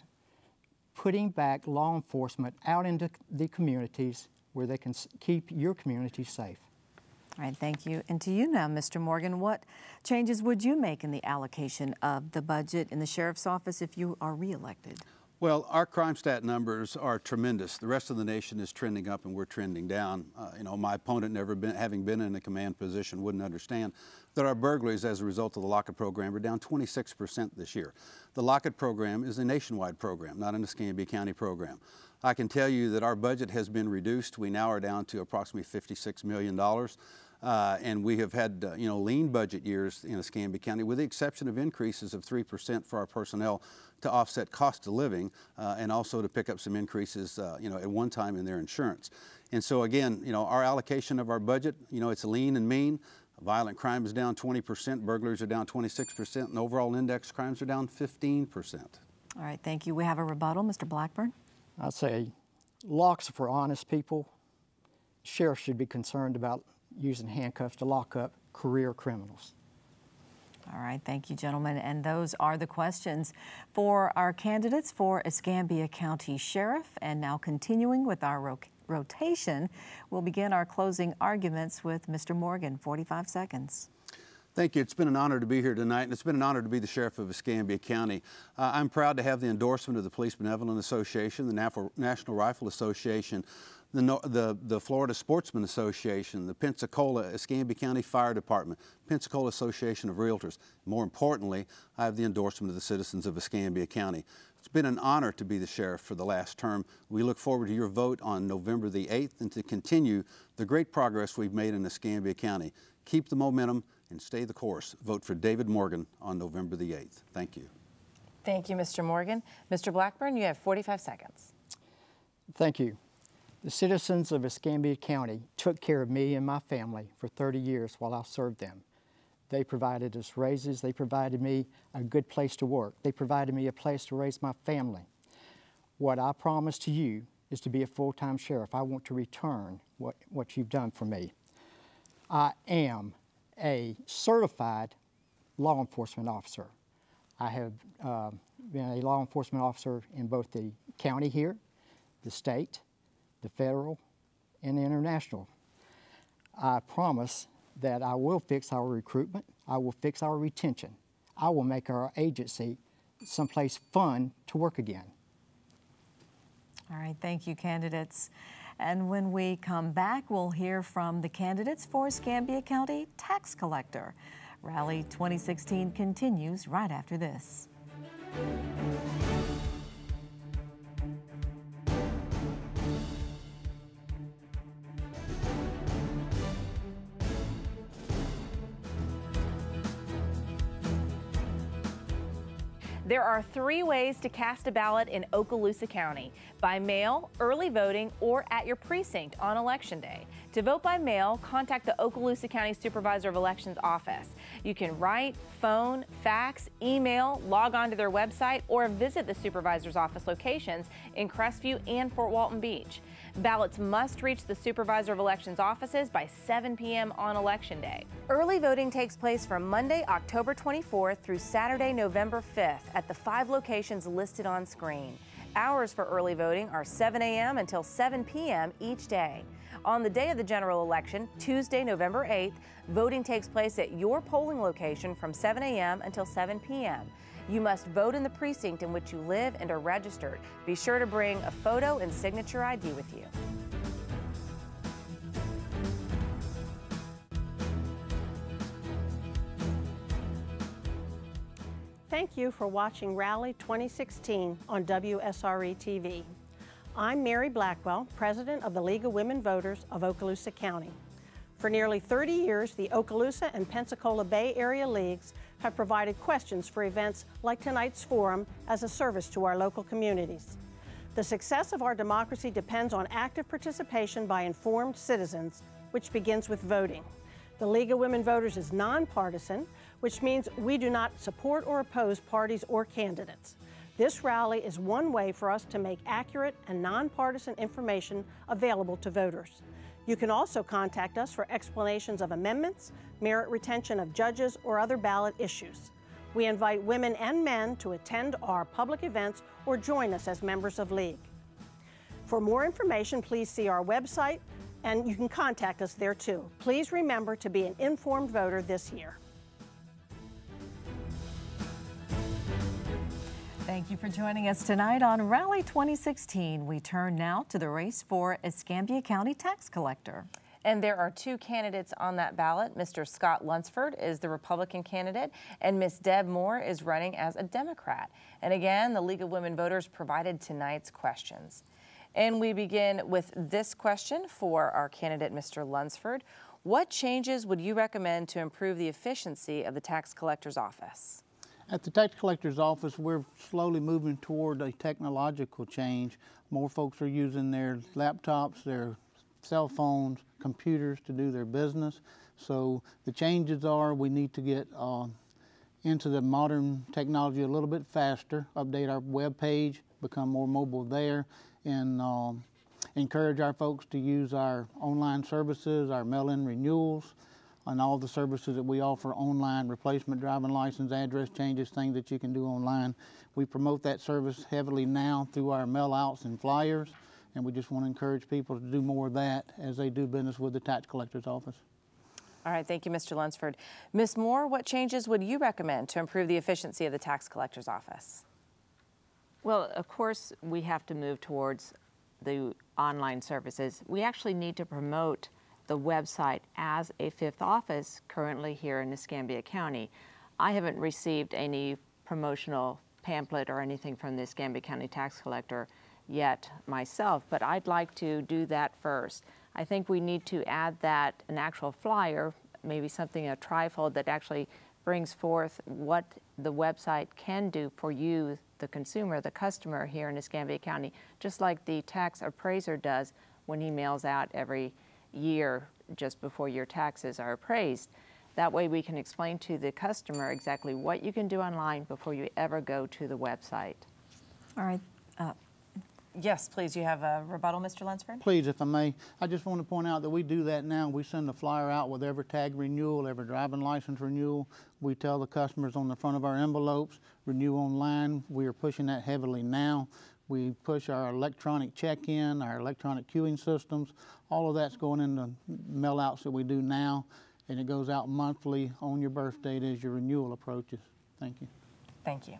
putting back law enforcement out into the communities where they can keep your community safe. All right, thank you. And to you now, Mr. Morgan, what changes would you make in the allocation of the budget in the Sheriff's Office if you are reelected? Well, our crime stat numbers are tremendous. The rest of the nation is trending up and we're trending down. My opponent, having been in a command position, wouldn't understand that our burglaries as a result of the Lockett program are down 26% this year. The Lockett program is a nationwide program, not an Escambia County program. I can tell you that our budget has been reduced. We now are down to approximately $56 million. And we have had, lean budget years in Escambia County, with the exception of increases of 3% for our personnel to offset cost of living and also to pick up some increases, at one time in their insurance. And so again, our allocation of our budget, it's lean and mean. Violent crime is down 20%, burglaries are down 26%, and overall index crimes are down 15%. All right, thank you. We have a rebuttal. Mr. Blackburn? I'd say locks are for honest people. Sheriffs should be concerned about using handcuffs to lock up career criminals. All right, thank you, gentlemen. And those are the questions for our candidates for Escambia County Sheriff. And now continuing with our rotation, we'll begin our closing arguments with Mr. Morgan, 45 seconds. Thank you. It's been an honor to be here tonight, and it's been an honor to be the Sheriff of Escambia County. I'm proud to have the endorsement of the Police Benevolent Association, the National Rifle Association, the Florida Sportsman Association, the Pensacola Escambia County Fire Department, Pensacola Association of Realtors. More importantly, I have the endorsement of the citizens of Escambia County. It's been an honor to be the sheriff for the last term. We look forward to your vote on November the 8th and to continue the great progress we've made in Escambia County. Keep the momentum and stay the course. Vote for David Morgan on November the 8th. Thank you. Thank you, Mr. Morgan. Mr. Blackburn, you have 45 seconds. Thank you. The citizens of Escambia County took care of me and my family for 30 years while I served them. They provided us raises. They provided me a good place to work. They provided me a place to raise my family. What I promise to you is to be a full-time sheriff. I want to return what you've done for me. I am a certified law enforcement officer. I have been a law enforcement officer in both the county here, the state, the federal, and the international. I promise that I will fix our recruitment, I will fix our retention, I will make our agency someplace fun to work again. All right, thank you, candidates. And when we come back, we'll hear from the candidates for Escambia County Tax Collector. Rally 2016 continues right after this. There are 3 ways to cast a ballot in Okaloosa County: by mail, early voting, or at your precinct on Election Day. To vote by mail, contact the Okaloosa County Supervisor of Elections office. You can write, phone, fax, email, log on to their website, or visit the Supervisor's office locations in Crestview and Fort Walton Beach. Ballots must reach the Supervisor of Elections offices by 7 p.m. on Election Day. Early voting takes place from Monday, October 24th through Saturday, November 5th at the 5 locations listed on screen. Hours for early voting are 7 a.m. until 7 p.m. each day. On the day of the general election, Tuesday, November 8th, voting takes place at your polling location from 7 a.m. until 7 p.m. You must vote in the precinct in which you live and are registered. Be sure to bring a photo and signature ID with you. Thank you for watching Rally 2016 on WSRE-TV. I'm Mary Blackwell, President of the League of Women Voters of Okaloosa County. For nearly 30 years, the Okaloosa and Pensacola Bay Area Leagues have provided questions for events like tonight's forum as a service to our local communities. The success of our democracy depends on active participation by informed citizens, which begins with voting. The League of Women Voters is nonpartisan, which means we do not support or oppose parties or candidates. This rally is one way for us to make accurate and nonpartisan information available to voters. You can also contact us for explanations of amendments, merit retention of judges, or other ballot issues. We invite women and men to attend our public events or join us as members of League. For more information, please see our website, and you can contact us there too. Please remember to be an informed voter this year. Thank you for joining us tonight on Rally 2016. We turn now to the race for Escambia County Tax Collector. And there are 2 candidates on that ballot. Mr. Scott Lunsford is the Republican candidate, and Miss Deb Moore is running as a Democrat. And again, the League of Women Voters provided tonight's questions. And we begin with this question for our candidate, Mr. Lunsford. What changes would you recommend to improve the efficiency of the tax collector's office? At the tax collector's office, we're slowly moving toward a technological change. More folks are using their laptops, their cell phones, computers to do their business. So the changes are we need to get into the modern technology a little bit faster, update our web page, become more mobile there, and encourage our folks to use our online services, our mail-in renewals, and all the services that we offer online, replacement driving license, address changes, things that you can do online. We promote that service heavily now through our mail-outs and flyers, and we just want to encourage people to do more of that as they do business with the tax collector's office. All right, thank you, Mr. Lunsford. Ms. Moore, what changes would you recommend to improve the efficiency of the tax collector's office? Well, of course, we have to move towards the online services. We actually need to promote the website as a fifth office currently here in Escambia County. I haven't received any promotional pamphlet or anything from the Escambia County tax collector yet myself, but I'd like to do that first. I think we need to add that an actual flyer, maybe something, a trifold that actually brings forth what the website can do for you, the consumer, the customer here in Escambia County, just like the tax appraiser does when he mails out every year just before your taxes are appraised. That way we can explain to the customer exactly what you can do online before you ever go to the website. All right. Yes, please. You have a rebuttal, Mr. Lunsford? Please, if I may. I just want to point out that we do that now. We send a flyer out with every tag renewal, every driving license renewal. We tell the customers on the front of our envelopes, renew online. We are pushing that heavily now. We push our electronic check-in, our electronic queuing systems. All of that's going in the mail-outs that we do now, and it goes out monthly on your birth date as your renewal approaches. Thank you. Thank you.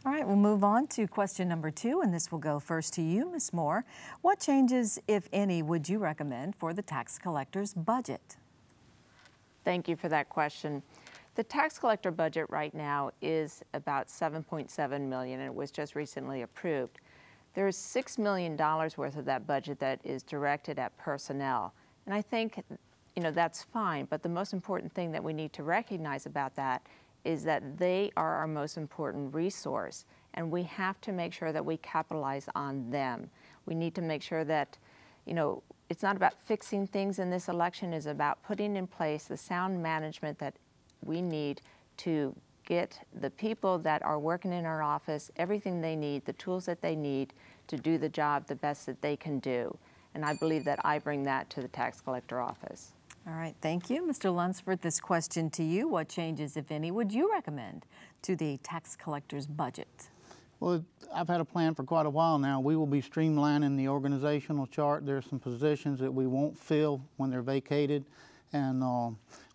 All right, we'll move on to question number 2, and this will go first to you, Ms. Moore. What changes, if any, would you recommend for the tax collector's budget? Thank you for that question. The tax collector budget right now is about $7.7 million, and it was just recently approved. There's $6 million worth of that budget that is directed at personnel, and I think, that's fine, but the most important thing that we need to recognize about that is that they are our most important resource, and we have to make sure that we capitalize on them. We need to make sure that, it's not about fixing things in this election, it's about putting in place the sound management that we need to get the people that are working in our office everything they need, the tools that they need to do the job the best that they can do. And I believe that I bring that to the tax collector office. All right, thank you. Mr. Lunsford, this question to you. What changes, if any, would you recommend to the tax collector's budget? Well, I've had a plan for quite a while now. We will be streamlining the organizational chart. There are some positions that we won't fill when they're vacated, and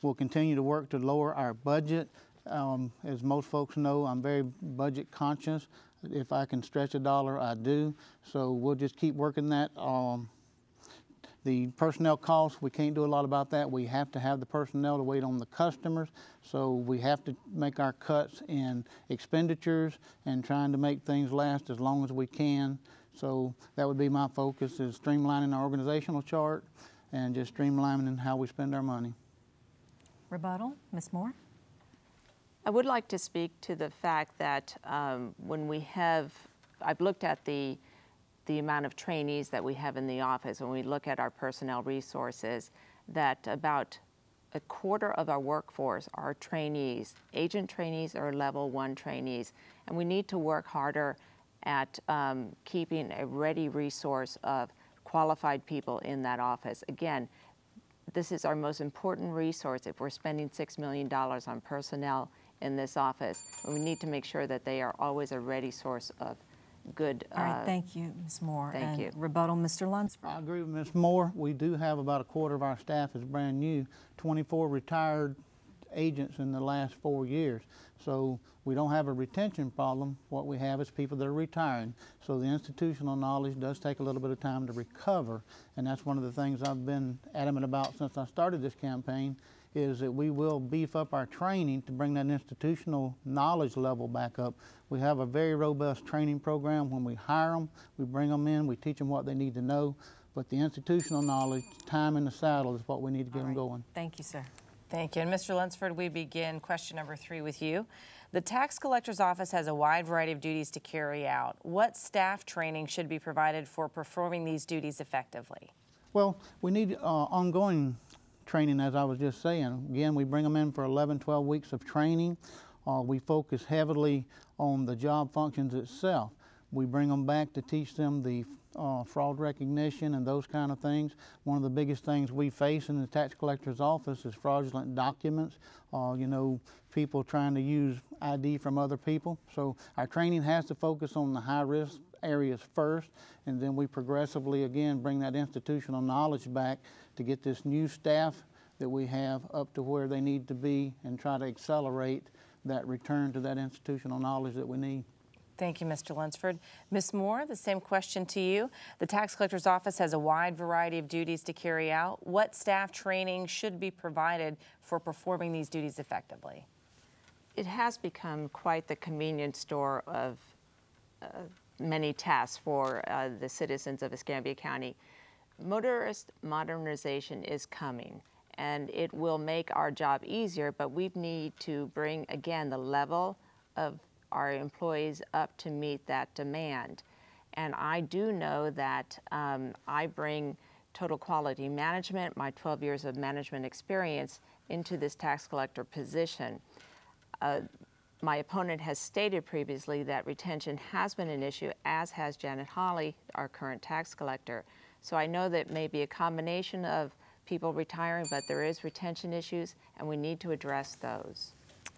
we'll continue to work to lower our budget. As most folks know, I'm very budget conscious. If I can stretch a dollar, I do. So we'll just keep working that. The personnel costs, we can't do a lot about that. We have to have the personnel to wait on the customers. So we have to make our cuts in expenditures and trying to make things last as long as we can. So that would be my focus, is streamlining our organizational chart and just streamlining how we spend our money. Rebuttal, Ms. Moore? I would like to speak to the fact that I've looked at the amount of trainees that we have in the office. When we look at our personnel resources, that about a quarter of our workforce are trainees, agent trainees or level 1 trainees, and we need to work harder at keeping a ready resource of qualified people in that office. Again, this is our most important resource if we're spending $6 million on personnel in this office. We need to make sure that they are always a ready source of good. All right, thank you, Ms. Moore. Thank you. Rebuttal, Mr. Lunsford. I agree with Ms. Moore. We do have about a quarter of our staff is brand new, 24 retired agents in the last 4 years. So we don't have a retention problem. What we have is people that are retiring. So the institutional knowledge does take a little bit of time to recover, and that's one of the things I've been adamant about since I started this campaign, is that we will beef up our training to bring that institutional knowledge level back up. We have a very robust training program. When we hire them, we bring them in, we teach them what they need to know, but the institutional knowledge, time in the saddle, is what we need to get them going. Thank you, sir. Thank you. And Mr. Lunsford, we begin question number 3 with you. The tax collector's office has a wide variety of duties to carry out. What staff training should be provided for performing these duties effectively? Well, we need ongoing training, as I was just saying. Again, we bring them in for 11, 12 weeks of training. We focus heavily on the job functions itself. We bring them back to teach them the fraud recognition and those kind of things. One of the biggest things we face in the tax collector's office is fraudulent documents. You know, people trying to use ID from other people. So our training has to focus on the high-risk areas first, and then we progressively, again, bring that institutional knowledge back to get this new staff that we have up to where they need to be and try to accelerate that return to that institutional knowledge that we need. Thank you, Mr. Lunsford. Ms. Moore, the same question to you. The tax collector's office has a wide variety of duties to carry out. What staff training should be provided for performing these duties effectively? It has become quite the convenience store of many tasks for the citizens of Escambia County. Motorist modernization is coming, and it will make our job easier, but we need to bring, again, the level of our employees up to meet that demand. And I do know that I bring total quality management, my 12 years of management experience, into this tax collector position. My opponent has stated previously that retention has been an issue, as has Janet Hawley, our current tax collector. So I know that may be a combination of people retiring, but there is retention issues, and we need to address those.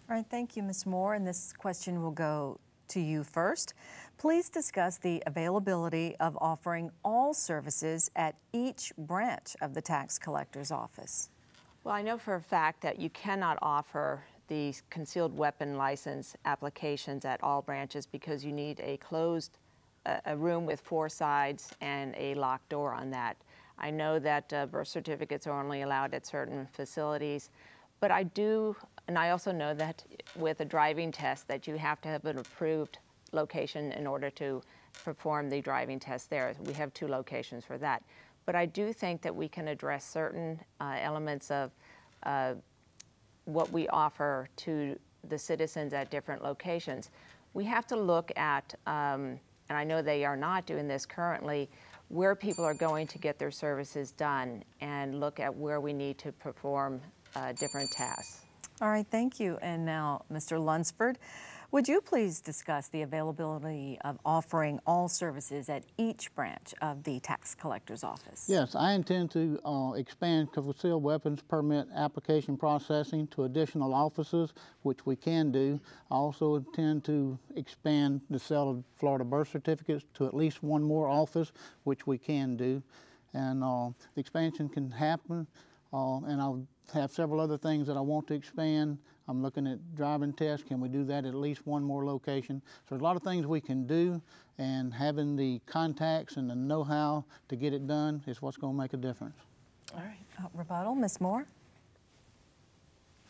All right, thank you, Ms. Moore, and this question will go to you first. Please discuss the availability of offering all services at each branch of the tax collector's office. Well, I know for a fact that you cannot offer the concealed weapon license applications at all branches because you need a closed a room with 4 sides and a locked door on that. I know that birth certificates are only allowed at certain facilities, but and I also know that with a driving test that you have to have an approved location in order to perform the driving test there. We have 2 locations for that. But I do think that we can address certain elements of what we offer to the citizens at different locations. We have to look at, and I know they are not doing this currently, where people are going to get their services done and look at where we need to perform different tasks. All right, thank you. And now, Mr. Lunsford, would you please discuss the availability of offering all services at each branch of the tax collector's office? Yes, I intend to expand concealed weapons permit application processing to additional offices, which we can do. I also intend to expand the sale of Florida birth certificates to at least 1 more office, which we can do. And the expansion can happen, and I'll have several other things that I want to expand. I'm looking at driving tests. Can we do that at least 1 more location? So there's a lot of things we can do, and having the contacts and the know-how to get it done is what's going to make a difference. All right, rebuttal, Ms. Moore?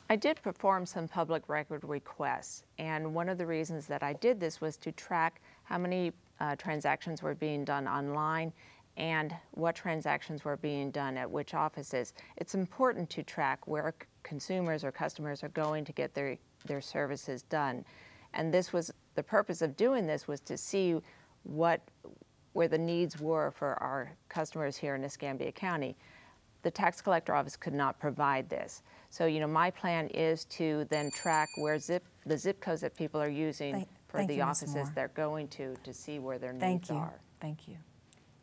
I did perform some public record requests, and one of the reasons that I did this was to track how many transactions were being done online and what transactions were being done at which offices. It's important to track where consumers or customers are going to get their services done. And this was, the purpose of doing this was to see where the needs were for our customers here in Escambia County. The tax collector office could not provide this. So, you know, my plan is to then track where the zip codes that people are using for the offices they're going to see where their needs are. Thank you.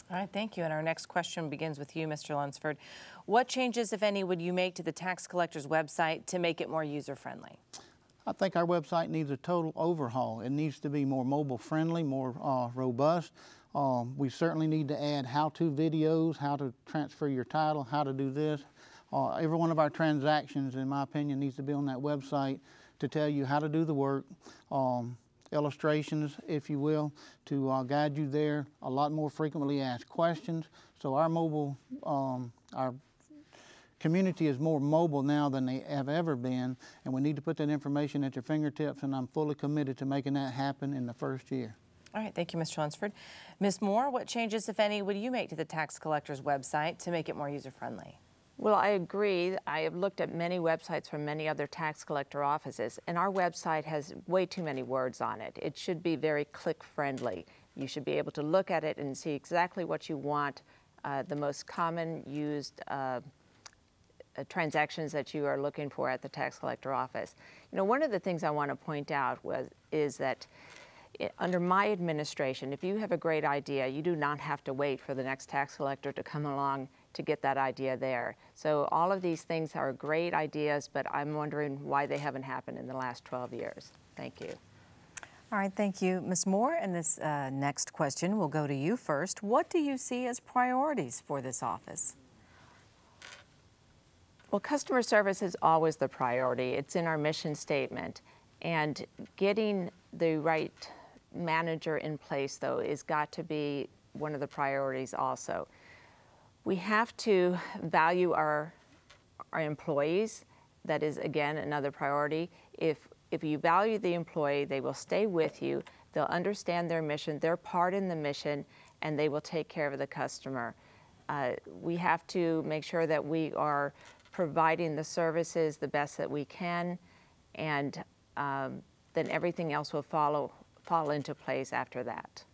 All right, thank you. And our next question begins with you, Mr. Lunsford. What changes, if any, would you make to the tax collector's website to make it more user-friendly? I think our website needs a total overhaul. It needs to be more mobile-friendly, more robust. We certainly need to add how-to videos, how to transfer your title, how to do this. Every one of our transactions, in my opinion, needs to be on that website to tell you how to do the work. Illustrations, if you will, to guide you there. A lot more frequently asked questions. So our our community is more mobile now than they have ever been, and we need to put that information at your fingertips, and I'm fully committed to making that happen in the first year. All right, thank you, Mr. Lunsford. Ms. Moore, what changes, if any, would you make to the tax collector's website to make it more user-friendly? Well, I agree. I have looked at many websites from many other tax collector offices, and our website has way too many words on it. It should be very click-friendly. You should be able to look at it and see exactly what you want, the most common used transactions that you are looking for at the tax collector office. You know, one of the things I want to point out is that under my administration, if you have a great idea, you do not have to wait for the next tax collector to come along to get that idea there. So all of these things are great ideas, but I'm wondering why they haven't happened in the last 12 years. Thank you. All right, thank you, Ms. Moore. And this next question will go to you first. What do you see as priorities for this office? Well, customer service is always the priority. It's in our mission statement. And getting the right manager in place, though, is got to be one of the priorities also. We have to value our employees. That is, again, another priority. If you value the employee, they will stay with you, they'll understand their mission, their part in the mission, and they will take care of the customer. We have to make sure that we are providing the services the best that we can, and then everything else will fall into place after that.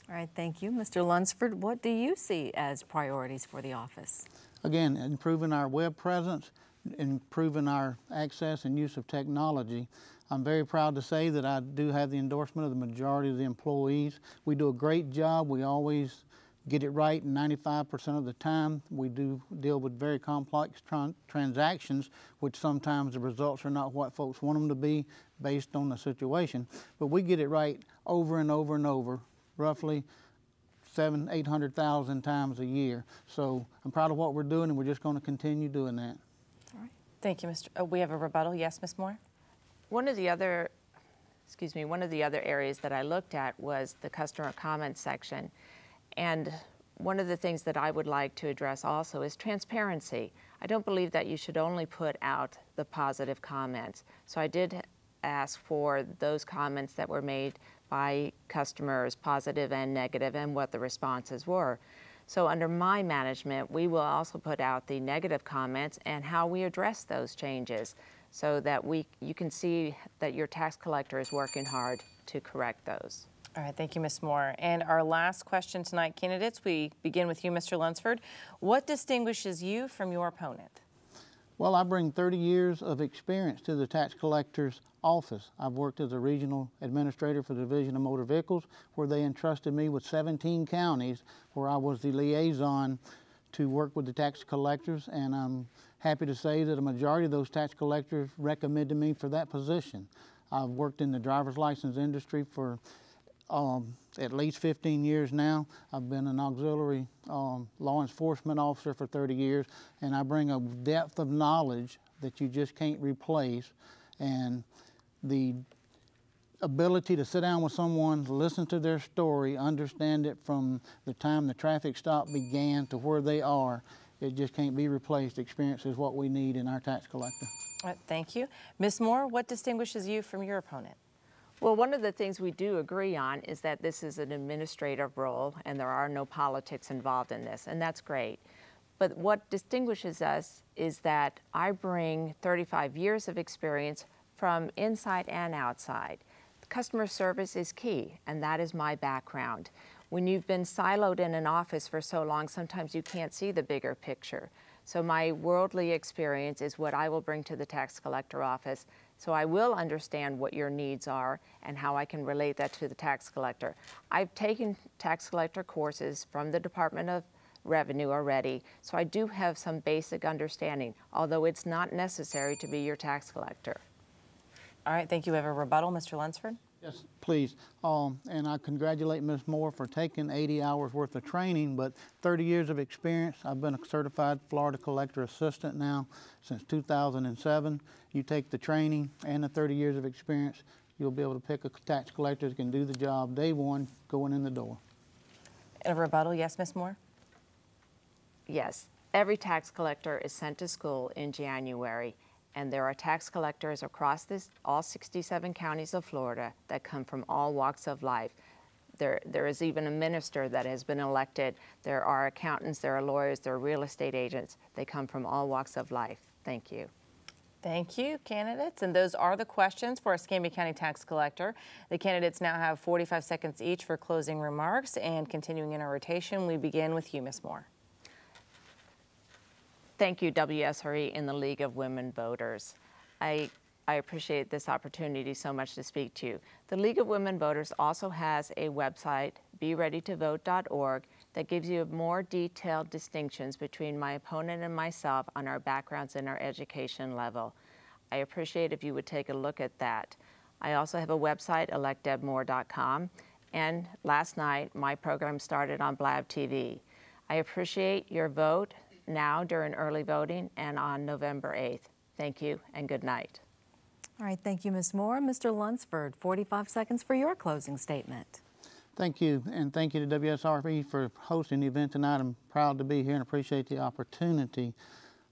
All right, thank you. Mr. Lunsford, what do you see as priorities for the office? Again, improving our web presence, improving our access and use of technology. I'm very proud to say that I do have the endorsement of the majority of the employees. We do a great job. We always get it right 95% of the time. We do deal with very complex transactions, which sometimes the results are not what folks want them to be based on the situation. But we get it right over and over and over, roughly 800,000 times a year. So I'm proud of what we're doing, and we're just going to continue doing that. All right. Thank you, Mr. We have a rebuttal. Yes, Ms. Moore? One of the other areas that I looked at was the customer comments section. And one of the things that I would like to address also is transparency. I don't believe that you should only put out the positive comments. So I did ask for those comments that were made by customers, positive and negative, and what the responses were. So under my management, we will also put out the negative comments and how we address those changes, so that you can see that your tax collector is working hard to correct those. All right, thank you, Ms. Moore. And our last question tonight, candidates, we begin with you, Mr. Lunsford. What distinguishes you from your opponent? Well, I bring 30 years of experience to the tax collector's office. I've worked as a regional administrator for the Division of Motor Vehicles, where they entrusted me with 17 counties, where I was the liaison to work with the tax collectors, and I'm happy to say that a majority of those tax collectors recommended me for that position. I've worked in the driver's license industry for at least 15 years now. I've been an auxiliary law enforcement officer for 30 years, and I bring a depth of knowledge that you just can't replace, and the ability to sit down with someone, listen to their story, understand it from the time the traffic stop began to where they are, it just can't be replaced. Experience is what we need in our tax collector. All right, thank you. Ms. Moore, what distinguishes you from your opponent? Well, one of the things we do agree on is that this is an administrative role and there are no politics involved in this, and that's great. But what distinguishes us is that I bring 35 years of experience from inside and outside. Customer service is key, and that is my background. When you've been siloed in an office for so long, sometimes you can't see the bigger picture. So my worldly experience is what I will bring to the tax collector office. So I will understand what your needs are and how I can relate that to the tax collector. I've taken tax collector courses from the Department of Revenue already, so I do have some basic understanding, although it's not necessary to be your tax collector. All right, thank you. We have a rebuttal, Mr. Lunsford? Yes, please. And I congratulate Ms. Moore for taking 80 hours worth of training, but 30 years of experience. I've been a certified Florida collector assistant now since 2007. You take the training and the 30 years of experience, you'll be able to pick a tax collector that can do the job day one going in the door. And a rebuttal, yes, Ms. Moore? Yes, every tax collector is sent to school in January, and there are tax collectors across all 67 counties of Florida that come from all walks of life. There is even a minister that has been elected. There are accountants, there are lawyers, there are real estate agents. They come from all walks of life. Thank you. Thank you, candidates. And those are the questions for Escambia County Tax Collector. The candidates now have 45 seconds each for closing remarks, and continuing in our rotation, we begin with you, Ms. Moore. Thank you, WSRE and the League of Women Voters. I I appreciate this opportunity so much to speak to you. The League of Women Voters also has a website, bereadytovote.org, that gives you more detailed distinctions between my opponent and myself on our backgrounds and our education level. I appreciate if you would take a look at that. I also have a website, electdebmoore.com, and last night my program started on Blab TV. I appreciate your vote now during early voting and on November 8th. Thank you and good night. All right, thank you, Ms. Moore. Mr. Lunsford, 45 seconds for your closing statement. Thank you, and thank you to WSRE for hosting the event tonight. I'm proud to be here and appreciate the opportunity.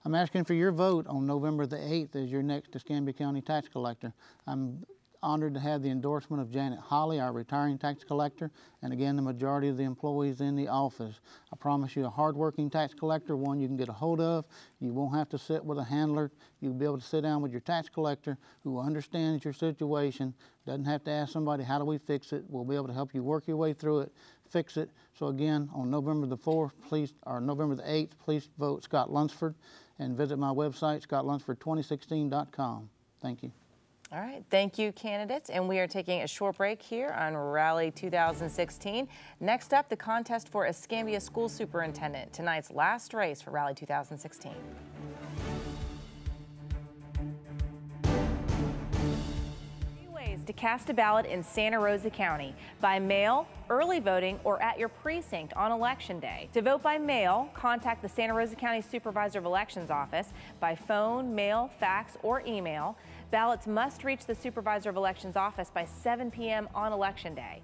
I'm asking for your vote on November the 8th as your next Escambia County tax collector. I'm honored to have the endorsement of Janet Holly, our retiring tax collector, and again, the majority of the employees in the office. I promise you a hardworking tax collector, one you can get a hold of. You won't have to sit with a handler. You'll be able to sit down with your tax collector who understands your situation, doesn't have to ask somebody, how do we fix it? We'll be able to help you work your way through it, fix it. So again, on November the 4th, please, or November the 8th, please vote Scott Lunsford and visit my website, scottlunsford2016.com. Thank you. All right, thank you, candidates. And we are taking a short break here on Rally 2016. Next up, the contest for Escambia School Superintendent, tonight's last race for Rally 2016. Ways to cast a ballot in Santa Rosa County: by mail, early voting, or at your precinct on Election Day. To vote by mail, contact the Santa Rosa County Supervisor of Elections office by phone, mail, fax, or email. Ballots must reach the Supervisor of Elections office by 7 p.m. on Election Day.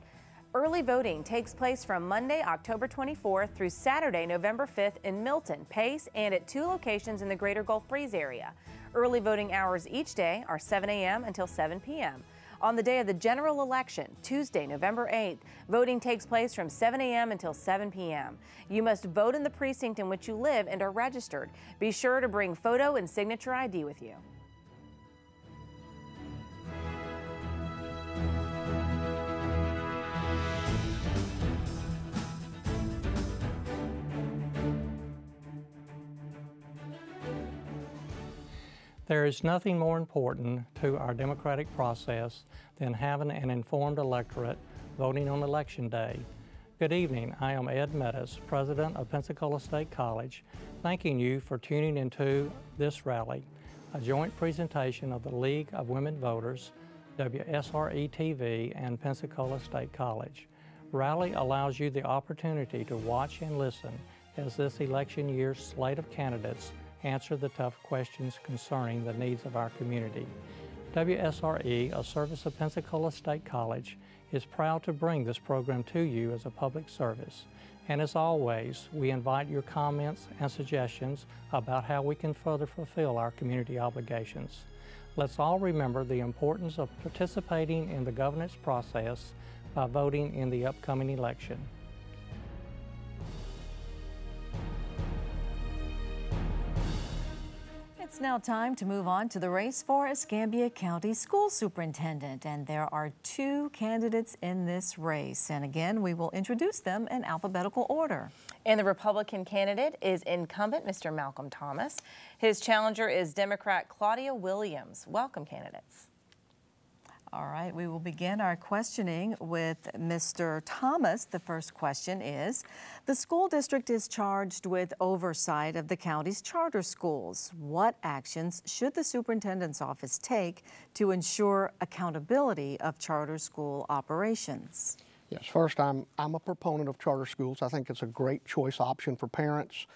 Early voting takes place from Monday, October 24th through Saturday, November 5th in Milton, Pace, and at 2 locations in the Greater Gulf Breeze area. Early voting hours each day are 7 a.m. until 7 p.m. On the day of the general election, Tuesday, November 8th, voting takes place from 7 a.m. until 7 p.m. You must vote in the precinct in which you live and are registered. Be sure to bring photo and signature ID with you. There is nothing more important to our democratic process than having an informed electorate voting on Election Day. Good evening. I am Ed Meadows, President of Pensacola State College, thanking you for tuning into this rally, a joint presentation of the League of Women Voters, WSRE-TV, and Pensacola State College. Rally allows you the opportunity to watch and listen as this election year's slate of candidates answer the tough questions concerning the needs of our community. WSRE, a service of Pensacola State College, is proud to bring this program to you as a public service. And as always, we invite your comments and suggestions about how we can further fulfill our community obligations. Let's all remember the importance of participating in the governance process by voting in the upcoming election. It's now time to move on to the race for Escambia County School Superintendent, and there are 2 candidates in this race. And again, we will introduce them in alphabetical order. And the Republican candidate is incumbent Mr. Malcolm Thomas. His challenger is Democrat Claudia Williams. Welcome, candidates. All right, we will begin our questioning with Mr. Thomas. The first question is, the school district is charged with oversight of the county's charter schools. What actions should the superintendent's office take to ensure accountability of charter school operations? Yes, first, I'm a proponent of charter schools. I think it's a great choice option for parents.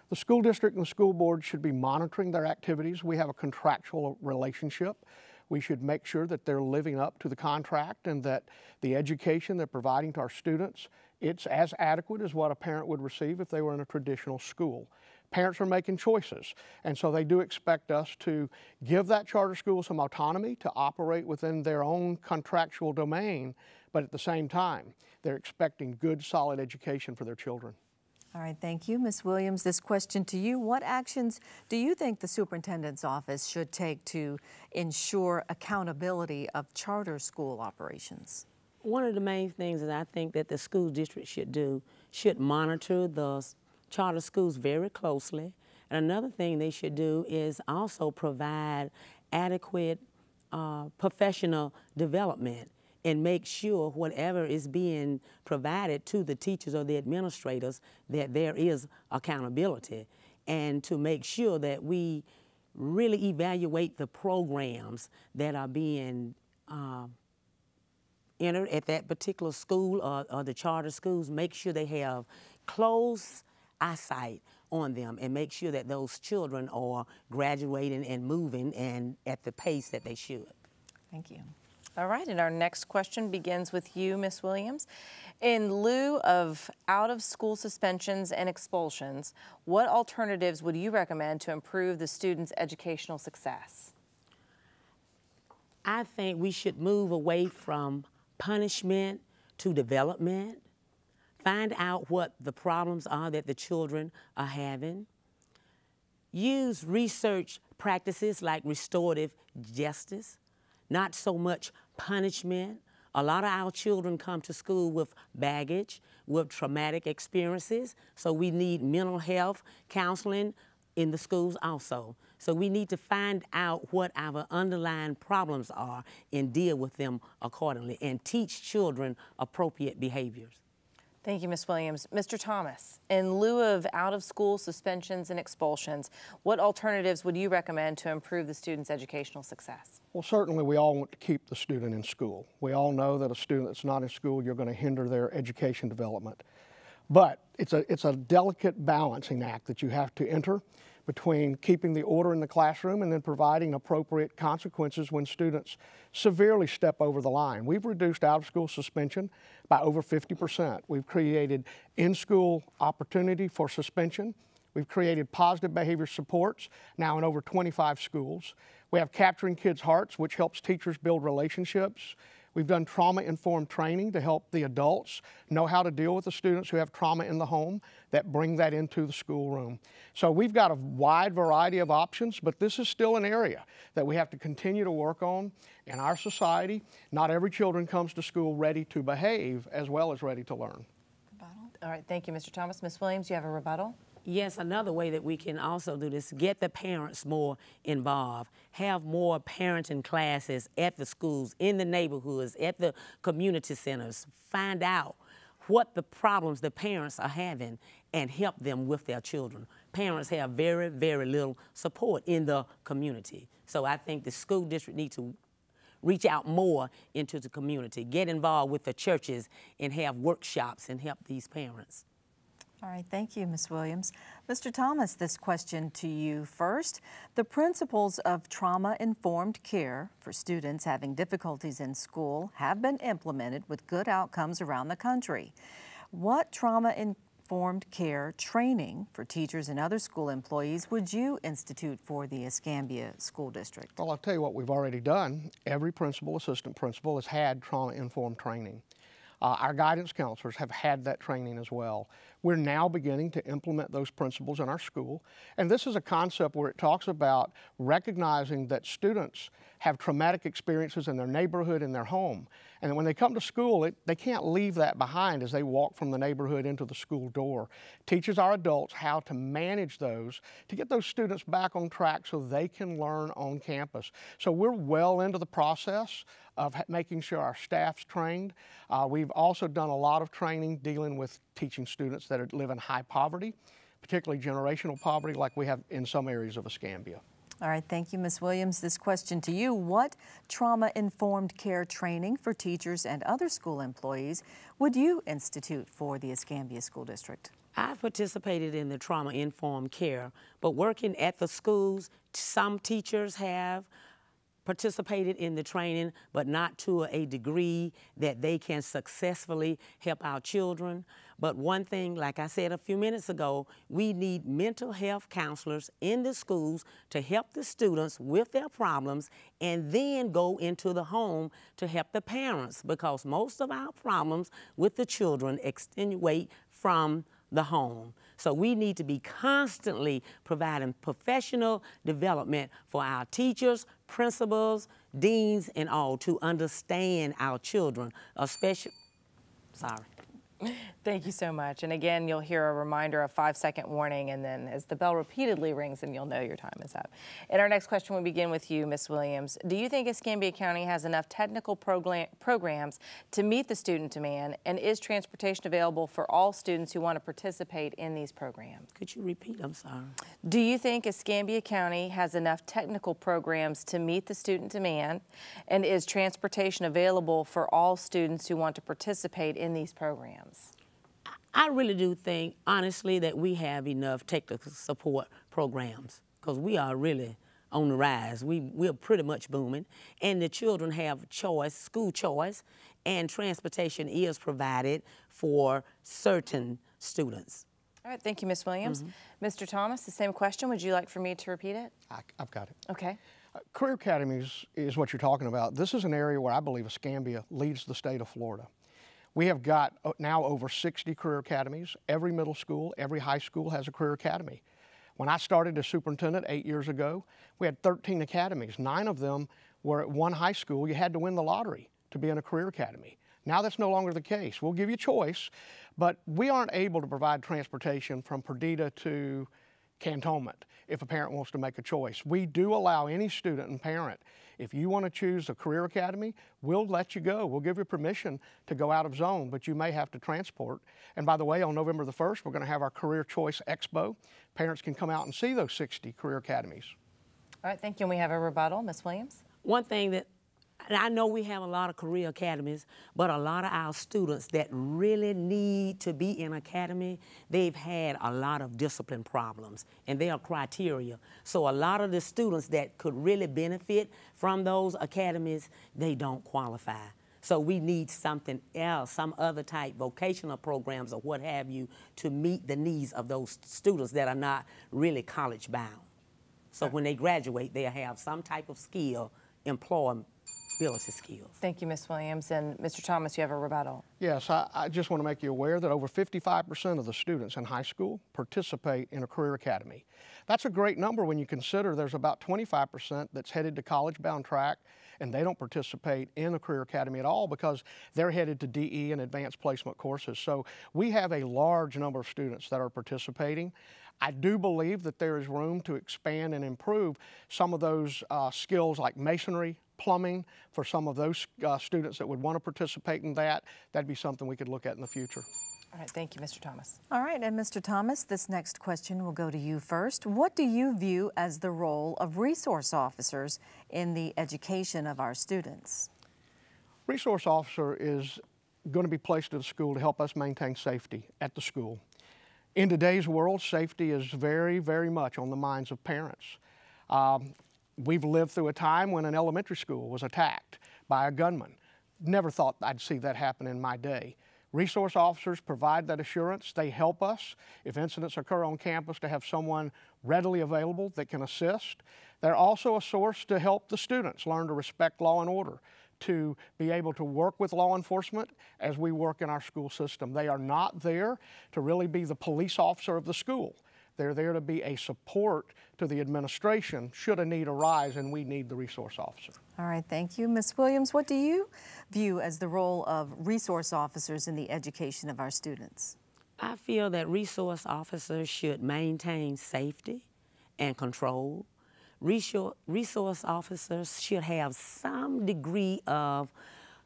The school district and the school board should be monitoring their activities. We have a contractual relationship. We should make sure that they're living up to the contract and that the education they're providing to our students, it's as adequate as what a parent would receive if they were in a traditional school. Parents are making choices, and so they do expect us to give that charter school some autonomy to operate within their own contractual domain, but at the same time, they're expecting good, solid education for their children. All right, thank you. Ms. Williams, this question to you. What actions do you think the superintendent's office should take to ensure accountability of charter school operations? One of the main things that I think that the school district should monitor the charter schools very closely. And another thing they should do is also provide adequate professional development and make sure whatever is being provided to the teachers or the administrators that there is accountability, and to make sure that we really evaluate the programs that are being entered at that particular school or the charter schools. Make sure they have close eyesight on them and make sure that those children are graduating and moving and at the pace that they should. Thank you. All right, and our next question begins with you, Ms. Williams. In lieu of out-of-school suspensions and expulsions, what alternatives would you recommend to improve the students' educational success? I think we should move away from punishment to development. Find out what the problems are that the children are having. Use research practices like restorative justice, not so much punishment. A lot of our children come to school with baggage, with traumatic experiences, so we need mental health counseling in the schools also. So we need to find out what our underlying problems are and deal with them accordingly and teach children appropriate behaviors. Thank you, Ms. Williams. Mr. Thomas, in lieu of out-of-school suspensions and expulsions, what alternatives would you recommend to improve the student's educational success? Well, certainly we all want to keep the student in school. We all know that a student that's not in school, you're going to hinder their education development. But it's a delicate balancing act that you have to enter between keeping the order in the classroom and then providing appropriate consequences when students severely step over the line. We've reduced out-of-school suspension by over 50%. We've created in-school opportunity for suspension. We've created positive behavior supports now in over 25 schools. We have Capturing Kids' Hearts, which helps teachers build relationships. We've done trauma-informed training to help the adults know how to deal with the students who have trauma in the home that bring that into the schoolroom. So we've got a wide variety of options, but this is still an area that we have to continue to work on in our society. Not every children comes to school ready to behave as well as ready to learn. All right, thank you, Mr. Thomas. Ms. Williams, you have a rebuttal? Yes, another way that we can also do this, get the parents more involved, have more parenting classes at the schools, in the neighborhoods, at the community centers, find out what the problems the parents are having and help them with their children. Parents have very, very little support in the community. So I think the school district needs to reach out more into the community, get involved with the churches and have workshops and help these parents. All right, thank you, Ms. Williams. Mr. Thomas, this question to you first. The principles of trauma-informed care for students having difficulties in school have been implemented with good outcomes around the country. What trauma-informed care training for teachers and other school employees would you institute for the Escambia School District? Well, I'll tell you what we've already done. Every principal, assistant principal has had trauma-informed training. Our guidance counselors have had that training as well. We're now beginning to implement those principles in our school. And this is a concept where it talks about recognizing that students have traumatic experiences in their neighborhood, in their home. And when they come to school, they can't leave that behind as they walk from the neighborhood into the school door. Teaches our adults how to manage those, to get those students back on track so they can learn on campus. So we're well into the process of making sure our staff's trained. We've also done a lot of training dealing with teaching students that live in high poverty, particularly generational poverty like we have in some areas of Escambia. All right, thank you, Ms. Williams. This question to you, what trauma-informed care training for teachers and other school employees would you institute for the Escambia School District? I've participated in the trauma-informed care, but working at the schools, some teachers have participated in the training, but not to a degree that they can successfully help our children. But one thing, like I said a few minutes ago, we need mental health counselors in the schools to help the students with their problems and then go into the home to help the parents, because most of our problems with the children extenuate from the home. So we need to be constantly providing professional development for our teachers, principals, deans, and all to understand our children, especially, Thank you so much. And again, you'll hear a reminder, a 5-second warning, and then as the bell repeatedly rings, then you'll know your time is up. And our next question will begin with you, Ms. Williams. Do you think Escambia County has enough technical programs to meet the student demand, and is transportation available for all students who want to participate in these programs? Could you repeat? I'm sorry. Do you think Escambia County has enough technical programs to meet the student demand, and is transportation available for all students who want to participate in these programs? I really do think, honestly, that we have enough technical support programs because we are really on the rise. We're pretty much booming, and the children have choice, school choice, and transportation is provided for certain students. All right, thank you, Ms. Williams. Mr. Thomas, the same question. Would you like for me to repeat it? I've got it. Okay. Career academies is what you're talking about. This is an area where I believe Escambia leads the state of Florida. We have got now over 60 career academies. Every middle school, every high school has a career academy. When I started as superintendent 8 years ago, we had 13 academies. 9 of them were at one high school. You had to win the lottery to be in a career academy. Now that's no longer the case. We'll give you choice, but we aren't able to provide transportation from Perdita to Cantonment if a parent wants to make a choice. We do allow any student and parent, if you want to choose a career academy, we'll let you go. We'll give you permission to go out of zone, but you may have to transport. And by the way, on November the 1st, we're going to have our Career Choice Expo. Parents can come out and see those 60 career academies. All right, thank you. And we have a rebuttal. Ms. Williams? One thing that, and I know we have a lot of career academies, but a lot of our students that really need to be in academy, they've had a lot of discipline problems, and they are criteria. So a lot of the students that could really benefit from those academies, they don't qualify. So we need something else, some other type vocational programs or what have you to meet the needs of those students that are not really college bound. So when they graduate, they'll have some type of skill, employability skills. Thank you, Ms. Williams. And Mr. Thomas, you have a rebuttal. Yes, I just want to make you aware that over 55% of the students in high school participate in a career academy. That's a great number when you consider there's about 25% that's headed to college-bound track, and they don't participate in a career academy at all because they're headed to DE and advanced placement courses. So we have a large number of students that are participating. I do believe that there is room to expand and improve some of those skills like masonry, plumbing, for some of those students that would want to participate in that. That'd be something we could look at in the future. All right, thank you, Mr. Thomas. All right, and Mr. Thomas, this next question will go to you first. What do you view as the role of resource officers in the education of our students? Resource officer is going to be placed at the school to help us maintain safety at the school. In today's world, safety is very, very much on the minds of parents. We've lived through a time when an elementary school was attacked by a gunman. Never thought I'd see that happen in my day. Resource officers provide that assurance. They help us, if incidents occur on campus, to have someone readily available that can assist. They're also a source to help the students learn to respect law and order, to be able to work with law enforcement as we work in our school system. They are not there to really be the police officer of the school. They're there to be a support to the administration should a need arise and we need the resource officer. All right, thank you. Ms. Williams, what do you view as the role of resource officers in the education of our students? I feel that resource officers should maintain safety and control. Resource officers should have some degree of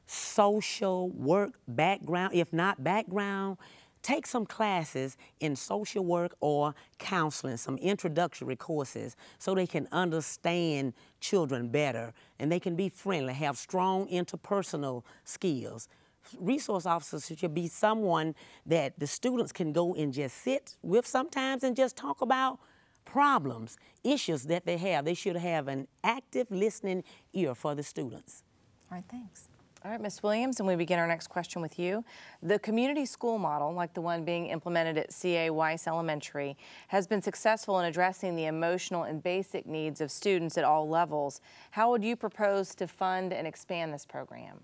social work background. If not background, take some classes in social work or counseling, some introductory courses, so they can understand children better and they can be friendly, have strong interpersonal skills. Resource officers should be someone that the students can go and just sit with sometimes and just talk about problems, issues that they have. They should have an active listening ear for the students. All right, thanks. All right, Ms. Williams, and we begin our next question with you. The community school model, like the one being implemented at C.A. Weiss Elementary, has been successful in addressing the emotional and basic needs of students at all levels. How would you propose to fund and expand this program?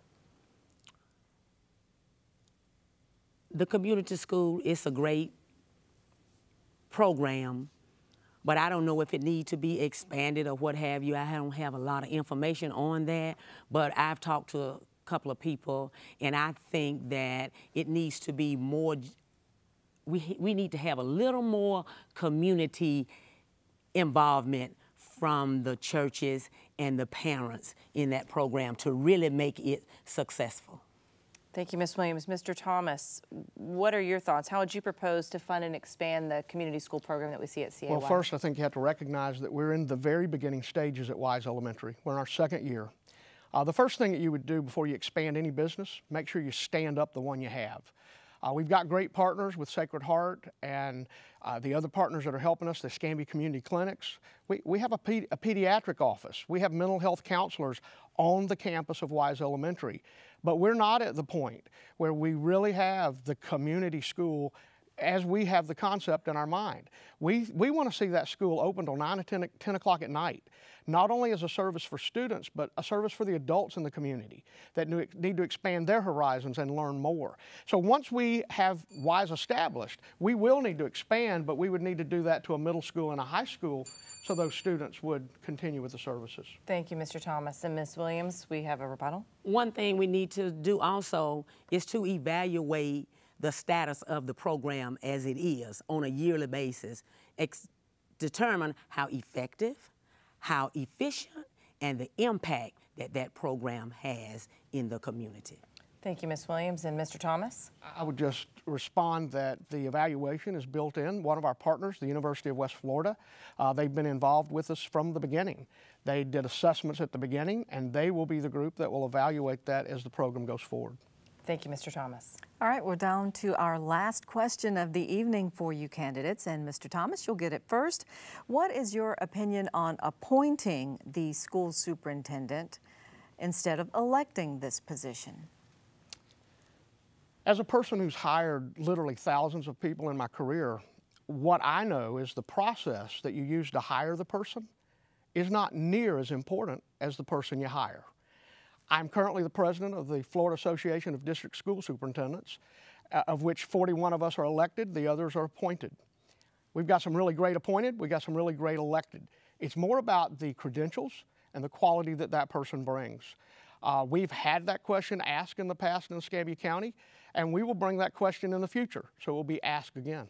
The community school is a great program, but I don't know if it needs to be expanded or what have you. I don't have a lot of information on that, but I've talked to couple of people, and I think that it needs to be more, we need to have a little more community involvement from the churches and the parents in that program to really make it successful. Thank you, Ms. Williams. Mr. Thomas, what are your thoughts? How would you propose to fund and expand the community school program that we see at CAY? Well, first, I think you have to recognize that we're in the very beginning stages at Wise Elementary. We're in our second year. The first thing that you would do before you expand any business, make sure you stand up the one you have. We've got great partners with Sacred Heart and the other partners that are helping us, the Escambia Community Clinics. We have a pediatric office. We have mental health counselors on the campus of Wise Elementary. But we're not at the point where we really have the community school as we have the concept in our mind. We want to see that school open till 9 or 10 o'clock at night, not only as a service for students, but a service for the adults in the community that need to expand their horizons and learn more. So once we have Wise established, we will need to expand, but we would need to do that to a middle school and a high school so those students would continue with the services. Thank you, Mr. Thomas. And Ms. Williams, we have a rebuttal. One thing we need to do also is to evaluate the status of the program as it is on a yearly basis, determine how effective, how efficient, and the impact that that program has in the community. Thank you, Ms. Williams. And Mr. Thomas? I would just respond that the evaluation is built in. One of our partners, the University of West Florida, they've been involved with us from the beginning. They did assessments at the beginning, and they will be the group that will evaluate that as the program goes forward. Thank you, Mr. Thomas. All right, we're down to our last question of the evening for you candidates. And Mr. Thomas, you'll get it first. What is your opinion on appointing the school superintendent instead of electing this position? As a person who's hired literally thousands of people in my career, what I know is the process that you use to hire the person is not near as important as the person you hire. I'm currently the president of the Florida Association of District School Superintendents, of which 41 of us are elected, the others are appointed. We've got some really great appointed, we've got some really great elected. It's more about the credentials and the quality that that person brings. We've had that question asked in the past in Escambia County, and we will bring that question in the future, so it will be asked again.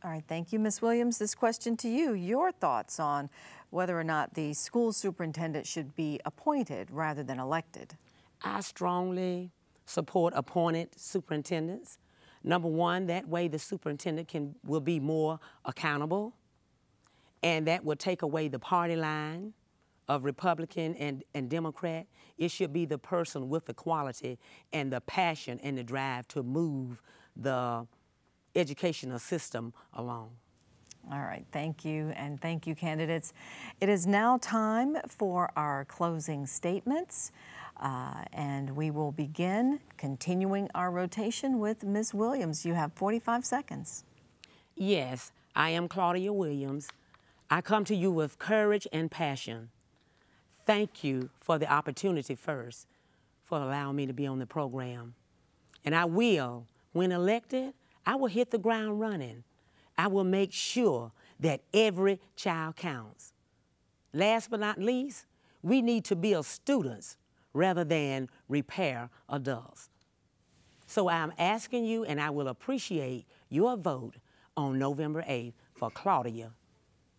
All right, thank you, Ms. Williams. This question to you, your thoughts on whether or not the school superintendent should be appointed rather than elected. I strongly support appointed superintendents. Number one, that way the superintendent will be more accountable, and that will take away the party line of Republican and Democrat. It should be the person with the quality and the passion and the drive to move the educational system along. All right, thank you, and thank you, candidates. It is now time for our closing statements, and we will begin continuing our rotation with Ms. Williams. You have 45 seconds. Yes, I am Claudia Williams. I come to you with courage and passion. Thank you for the opportunity first, for allowing me to be on the program. And I will, when elected, I will hit the ground running. I will make sure that every child counts. Last but not least, we need to build students rather than repair adults. So I'm asking you, and I will appreciate your vote on November 8th for Claudia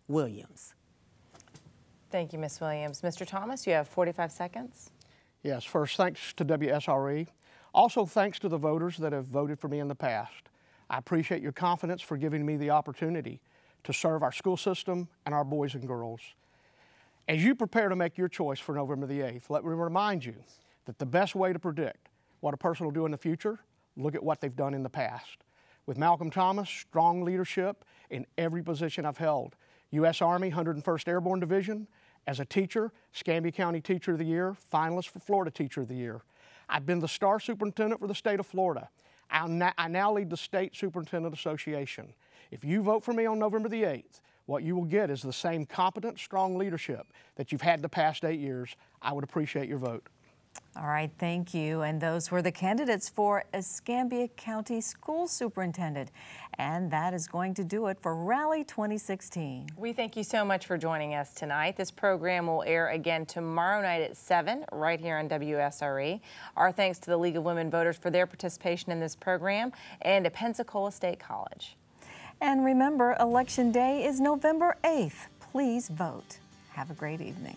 Williams. Thank you, Ms. Williams. Mr. Thomas, you have 45 seconds. Yes, first, thanks to WSRE. Also, thanks to the voters that have voted for me in the past. I appreciate your confidence for giving me the opportunity to serve our school system and our boys and girls. As you prepare to make your choice for November the 8th, let me remind you that the best way to predict what a person will do in the future, look at what they've done in the past. With Malcolm Thomas, strong leadership in every position I've held. U.S. Army 101st Airborne Division, as a teacher, Escambia County Teacher of the Year, finalist for Florida Teacher of the Year. I've been the star superintendent for the state of Florida. I now lead the State Superintendent Association. If you vote for me on November the 8th, what you will get is the same competent, strong leadership that you've had the past 8 years. I would appreciate your vote. All right, thank you. And those were the candidates for Escambia County School Superintendent. And that is going to do it for Rally 2016. We thank you so much for joining us tonight. This program will air again tomorrow night at 7 right here on WSRE. Our thanks to the League of Women Voters for their participation in this program and to Pensacola State College. And remember, Election Day is November 8th. Please vote. Have a great evening.